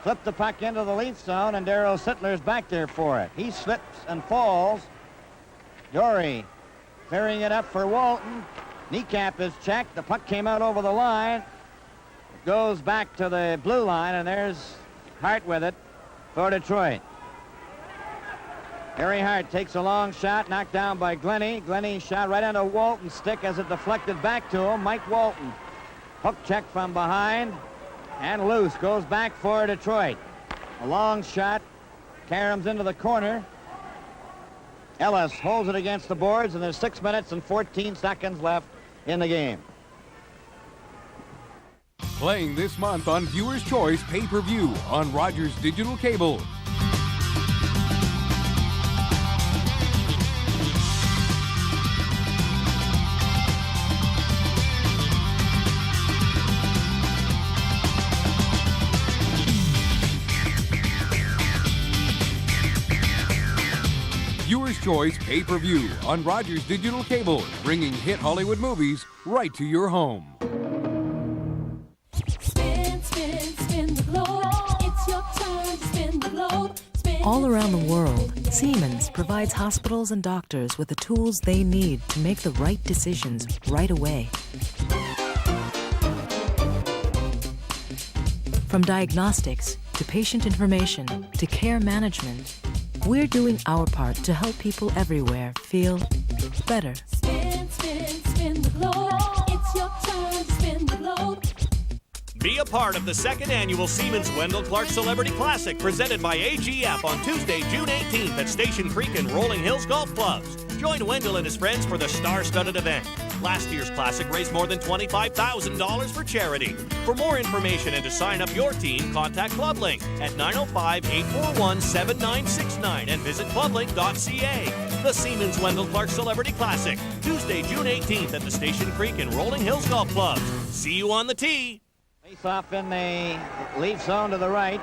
Flipped the puck into the Leaf zone, and Darryl Sittler's back there for it. He slips and falls. Dory clearing it up for Walton. Kneecap is checked. The puck came out over the line. It goes back to the blue line, and there's Hart with it for Detroit. Harry Hart takes a long shot, knocked down by Glennie. Glennie shot right onto Walton's stick as it deflected back to him. Mike Walton. Hook check from behind, and loose. Goes back for Detroit. A long shot. Caroms into the corner. Ellis holds it against the boards, and there's 6 minutes and 14 seconds left in the game. Playing this month on Viewer's Choice Pay-Per-View on Rogers Digital Cable. Choice pay-per-view on Rogers Digital Cable, bringing hit Hollywood movies right to your home. Spin, spin, spin the globe. It's your turn to spin the globe. Spin, all around the world, Siemens provides hospitals and doctors with the tools they need to make the right decisions right away. From diagnostics to patient information to care management, we're doing our part to help people everywhere feel better. spin, spin, spin the globe. It's your turn to spin the globe. Be a part of the second annual Siemens Wendell Clark Celebrity Classic presented by AGF on Tuesday, June 18th at Station Creek and Rolling Hills Golf Clubs. Join Wendell and his friends for the star-studded event. Last year's Classic raised more than $25,000 for charity. For more information and to sign up your team, contact ClubLink at 905-841-7969 and visit clublink.ca. The Siemens Wendell Clark Celebrity Classic, Tuesday, June 18th at the Station Creek and Rolling Hills Golf Clubs. See you on the tee. Face off in the lead zone to the right.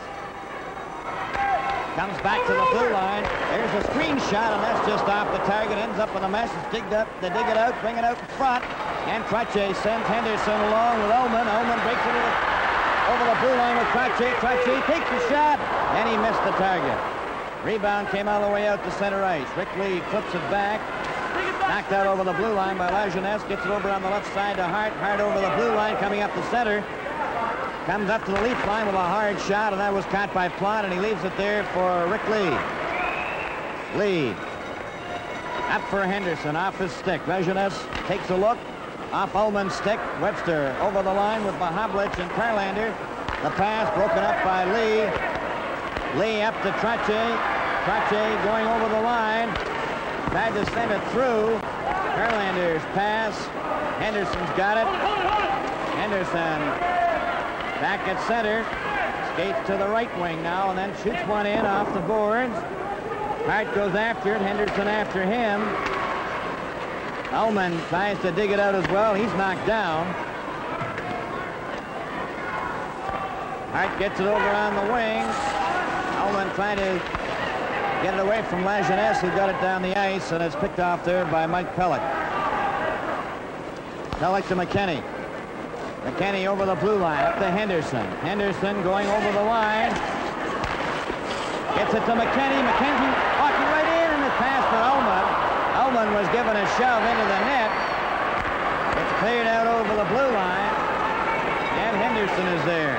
Comes back to the blue line. There's a screen shot, and that's just off the target. Ends up in the mesh. It's digged up. They dig it out, bring it out in front. And Trottier sends Henderson along with Ullman. Ullman breaks it over the blue line with Trottier. Trottier takes the shot, and he missed the target. Rebound came all the way out to center ice. Rick Lee flips it back. Knocked out over the blue line by Lajeunesse. Gets it over on the left side to Hart. Hart over the blue line, coming up the center. Comes up to the leaf line with a hard shot, and that was caught by Plot, and he leaves it there for Rick Lee. Lee. Up for Henderson, off his stick. Lajeunesse takes a look. Off Ullman's stick. Webster over the line with Mahavlich and Karlander. The pass broken up by Lee. Lee up to Trottier. Trottier going over the line. Tried to send it through. Karlander's pass. Henderson's got it. Henderson back at center, skates to the right wing now, and then shoots one in off the boards. Hart goes after it, Henderson after him. Ullman tries to dig it out as well. He's knocked down. Hart gets it over on the wing. Ullman trying to get it away from Lajeunesse, who got it down the ice, and it's picked off there by Mike Pellick. Pellick to McKinney. McKinney over the blue line, up to Henderson. Henderson going over the line. Gets it to McKinney. McKenzie walking right in, and it's passed to Ullman. Ullman was given a shove into the net. It's cleared out over the blue line, and Henderson is there.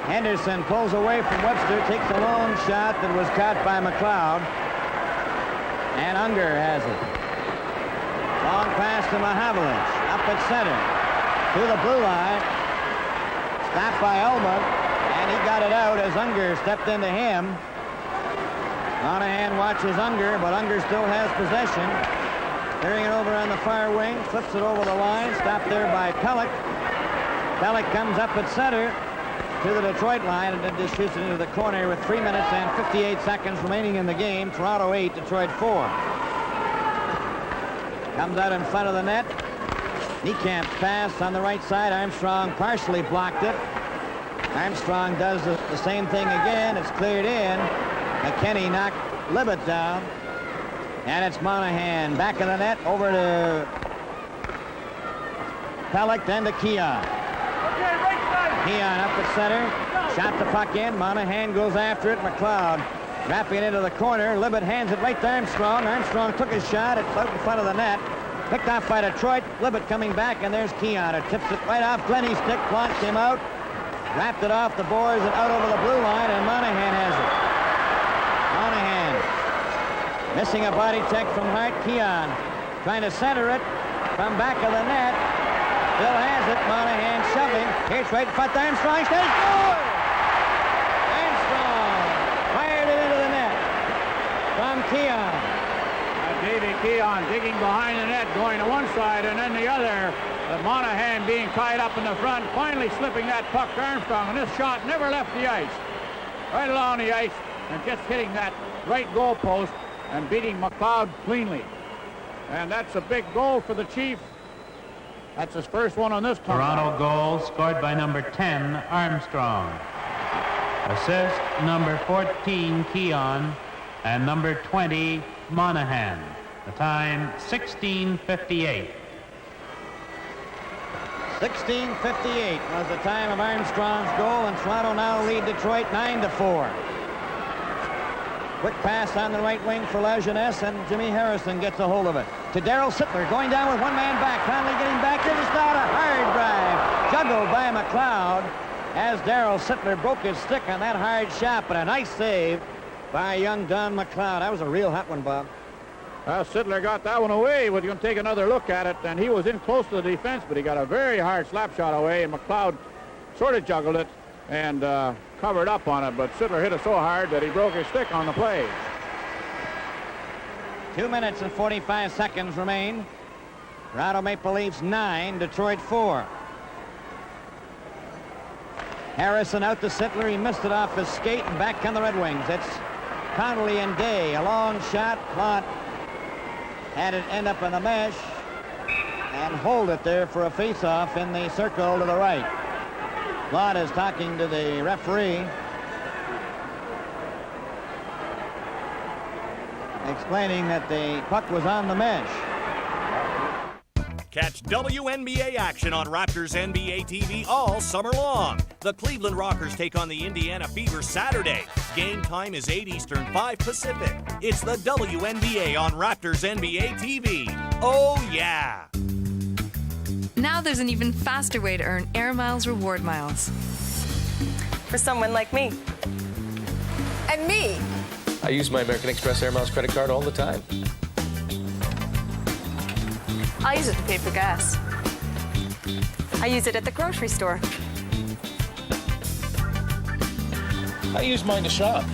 Henderson pulls away from Webster, takes a long shot that was caught by McLeod, and Unger has it. Long pass to Mahavlich, up at center. To the blue line, stopped by Ullman, and he got it out as Unger stepped into him. Monahan watches Unger, but Unger still has possession. Carrying it over on the far wing, flips it over the line, stopped there by Pellick. Pellick comes up at center to the Detroit line, and then just shoots it into the corner with 3 minutes and 58 seconds remaining in the game. Toronto 8, Detroit 4. Comes out in front of the net. Niekamp pass on the right side. Armstrong partially blocked it. Armstrong does the same thing again. It's cleared in. McKinney knocked Libet down. And it's Monahan back in the net over to Pellick, then to Keon. Keon up at center. Shot the puck in. Monahan goes after it. McLeod wrapping it into the corner. Libet hands it right to Armstrong. Armstrong took his shot. It's out in front of the net. Picked off by Detroit. Libet coming back, and there's Keon. It tips it right off Glennie's stick. Plonk came out. Wrapped it off the boards and out over the blue line, and Monahan has it. Monahan missing a body check from Hart. Keon trying to center it from back of the net. Still has it. Monahan shoving. Here's right in front to Armstrong. Stays good! Armstrong fired it into the net from Keon. Davey Keon digging behind the net, going to one side and then the other. Monahan being tied up in the front, finally slipping that puck to Armstrong, and this shot never left the ice. Right along the ice, and just hitting that right goal post and beating McLeod cleanly. And that's a big goal for the Chief. That's his first one on this tournament. Toronto goal scored by number 10, Armstrong. Assist number 14, Keon, and number 20, Monahan. The time 16:58. 16:58 was the time of Armstrong's goal, and Toronto now lead Detroit 9-4. Quick pass on the right wing for Lajeunesse, and Jimmy Harrison gets a hold of it. To Darryl Sittler, going down with one man back. Finally getting back. Here's a start, a hard drive. Juggled by McLeod as Darryl Sittler broke his stick on that hard shot, but a nice save by young Don McLeod. That was a real hot one, Bob. Sittler got that one away. He was going to take another look at it, and he was in close to the defense, but he got a very hard slap shot away, and McLeod sort of juggled it and covered up on it, but Sittler hit it so hard that he broke his stick on the play. 2 minutes and 45 seconds remain. Toronto Maple Leafs 9, Detroit 4. Harrison out to Sittler. He missed it off his skate, and back on the Red Wings. It's Connolly and Day. A long shot. Plot had it end up in the mesh and hold it there for a face-off in the circle to the right. Plot is talking to the referee, explaining that the puck was on the mesh. Catch WNBA action on Raptors NBA TV all summer long. The Cleveland Rockers take on the Indiana Fever Saturday. Game time is 8 Eastern, 5 Pacific. It's the WNBA on Raptors NBA TV. Oh, yeah. Now there's an even faster way to earn Air Miles reward miles. For someone like me. And me. I use my American Express Air Miles credit card all the time. I use it to pay for gas. I use it at the grocery store. I use mine to shop.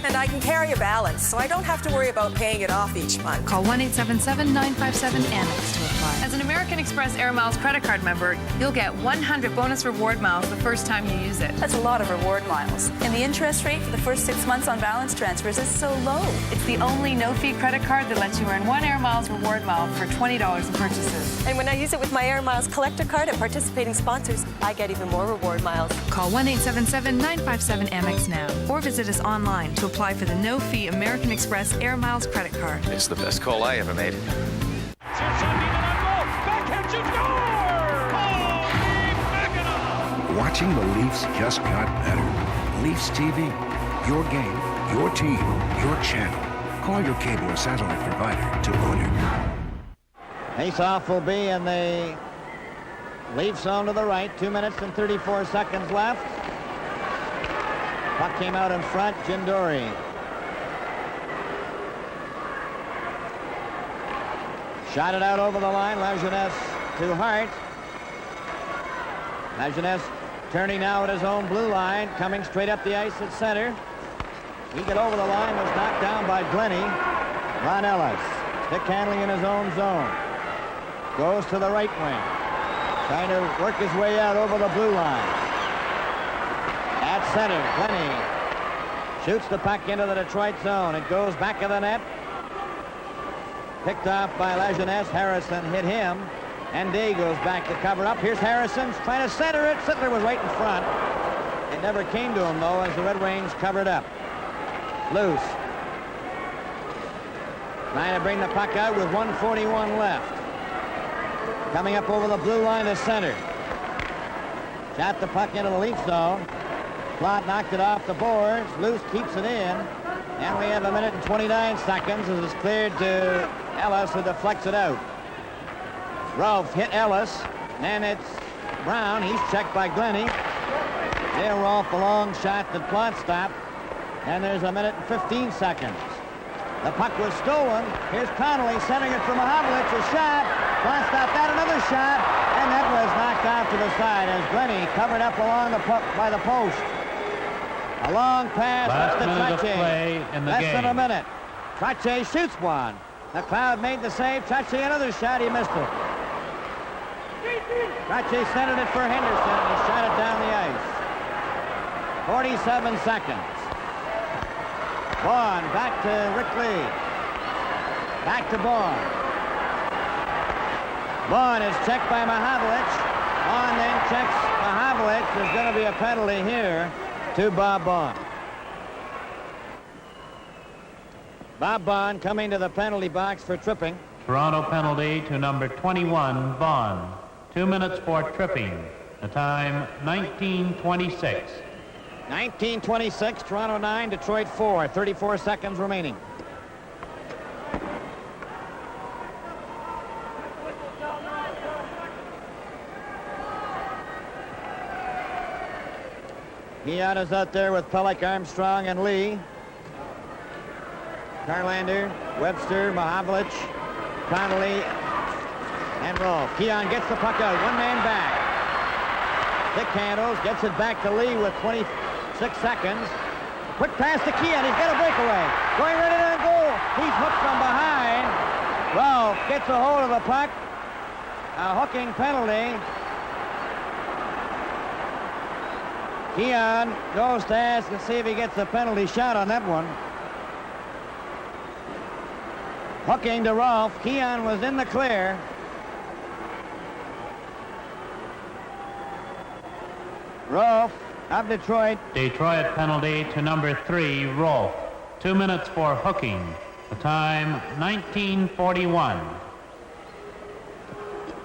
And I can carry a balance, so I don't have to worry about paying it off each month. Call 1-877-957-AMEX to apply. As an American Express Air Miles credit card member, you'll get 100 bonus reward miles the first time you use it. That's a lot of reward miles. And the interest rate for the first 6 months on balance transfers is so low. It's the only no-fee credit card that lets you earn 1 Air Miles reward mile for $20 in purchases. And when I use it with my Air Miles collector card at participating sponsors, I get even more reward miles. Call 1-877-957-AMEX now, or visit us online to apply for the no-fee American Express Air Miles credit card. It's the best call I ever made. Watching the Leafs just got better. Leafs TV. Your game, your team, your channel. Call your cable or satellite provider to order. Face-off will be in the Leaf zone to the right. 2 minutes and 34 seconds left. Puck came out in front. Jim Dory. Shot it out over the line. Lajeunesse to Hart. Lajeunesse turning now at his own blue line, coming straight up the ice at center. He got over the line, was knocked down by Glennie. Ron Ellis, stick handling in his own zone. Goes to the right wing, trying to work his way out over the blue line. At center, Glennie shoots the puck into the Detroit zone. It goes back of the net. Picked off by Lajeunesse. Harrison hit him. And Day goes back to cover up. Here's Harrison trying to center it. Sittler was right in front. It never came to him, though, as the Red Wings covered up. Loose. Trying to bring the puck out with 1:41 left. Coming up over the blue line to center. Shot the puck into the Leaf zone. Plot knocked it off the boards. Loose keeps it in. And we have 1 minute and 29 seconds as it's cleared to Ellis, who deflects it out. Rolfe hit Ellis. Then it's Brown. He's checked by Glennie. Dale Rolfe, a long shot that Plot stopped. And there's 1 minute and 15 seconds. The puck was stolen. Here's Connolly centering it for Mahavlich. A shot. Plot stopped that. Another shot. And that was knocked off to the side as Glennie covered up along the by the post. A long pass. Last minute of play in the Less game. than a minute. Trache shoots one. McLeod made the save. Trache another shot. He missed it. Trache centered it for Henderson. He shot it down the ice. 47 seconds. Vaughn back to Rick Lee. Back to Vaughn. Vaughn is checked by Mahavlich. Vaughn then checks Mahavlich. There's going to be a penalty here to Bob Vaughn. Bob Bond coming to the penalty box for tripping. Toronto penalty to number 21, Bond. 2 minutes for tripping. The time, 19:26. 19:26, Toronto 9, Detroit 4. 34 seconds remaining. Keon is out there with Pellick, Armstrong, and Lee. Carlander, Webster, Mahavlich, Connolly, and Rolfe. Keon gets the puck out, one man back. Dick Handles gets it back to Lee with 26 seconds. Quick pass to Keon, he's got a breakaway. Going right in on goal. He's hooked from behind. Rolfe gets a hold of the puck. A hooking penalty. Keon goes to ask and see if he gets a penalty shot on that one. Hooking to Rolfe. Keon was in the clear. Rolfe of Detroit. Detroit penalty to number 3, Rolfe. 2 minutes for hooking. The time, 19:41.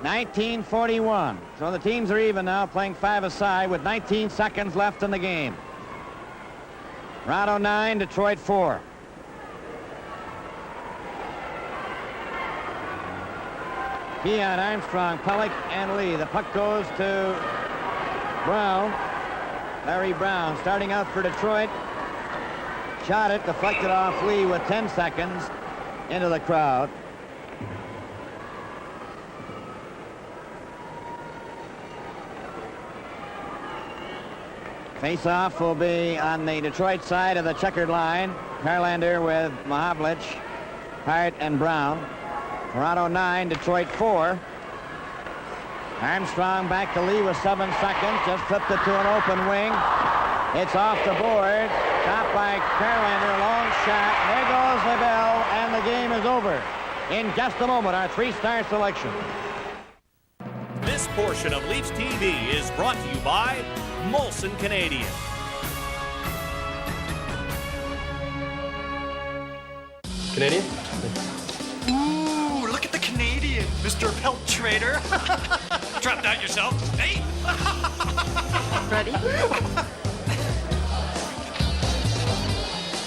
19:41. So the teams are even now, playing 5-a-side with 19 seconds left in the game. Toronto 9, Detroit 4. Keon, Armstrong, Pellick, and Lee. The puck goes to Brown. Larry Brown starting out for Detroit. Shot it, deflected off Lee with 10 seconds into the crowd. Face-off will be on the Detroit side of the checkered line. Carlander with Mahavlich, Hart, and Brown. Toronto 9, Detroit 4. Armstrong back to Lee with 7 seconds. Just flipped it to an open wing. It's off the board. Stopped by Carlander. Long shot. There goes the bell, and the game is over. In just a moment, our 3-star selection. This portion of Leafs TV is brought to you by Molson Canadian. Canadian? Ooh, look at the Canadian, Mr. Pelt Trader. Dropped out yourself, hey? Ready?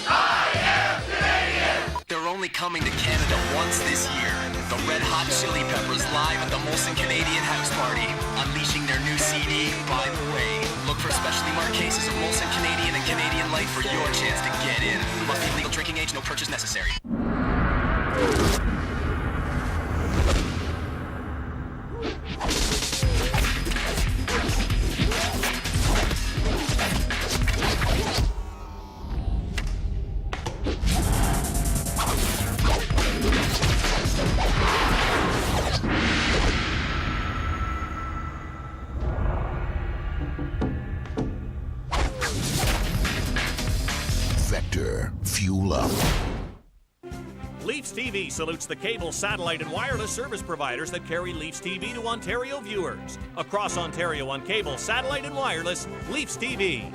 I am Canadian! They're only coming to Canada once this year. The Red Hot Chili Peppers live at the Molson Canadian House Party, unleashing their new CD, By the Way. Look for specially marked cases of Molson Canadian and Canadian Light for your chance to get in. Must be legal drinking age, no purchase necessary. Fuel up. Leafs TV salutes the cable, satellite, and wireless service providers that carry Leafs TV to Ontario viewers. Across Ontario on cable, satellite, and wireless, Leafs TV.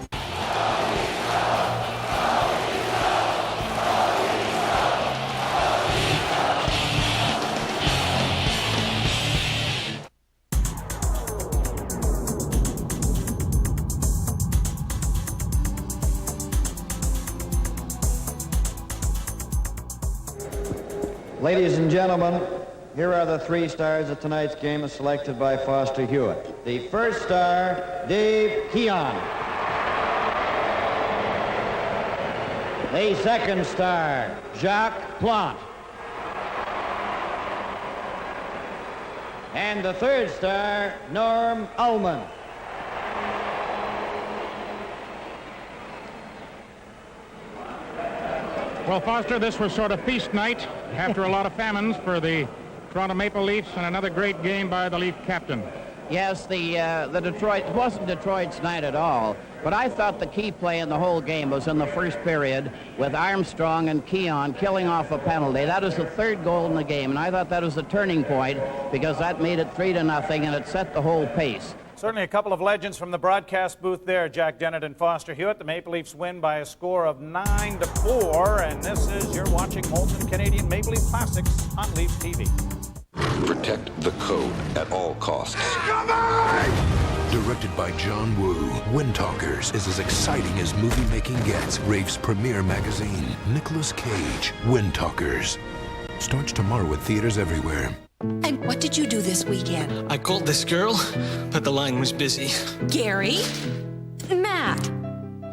Ladies and gentlemen, here are the 3 stars of tonight's game as selected by Foster Hewitt. The first star, Dave Keon. The second star, Jacques Plante. And the third star, Norm Ullman. Well, Foster, this was sort of feast night after a lot of famines for the Toronto Maple Leafs, and another great game by the Leaf captain. Yes, the Detroit, it wasn't Detroit's night at all, but I thought the key play in the whole game was in the first period with Armstrong and Keon killing off a penalty. That was the 3rd goal in the game, and I thought that was a turning point because that made it 3-0, and it set the whole pace. Certainly a couple of legends from the broadcast booth there, Jack Dennett and Foster Hewitt. The Maple Leafs win by a score of 9-4, and this is, you're watching Molson Canadian Maple Leaf Classics on Leafs TV. Protect the code at all costs. Directed by John Woo, Wind Talkers is as exciting as movie-making gets. Rafe's premier magazine, Nicolas Cage, Wind Talkers. Starts tomorrow at theaters everywhere. And what did you do this weekend? I called this girl, but the line was busy. Gary? Matt?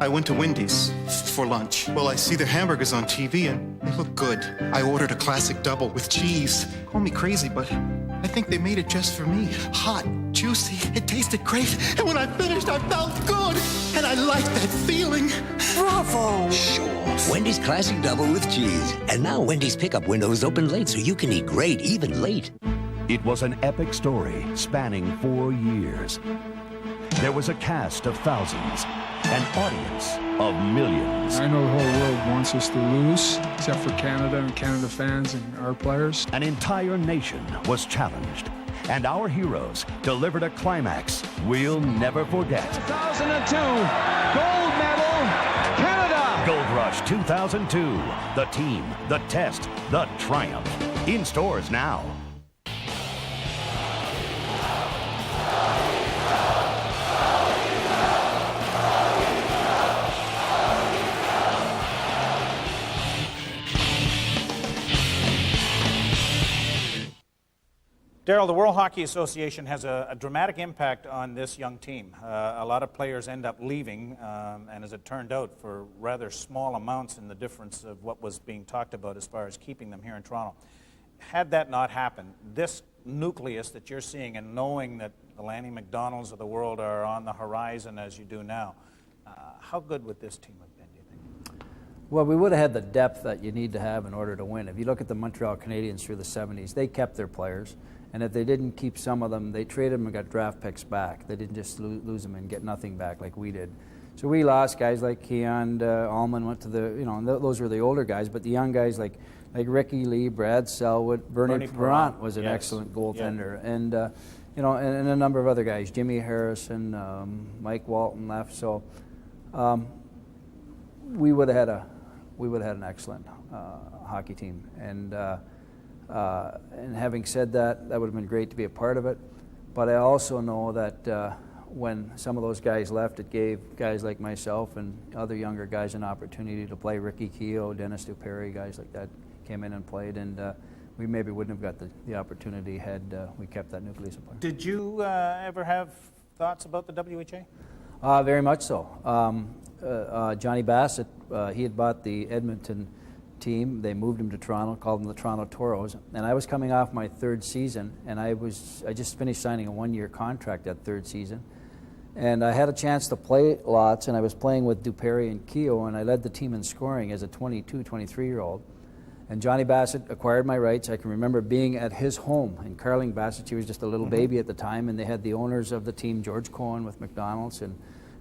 I went to Wendy's for lunch. Well, I see their hamburgers on TV and they look good. I ordered a classic double with cheese. Call me crazy, but I think they made it just for me. Hot, juicy, it tasted great. And when I finished, I felt good. And I liked that feeling. Bravo! Sure. Wendy's Classic Double with cheese. And now Wendy's pickup windows open late so you can eat great even late. It was an epic story spanning 4 years. There was a cast of thousands, an audience of millions. I know the whole world wants us to lose, except for Canada and Canada fans and our players. An entire nation was challenged, and our heroes delivered a climax we'll never forget. 2002 gold medal, Canada! Gold Rush 2002. The team, the test, the triumph. In stores now. Darryl, the World Hockey Association has a dramatic impact on this young team. A lot of players end up leaving, and as it turned out, for rather small amounts in the difference of what was being talked about as far as keeping them here in Toronto. Had that not happened, this nucleus that you're seeing and knowing that the Lanny McDonalds of the world are on the horizon as you do now, how good would this team have been, do you think? Well, we would have had the depth that you need to have in order to win. If you look at the Montreal Canadiens through the 70s, they kept their players. And if they didn't keep some of them, they traded them and got draft picks back. They didn't just lose them and get nothing back like we did. So we lost guys like Keon, Allman went to the, those were the older guys, but the young guys like Ricky Lee, Brad Selwood, Bernie Perrant was an excellent goaltender, and and a number of other guys, Jimmy Harrison, Mike Walton left. So we would have had an excellent hockey team, and having said that, that would have been great to be a part of it. But I also know that when some of those guys left, it gave guys like myself and other younger guys an opportunity to play. Ricky Keogh, Dennis Duperry, guys like that came in and played, and we maybe wouldn't have got the opportunity had we kept that nucleus apart. Did you ever have thoughts about the WHA? Very much so. Johnny Bassett, he had bought the Edmonton team. They moved him to Toronto, called them the Toronto Toros, and I was coming off my third season, and I just finished signing a one-year contract that third season, and I had a chance to play lots, and I was playing with Duperry and Keogh, and I led the team in scoring as a 22, 23-year-old, and Johnny Bassett acquired my rights. I can remember being at his home in Carling Bassett. He was just a little baby at the time, and they had the owners of the team, George Cohen with McDonald's and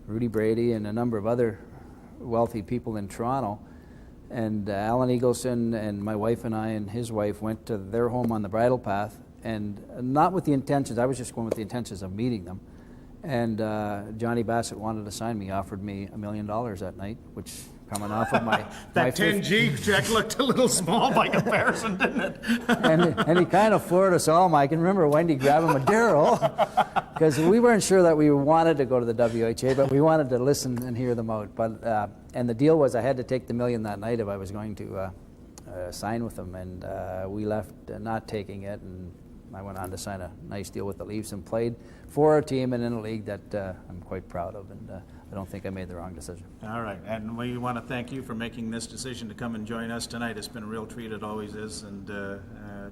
Rudy Brady and a number of other wealthy people in Toronto. And Alan Eagleson and my wife and I and his wife went to their home on the Bridle Path, and not with the intentions, I was just going with the intentions of meeting them. And Johnny Bassett wanted to sign me, offered me $1 million that night, which coming off of my... That 10G check looked a little small by comparison, didn't it? and he kind of floored us all. I can remember Wendy grabbing a Darryl, because we weren't sure that we wanted to go to the WHA, but we wanted to listen and hear them out. But and the deal was I had to take the $1 million that night if I was going to sign with them, and we left not taking it, and I went on to sign a nice deal with the Leafs and played for a team and in a league that I'm quite proud of, and I don't think I made the wrong decision. All right, and we want to thank you for making this decision to come and join us tonight. It's been a real treat, it always is, and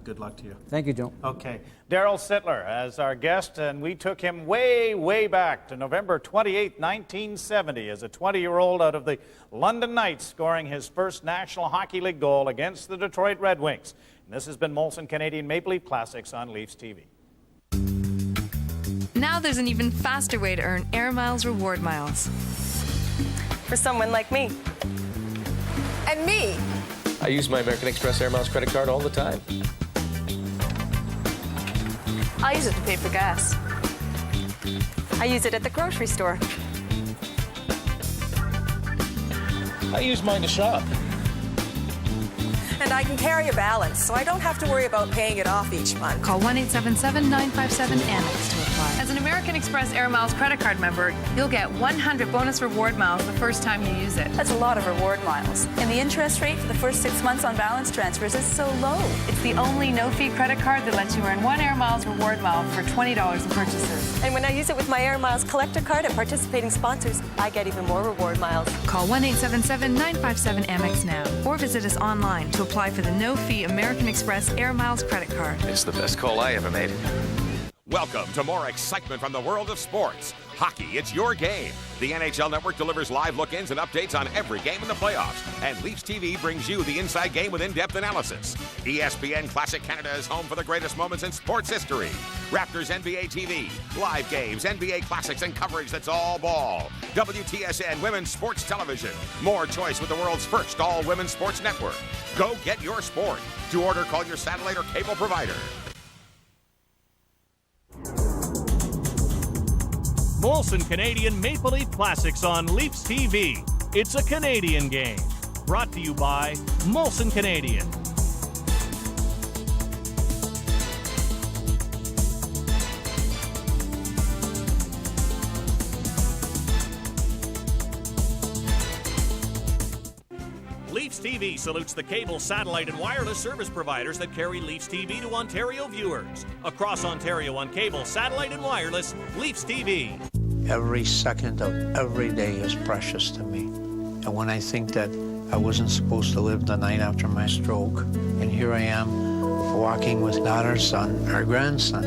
good luck to you. Thank you, Joe. Okay, Darryl Sittler as our guest, and we took him way, way back to November 28, 1970, as a 20-year-old out of the London Knights, scoring his first National Hockey League goal against the Detroit Red Wings. And this has been Molson Canadian Maple Leaf Classics on Leafs TV. Now there's an even faster way to earn Air Miles reward miles. For someone like me. And me. I use my American Express Air Miles credit card all the time. I use it to pay for gas. I use it at the grocery store. I use mine to shop. And I can carry a balance, so I don't have to worry about paying it off each month. Call 1-877-957-AMEX to apply. As an American Express Air Miles credit card member, you'll get 100 bonus reward miles the first time you use it. That's a lot of reward miles. And the interest rate for the first 6 months on balance transfers is so low. It's the only no-fee credit card that lets you earn 1 Air Miles reward mile for $20 in purchases. And when I use it with my Air Miles collector card at participating sponsors, I get even more reward miles. Call 1-877-957-AMEX now or visit us online to apply for the no-fee American Express Air Miles credit card. It's the best call I ever made. Welcome to more excitement from the world of sports. Hockey, it's your game. The NHL Network delivers live look-ins and updates on every game in the playoffs. And Leafs TV brings you the inside game with in-depth analysis. ESPN Classic Canada is home for the greatest moments in sports history. Raptors NBA TV, live games, NBA classics, and coverage that's all ball. WTSN Women's Sports Television. More choice with the world's first all-women's sports network. Go get your sport. To order, call your satellite or cable provider. Molson Canadian Maple Leaf Classics on Leafs TV. It's a Canadian game. Brought to you by Molson Canadian. Leafs TV salutes the cable, satellite, and wireless service providers that carry Leafs TV to Ontario viewers. Across Ontario on cable, satellite, and wireless, Leafs TV. Every second of every day is precious to me. And when I think that I wasn't supposed to live the night after my stroke, and here I am walking with not our son, our grandson.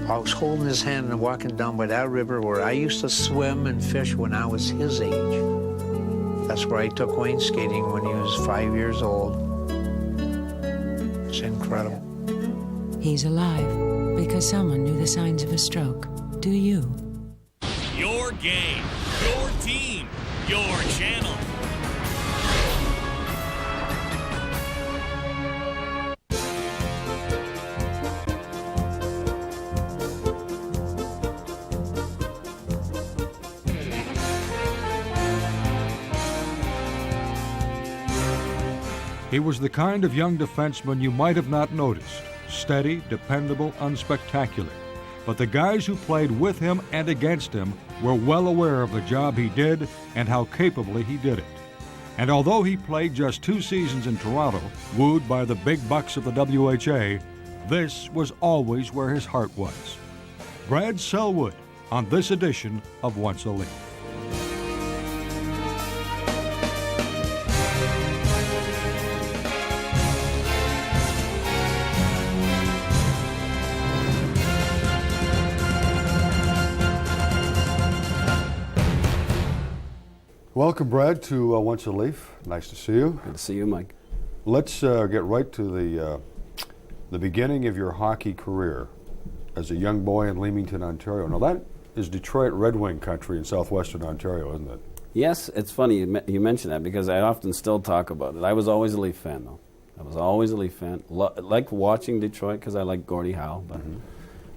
I was holding his hand and walking down by that river where I used to swim and fish when I was his age. That's where I took Wayne skating when he was 5 years old. It's incredible. He's alive because someone knew the signs of a stroke. Do you? Your game, your team, your channel. He was the kind of young defenseman you might have not noticed. Steady, dependable, unspectacular. But the guys who played with him and against him were well aware of the job he did and how capably he did it. And although he played just 2 seasons in Toronto, wooed by the big bucks of the WHA, this was always where his heart was. Brad Selwood on this edition of Once a Leaf. Welcome, Brad, to Once a Leaf. Nice to see you. Good to see you, Mike. Let's get right to the beginning of your hockey career as a young boy in Leamington, Ontario. Now, that is Detroit Red Wing country in southwestern Ontario, isn't it? Yes, it's funny you mention that because I often still talk about it. I was always a Leaf fan, though. I was always a Leaf fan. Like watching Detroit because I like Gordie Howe, but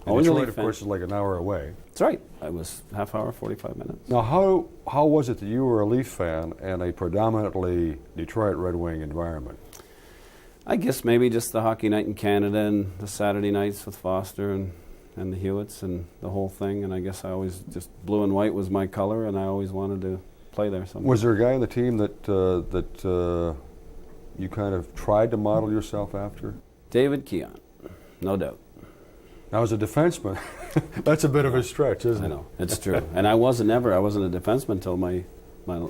always Detroit, a Leaf of fan. course, is like an hour away. That's right. I was half hour, 45 minutes. Now, how was it that you were a Leaf fan in a predominantly Detroit Red Wing environment? I guess maybe just the hockey night in Canada and the Saturday nights with Foster and the Hewitts and the whole thing. And I guess I always just blue and white was my color, and I always wanted to play there someday. Was there a guy on the team that you kind of tried to model yourself after? David Keon, no doubt. Now, as a defenseman, that's a bit of a stretch, isn't it? I know, it's true. And I wasn't a defenseman until my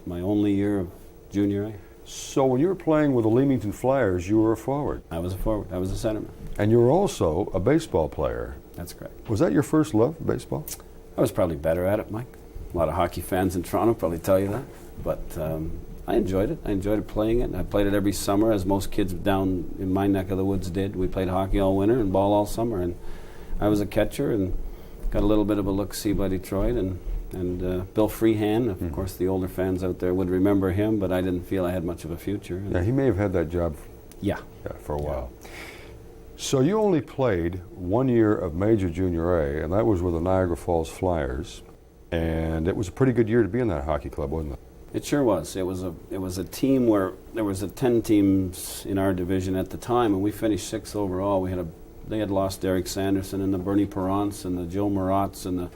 only year of junior A. So when you were playing with the Leamington Flyers, you were a forward? I was a forward. I was a centerman. And you were also a baseball player? That's correct. Was that your first love, baseball? I was probably better at it, Mike. A lot of hockey fans in Toronto probably tell you that. But I enjoyed it. I enjoyed playing it. I played it every summer, as most kids down in my neck of the woods did. We played hockey all winter and ball all summer. And I was a catcher and got a little bit of a look-see by Detroit. And Bill Freehan, of course, the older fans out there would remember him, but I didn't feel I had much of a future. And yeah, he may have had that job for a while. So you only played 1 year of Major Junior A, and that was with the Niagara Falls Flyers. And it was a pretty good year to be in that hockey club, wasn't it? It sure was. It was a team where there was 10 teams in our division at the time, and we finished 6th overall. They had lost Derek Sanderson and the Bernie Perrants and the Joe Marats, and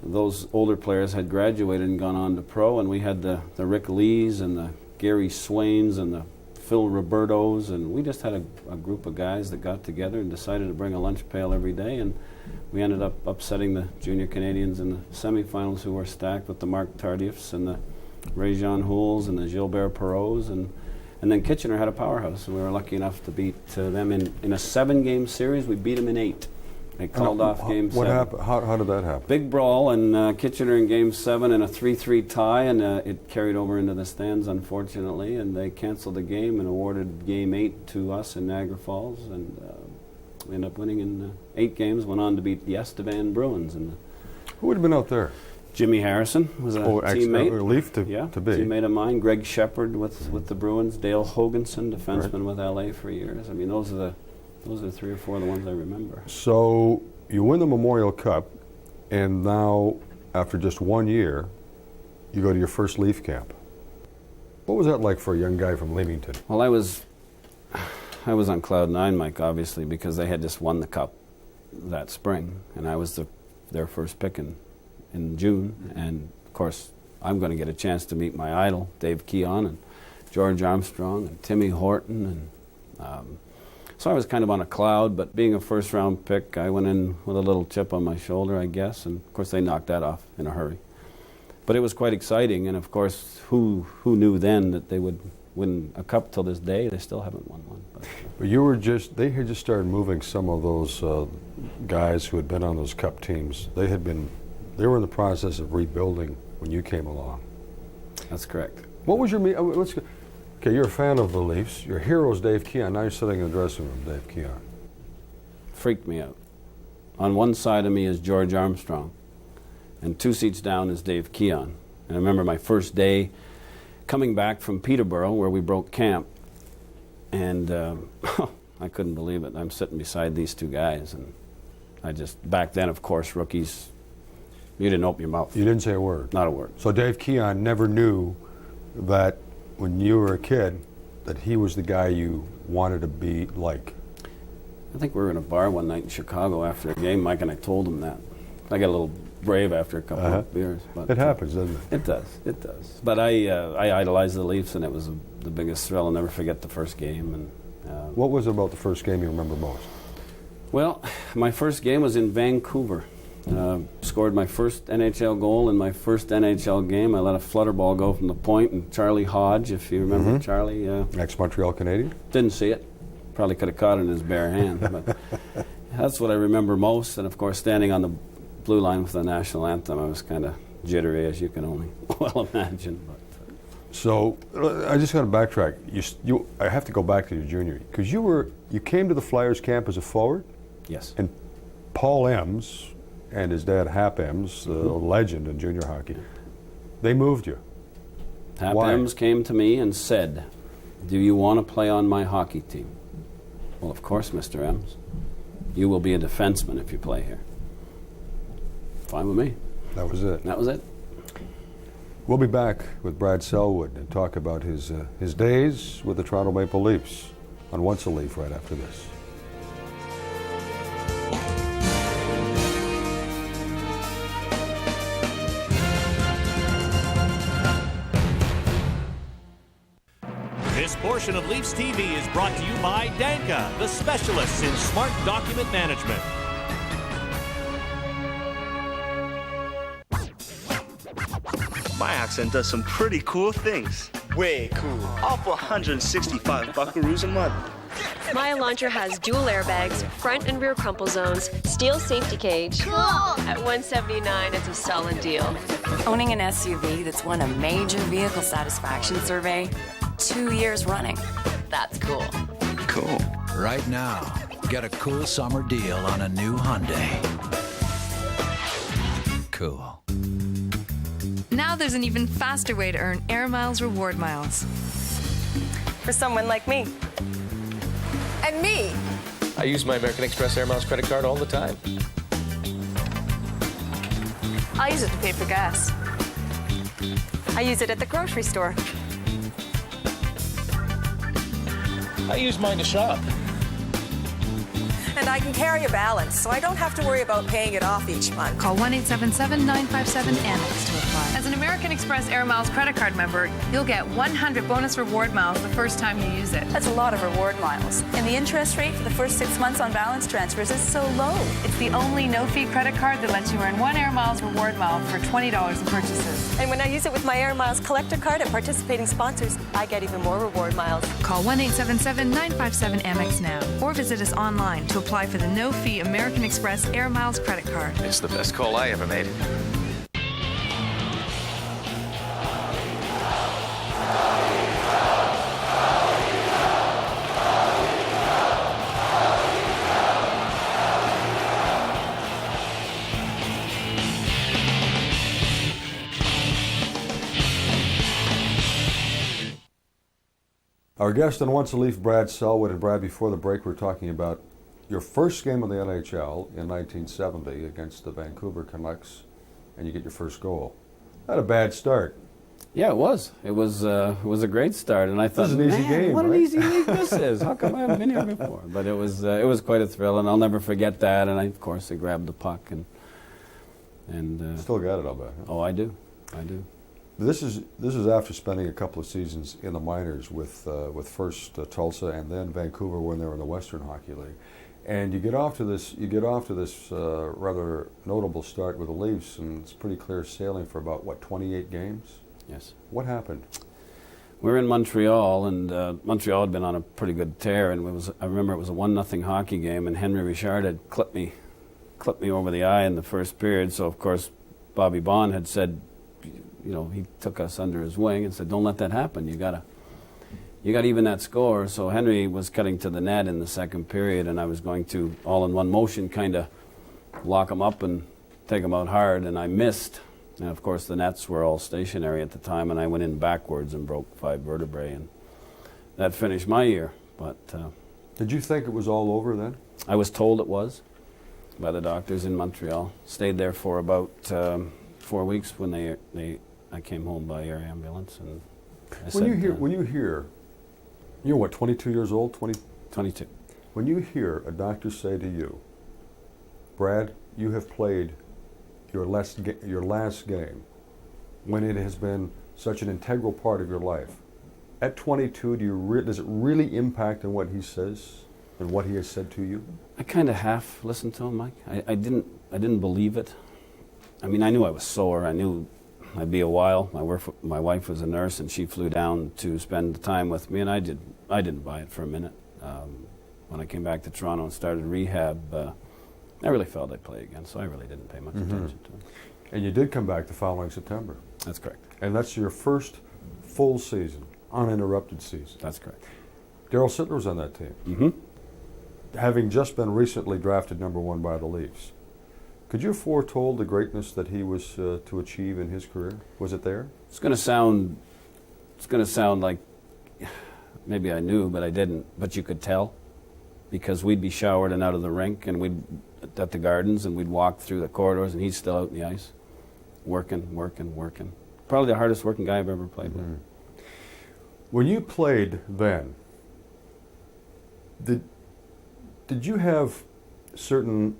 those older players had graduated and gone on to pro, and we had the Rick Lees and the Gary Swains and the Phil Robertos, and we just had a group of guys that got together and decided to bring a lunch pail every day, and we ended up upsetting the Junior Canadians in the semifinals, who were stacked with the Mark Tardifs and the Ray-Jean Houls and the Gilbert Perreaults, and then Kitchener had a powerhouse, and we were lucky enough to beat them in a 7-game series. We beat them in 8. They called off Game 7. What happened? How did that happen? Big brawl, and Kitchener in Game 7 in a 3-3 tie, and it carried over into the stands, unfortunately, and they canceled the game and awarded Game 8 to us in Niagara Falls, and we ended up winning in 8 games, went on to beat the Estevan Bruins. Who would have been out there? Jimmy Harrison was a teammate. Relief to be. Teammate of mine. Greg Shepard with the Bruins. Dale Hoganson, defenseman with LA for years. I mean, those are 3 or 4 of the ones I remember. So you win the Memorial Cup, and now, after just 1 year, you go to your first Leaf camp. What was that like for a young guy from Leamington? Well, I was on cloud 9, Mike, obviously, because they had just won the Cup that spring, and I was their first pick in June, and of course I'm going to get a chance to meet my idol, Dave Keon, and George Armstrong, and Timmy Horton, and so I was kind of on a cloud, but being a first-round pick, I went in with a little chip on my shoulder, I guess, and of course they knocked that off in a hurry. But it was quite exciting, and of course, who knew then that they would win a cup till this day? They still haven't won one. But they had just started moving some of those guys who had been on those cup teams. They were in the process of rebuilding when you came along. That's correct. What was your okay, you're a fan of the Leafs. Your hero's Dave Keon. Now you're sitting in the dressing room, Dave Keon. Freaked me out. On one side of me is George Armstrong, and 2 seats down is Dave Keon. And I remember my first day coming back from Peterborough, where we broke camp, and I couldn't believe it. I'm sitting beside these 2 guys, and back then, of course, rookies, you didn't open your mouth. You didn't say a word? Not a word. So Dave Keon never knew that when you were a kid that he was the guy you wanted to be like? I think we were in a bar one night in Chicago after a game, Mike, and I told him that. I got a little brave after a couple of beers. But it happens, doesn't it? It does. But I idolized the Leafs, and it was the biggest thrill. I'll never forget the first game. And what was it about the first game you remember most? Well, my first game was in Vancouver. Scored my first NHL goal in my first NHL game. I let a flutter ball go from the point, and Charlie Hodge, if you remember Charlie. Ex-Montreal Canadian? Didn't see it. Probably could have caught it in his bare hand. But that's what I remember most. And, of course, standing on the blue line with the national anthem, I was kind of jittery, as you can only well imagine. But, so I just got to backtrack. I have to go back to your junior, because you came to the Flyers camp as a forward? Yes. And Paul Ems and his dad, Hap Ems, the legend in junior hockey, they moved you. Hap Ems came to me and said, "Do you want to play on my hockey team?" Well, of course, Mr. Ems. You will be a defenseman if you play here. Fine with me. That was it. That was it. We'll be back with Brad Selwood and talk about his days with the Toronto Maple Leafs on Once a Leaf right after this. This portion of Leafs TV is brought to you by Danka, the specialists in smart document management. My accent does some pretty cool things. Way cool. Off 165 buckaroos a month. My Elantra has dual airbags, front and rear crumple zones, steel safety cage. Cool! At $179, it's a solid deal. Owning an SUV that's won a major vehicle satisfaction survey 2 years running. That's cool. Cool. Right now, get a cool summer deal on a new Hyundai. Cool. Now there's an even faster way to earn Air Miles reward miles. For someone like me. And me. I use my American Express Air Miles credit card all the time. I use it to pay for gas. I use it at the grocery store. I use mine to shop. And I can carry a balance, so I don't have to worry about paying it off each month. Call 1-877-957-AMEX to apply. As an American Express Air Miles credit card member, you'll get 100 bonus reward miles the first time you use it. That's a lot of reward miles. And the interest rate for the first 6 months on balance transfers is so low. It's the only no-fee credit card that lets you earn 1 Air Miles reward mile for $20 in purchases. And when I use it with my Air Miles collector card at participating sponsors, I get even more reward miles. Call 1-877-957-AMEX now or visit us online to apply for the no-fee American Express Air Miles credit card. It's the best call I ever made. Our guest on Once a Leaf, Brad Selwood. And Brad, before the break, we were talking about your first game of the NHL in 1970 against the Vancouver Canucks, and you get your first goal. Not a bad start. Yeah, it was. It was a great start, and I thought, this is an easy game, what right? an easy league this is. How come I haven't been here before? But it was quite a thrill, and I'll never forget that. And of course, I grabbed the puck and still got it, I'll bet. Huh? Oh, I do. This is after spending a couple of seasons in the minors with first Tulsa and then Vancouver when they were in the Western Hockey League. And you get off to this rather notable start with the Leafs, and it's pretty clear sailing for about 28 games. Yes. What happened? We were in Montreal, and Montreal had been on a pretty good tear, and I remember it was a 1-0 hockey game, and Henry Richard had clipped me over the eye in the first period. So of course, Bobby Bond had said, he took us under his wing and said, "Don't let that happen. You gotta even that score." So Henry was cutting to the net in the second period, and I was going to, all in one motion, kind of lock him up and take him out hard, and I missed. And of course, the nets were all stationary at the time, and I went in backwards and broke 5 vertebrae, and that finished my year. But did you think it was all over then? I was told it was by the doctors in Montreal. Stayed there for about 4 weeks when I came home by air ambulance, and when you hear, you're what, 22 years old, 22. When you hear a doctor say to you, "Brad, you have played your last game," when it has been such an integral part of your life, at 22, does it really impact on what he says and what he has said to you? I kind of half listened to him, Mike. I didn't believe it. I mean, I knew I was sore. I knew I'd be a while. My wife was a nurse, and she flew down to spend the time with me, and I didn't buy it for a minute. When I came back to Toronto and started rehab, I really felt I'd play again, so I really didn't pay much attention to it. And you did come back the following September. That's correct. And that's your first full season, uninterrupted season. That's correct. Darryl Sittler was on that team. Mm-hmm. Having just been recently drafted #1 by the Leafs. Could you have foretold the greatness that he was to achieve in his career? Was it there? It's going to sound like maybe I knew, but I didn't. But you could tell, because we'd be showered and out of the rink, and we'd at the Gardens, and we'd walk through the corridors, and he's still out in the ice, working. Probably the hardest working guy I've ever played with. When you played then, did you have certain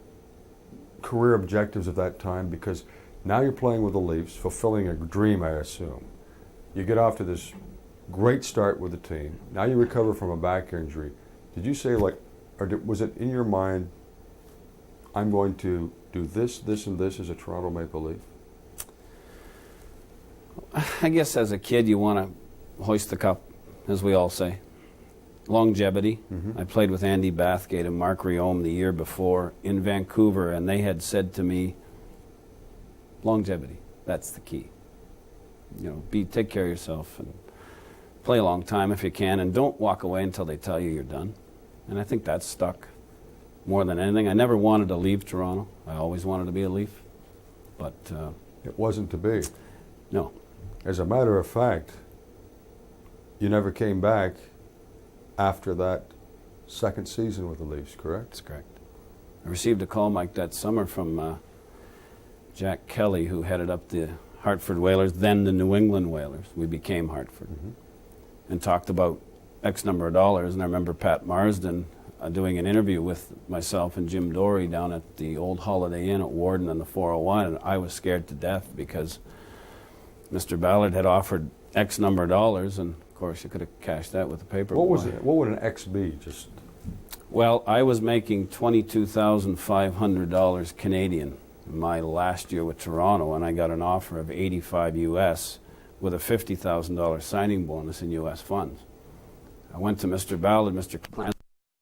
career objectives at that time? Because now you're playing with the Leafs, fulfilling a dream, I assume. You get off to this great start with the team. Now you recover from a back injury. Did you say, or was it in your mind, I'm going to do this, this, and this as a Toronto Maple Leaf? I guess as a kid you want to hoist the cup, as we all say. Longevity. Mm-hmm. I played with Andy Bathgate and Mark Riome the year before in Vancouver, and they had said to me, longevity, that's the key. Take care of yourself and play a long time if you can, and don't walk away until they tell you you're done. And I think that's stuck more than anything. I never wanted to leave Toronto. I always wanted to be a Leaf, but it wasn't to be. No. As a matter of fact, you never came back after that second season with the Leafs, correct? That's correct. I received a call, Mike, that summer from Jack Kelly, who headed up the Hartford Whalers, then the New England Whalers. We became Hartford. And talked about X number of dollars. And I remember Pat Marsden doing an interview with myself and Jim Dory down at the old Holiday Inn at Warden on the 401, and I was scared to death because Mr. Ballard had offered X number of dollars, and of course you could have cashed that with a paper. What was it? What would an X be? Just well, I was making $22,500 Canadian my last year with Toronto, and I got an offer of $85 US with a $50,000 signing bonus in US funds. I went to Mr. Ballard, Mr. Clan,